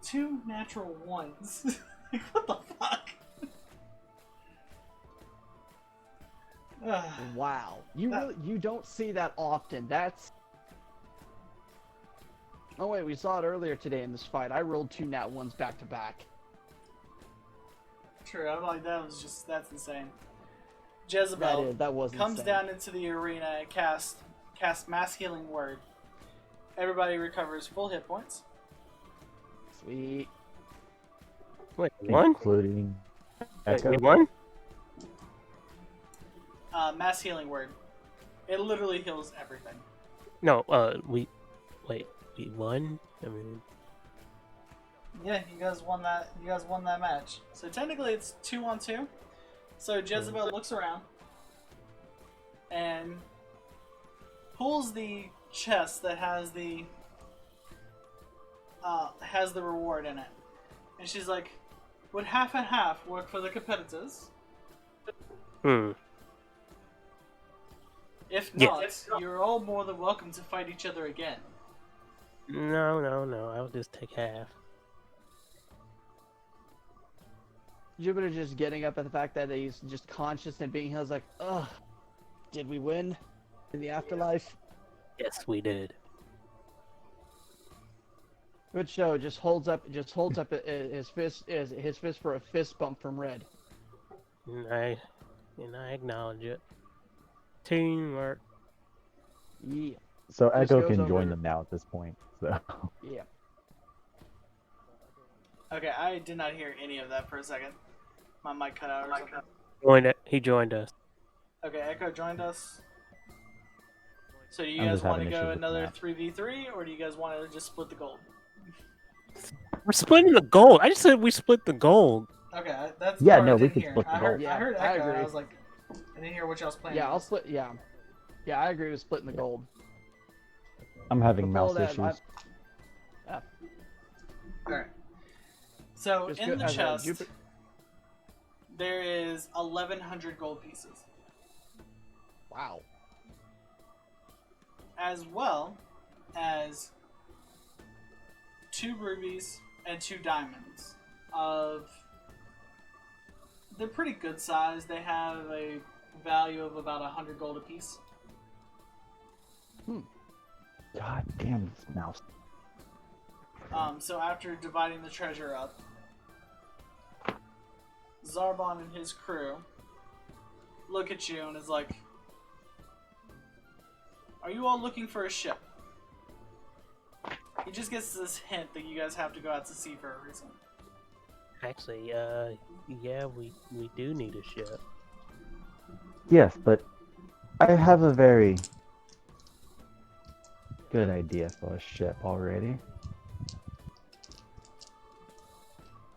2 natural ones. Like, what the fuck?
Wow. You don't see that often. That's... Oh wait, we saw it earlier today in this fight. I rolled 2 nat 1s back to back.
True, I'm like, that's insane. Jezebel
That was
comes
insane.
down into the arena and casts Mass Healing Word. Everybody recovers full hit points.
Sweet.
Wait, one?
Including Echo.
Wait, one?
Mass Healing Word. It literally heals everything.
No, we won? I mean,
Yeah, you guys won that. You guys won that match. So technically, it's 2-on-2. So Jezebel looks around and pulls the chest that has the reward in it, and she's like, "Would half and half work for the competitors? If not, you're all more than welcome to fight each other again."
No. I'll just take half.
Jupiter just getting up at the fact that he's just conscious and being healed, like, ugh, did we win in the afterlife?
Yes, we did.
Good show. Just holds up his fist for a fist bump from Red.
And I acknowledge it. Teamwork.
Yeah.
So
Chris
Echo
goes
can
over-
join them now at this point. So
Yeah.
Okay, I did not hear any of that for a second. My mic cut out or something.
He joined us.
Okay, Echo joined us. So do you
I'm
guys
just
want to
having
go
issues with
another
that.
3v3, or do you guys want to just split the gold?
We're splitting the gold. I just said we split the gold.
Okay, that's the
Yeah,
part
no,
I
we
didn't
can
hear.
split the
I heard,
gold.
Yeah,
I heard
I
Echo.
agree.
I was like, I didn't hear what y'all was playing.
Yeah, I'll split. Yeah. Yeah, I agree with splitting the gold.
I'm having
But
mouse
follow that,
issues.
Alright. So
Just
in
go-
the
as a
chest,
Jupiter-
there is 1,100 gold pieces,
Wow.
as well as 2 rubies and 2 diamonds. They're pretty good size. They have a value of about 100 gold apiece.
God damn this mouse.
So after dividing the treasure up, Zarbon and his crew look at you and is like, "Are you all looking for a ship?" He just gets this hint that you guys have to go out to sea for a reason.
Actually, yeah, we do need a ship.
Yes, but I have a very good idea for a ship already.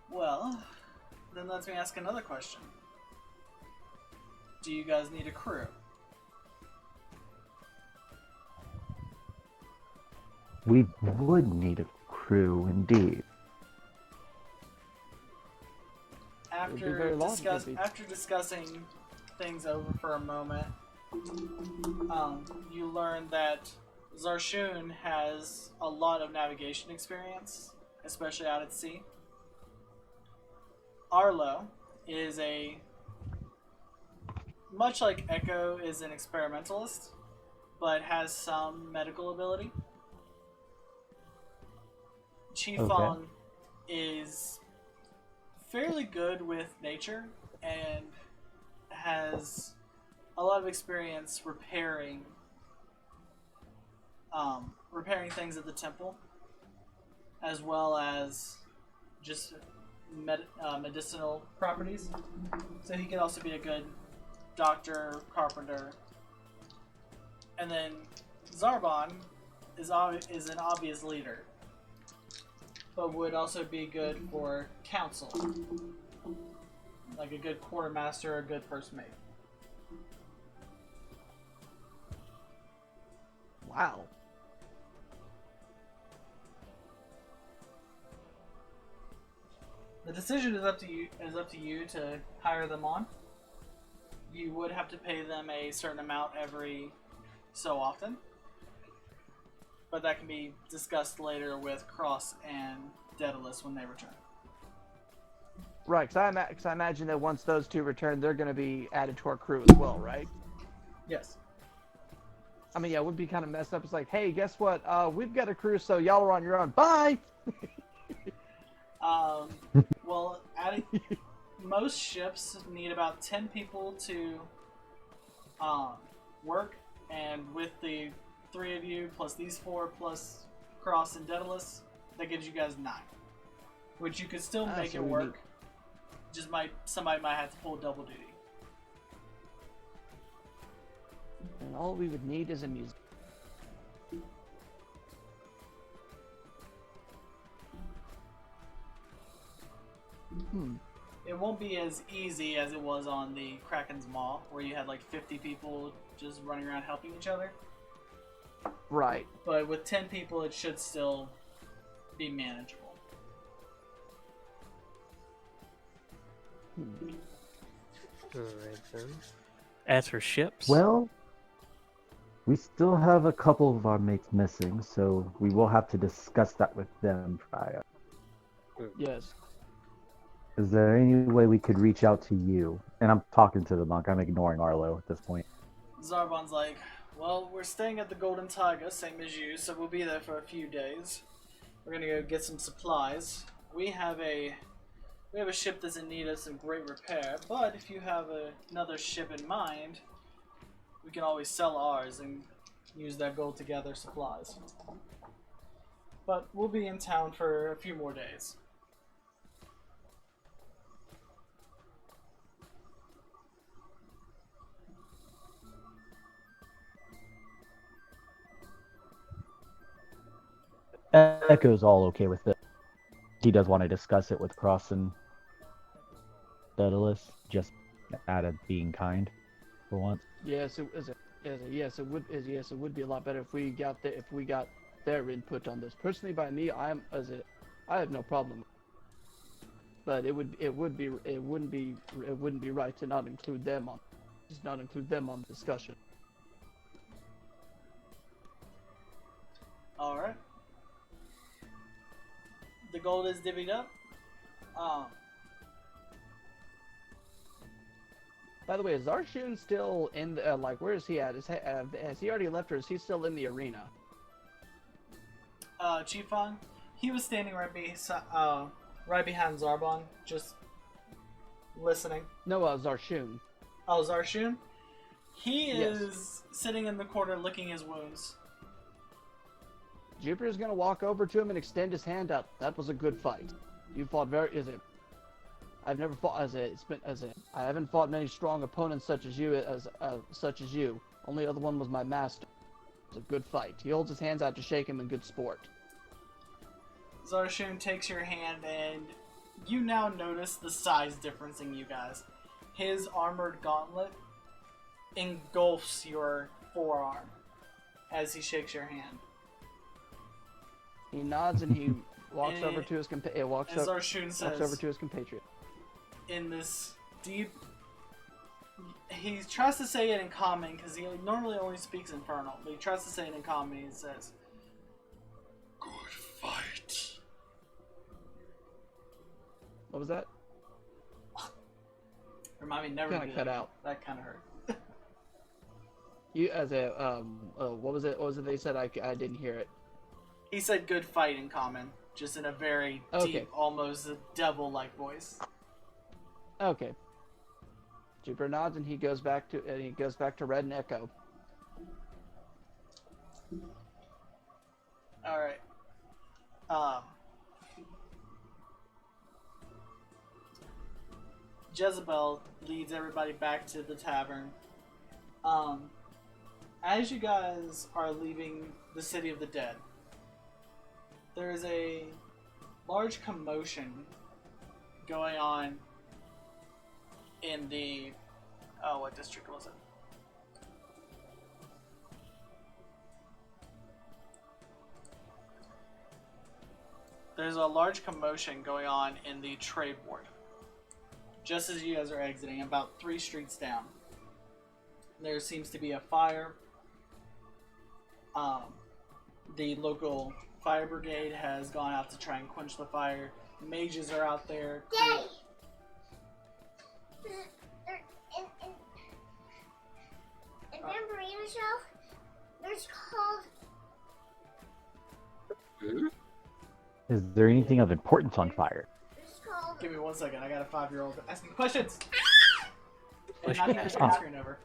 Well, then let me ask another question. Do you guys need a crew?
We would need a crew indeed.
It'd be very logical if we-
After discussing things over for a moment, you learn that Zarshun has a lot of navigation experience, especially out at sea. Arlo is much like Echo is an experimentalist, but has some medical ability. Qifeng is fairly good with nature and has a lot of experience repairing things at the temple, as well as just medicinal properties. So he could also be a good doctor, carpenter. And then Zarbon is an obvious leader, but would also be good for council, like a good quartermaster, a good first mate.
Wow.
The decision is up to you. To hire them on. You would have to pay them a certain amount every so often, but that can be discussed later with Cross and Daedalus when they return.
Right, because I imagine that once those two return, they're going to be added to our crew as well, right?
Yes.
I mean, yeah, it would be kind of messed up. It's like, hey, guess what? We've got a crew, so y'all are on your own. Bye!
Well, most ships need about 10 people to work, and with the 3 of you, plus these 4, plus Cross and Daedalus, that gives you guys 9. Which you could still make it work. Just somebody might have to pull double duty.
And all we would need is a museum.
It won't be as easy as it was on the Kraken's Maw, where you had like 50 people just running around helping each other.
Right.
But with 10 people, it should still be manageable.
Alright then. As for ships,
Well, we still have a couple of our mates missing, so we will have to discuss that with them prior.
Yes.
Is there any way we could reach out to you? And I'm talking to the monk. I'm ignoring Arlo at this point.
Zarbon's like, well, we're staying at the Golden Tiger, same as you, so we'll be there for a few days. We're gonna go get some supplies. We have a ship that's in need of some great repair, but if you have another ship in mind, we can always sell ours and use that gold to gather supplies. But we'll be in town for a few more days.
Echo's all okay with it. He does want to discuss it with Cross and Daedalus, just out of being kind, for once.
Yes, it would be a lot better if we got their input on this. Personally, by me, I have no problem. But it wouldn't be right to not include them on the discussion.
All right. The gold is divvied up.
By the way, is Zarshun still in the, where is he at? Has he already left, or is he still in the arena?
Qifeng, he was standing right behind Zarbon, just listening.
No, Zarshun.
Oh, Zarshun? He
Yes.
is sitting in the corner licking his wounds.
Jupiter's gonna walk over to him and extend his hand up. That was a good fight. You fought I've never fought I haven't fought many strong opponents such as you. Only other one was my master. It was a good fight. He holds his hands out to shake him in good sport.
Zarshun takes your hand, and you now notice the size difference in you guys. His armored gauntlet engulfs your forearm as he shakes your hand.
He nods and he walks over to his
Zarshun says,
over to his compatriot.
in this deep he tries to say it in common because he normally only speaks Infernal, but he tries to say it in common. He says, "Good fight."
What was that?
Remind me never to
Kinda
do
cut
that.
out.
That kind of hurt.
You as a what was it? What was it they said? I didn't hear it.
He said "good fight" in common, just in a very
Okay.
deep, almost devil-like voice.
Okay. Jupiter nods and he goes back to Red and Echo.
All right. Jezebel leads everybody back to the tavern. As you guys are leaving the city of the dead, there is a large commotion going on in the what district was it? There's a large commotion going on in the trade ward. Just as you guys are exiting, about 3 streets down, there seems to be a fire. The local fire brigade has gone out to try and quench the fire. Mages are out there.
Daddy! In Vampirina Show, there's called...
Is there anything of importance on fire?
There's called...
Give me 1 second. I got a 5-year-old asking questions. And
Question.
knocking the screen over.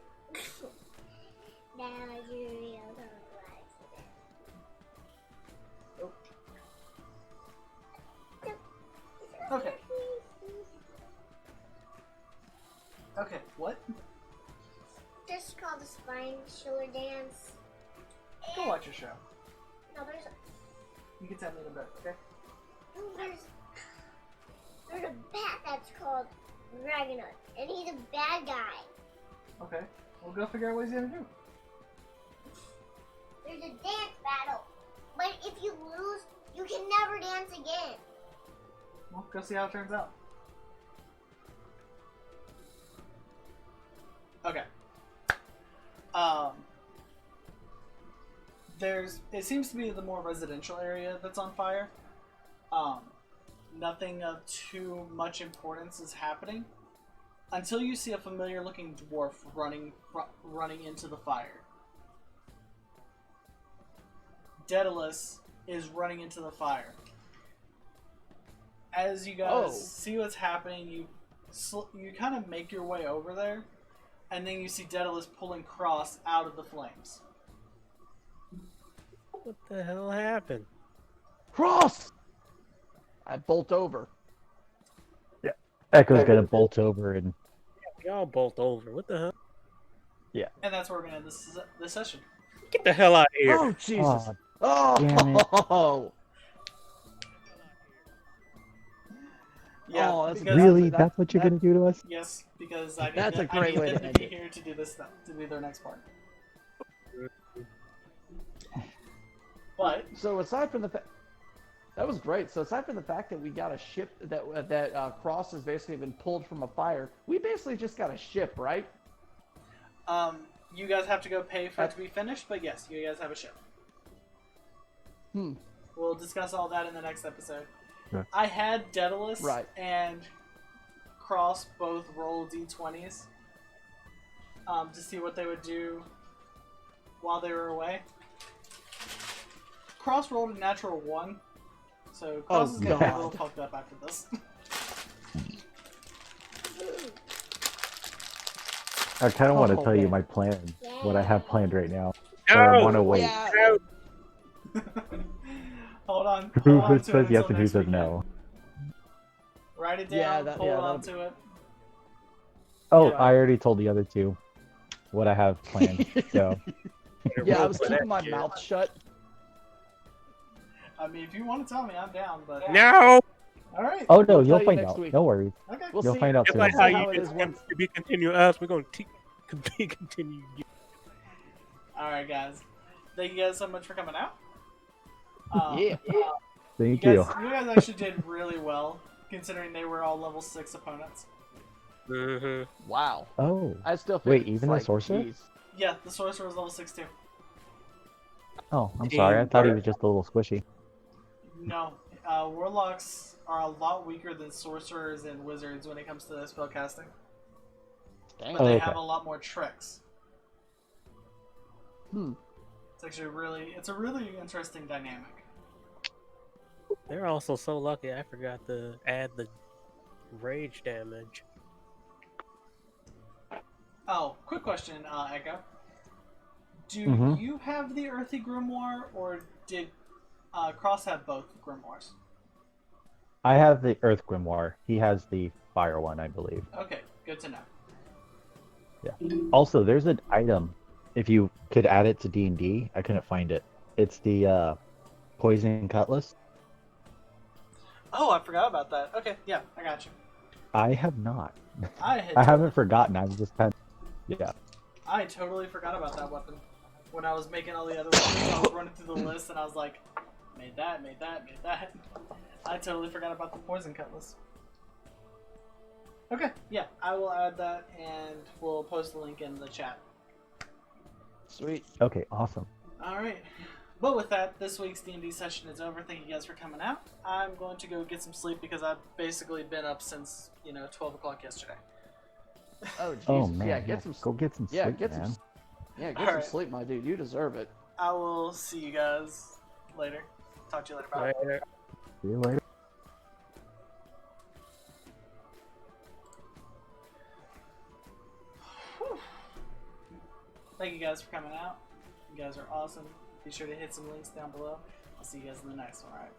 Okay. Okay. What?
This is called the Spine Chiller Dance.
Go watch your show.
No, there's
You can tell me in a bit. Okay.
there's a bat that's called Dragonut, and he's a bad guy.
Okay. We'll go figure out what he's gonna do.
There's a dance battle, but if you lose, you can never dance again.
Well, go see how it turns out. Okay. It seems to be the more residential area that's on fire. Nothing of too much importance is happening until you see a familiar-looking dwarf running into the fire. Daedalus is running into the fire. As you guys see what's happening, you kind of make your way over there, and then you see Daedalus pulling Cross out of the flames.
What the hell happened?
Cross! I bolt over.
Echo's gonna bolt over and
We all bolt over. What the hell?
And that's where we're going to end this session.
Get the hell out of here.
Oh Jesus!
Oh, damn it.
Oh!
Yeah,
Oh, that's
because,
really?
that-
That's what you're gonna do to us?
Yes, because I need,
That's a
I
great
need
way
them
to
to
end
be
it.
here to do this stuff, to do their next part. But
So aside from the fact that was great. So aside from the fact that we got a ship that Cross has basically been pulled from a fire, we basically just got a ship, right?
you guys have to go pay for it to be finished. But yes, you guys have a ship. We'll discuss all that in the next episode.
Yeah.
I had Daedalus
Right.
and Cross both roll d20s to see what they would do while they were away. Cross rolled a natural 1, so Cross is gonna be a little
God.
fucked up after this.
I kind of want to
Oh,
tell you
man.
my plan, what I have planned right now. But I
No!
want to wait.
Yeah.
Hold on.
Who
hold on to
says
it
yes
until
and who
next
says
weekend.
no?
Write it down.
Yeah,
hold on
that'll
to it.
Oh,
Yeah.
I already told the other two what I have planned. So
Yeah, I was
Roll for
keeping my
that shit.
mouth shut.
I mean, if you want to tell me, I'm down. But
No!
all right.
oh no,
We'll
you'll
tell you
find
next
out.
week.
No worries.
Okay.
We'll
You'll
see.
find out
Just
soon.
like
We'll
how
see
you
how it is once.
to be continue us, we're going to continue.
All right, guys. Thank you guys so much for coming out.
Yeah.
Thank
You
you.
guys actually did really well, considering they were all level 6 opponents.
Mm-hmm.
Wow.
Oh.
I still
Wait,
think it's
even the
like,
sorcerer?
geez.
Yeah, the sorcerer is level 6 too.
Oh, I'm sorry. I thought he was just a little squishy.
No, warlocks are a lot weaker than sorcerers and wizards when it comes to spellcasting.
Dang.
But they
Okay.
have a lot more tricks.
Hmm.
It's actually it's a really interesting dynamic.
They're also so lucky I forgot to add the rage damage.
Oh, quick question, Echo. Do
Mm-hmm.
you have the Earthy Grimoire, or did Cross have both grimoires?
I have the Earth Grimoire. He has the Fire one, I believe.
Okay, good to know.
Yeah. Also, there's an item. If you could add it to D&D, I couldn't find it. It's the poison cutlass.
Oh, I forgot about that. Okay, yeah, I got you.
I have not.
I had
I
totally,
haven't forgotten. I've just kind of, yeah.
I totally forgot about that weapon. When I was making all the other weapons, I was running through the list and I was like, made that. I totally forgot about the poison cutlass. Okay, yeah, I will add that and we'll post the link in the chat.
Sweet.
Okay, awesome.
Alright. But with that, this week's D&D session is over. Thank you guys for coming out. I'm going to go get some sleep because I've basically been up since, 12 o'clock yesterday.
Oh, Jesus.
Oh man,
Yeah, get some.
go get some
Yeah,
sleep,
get
man.
some. Yeah, get some
Alright.
sleep, my dude. You deserve it.
I will see you guys later. Talk to you later. Bye.
Later.
See you later.
Whew. Thank you guys for coming out. You guys are awesome. Be sure to hit some links down below. I'll see you guys in the next one, alright?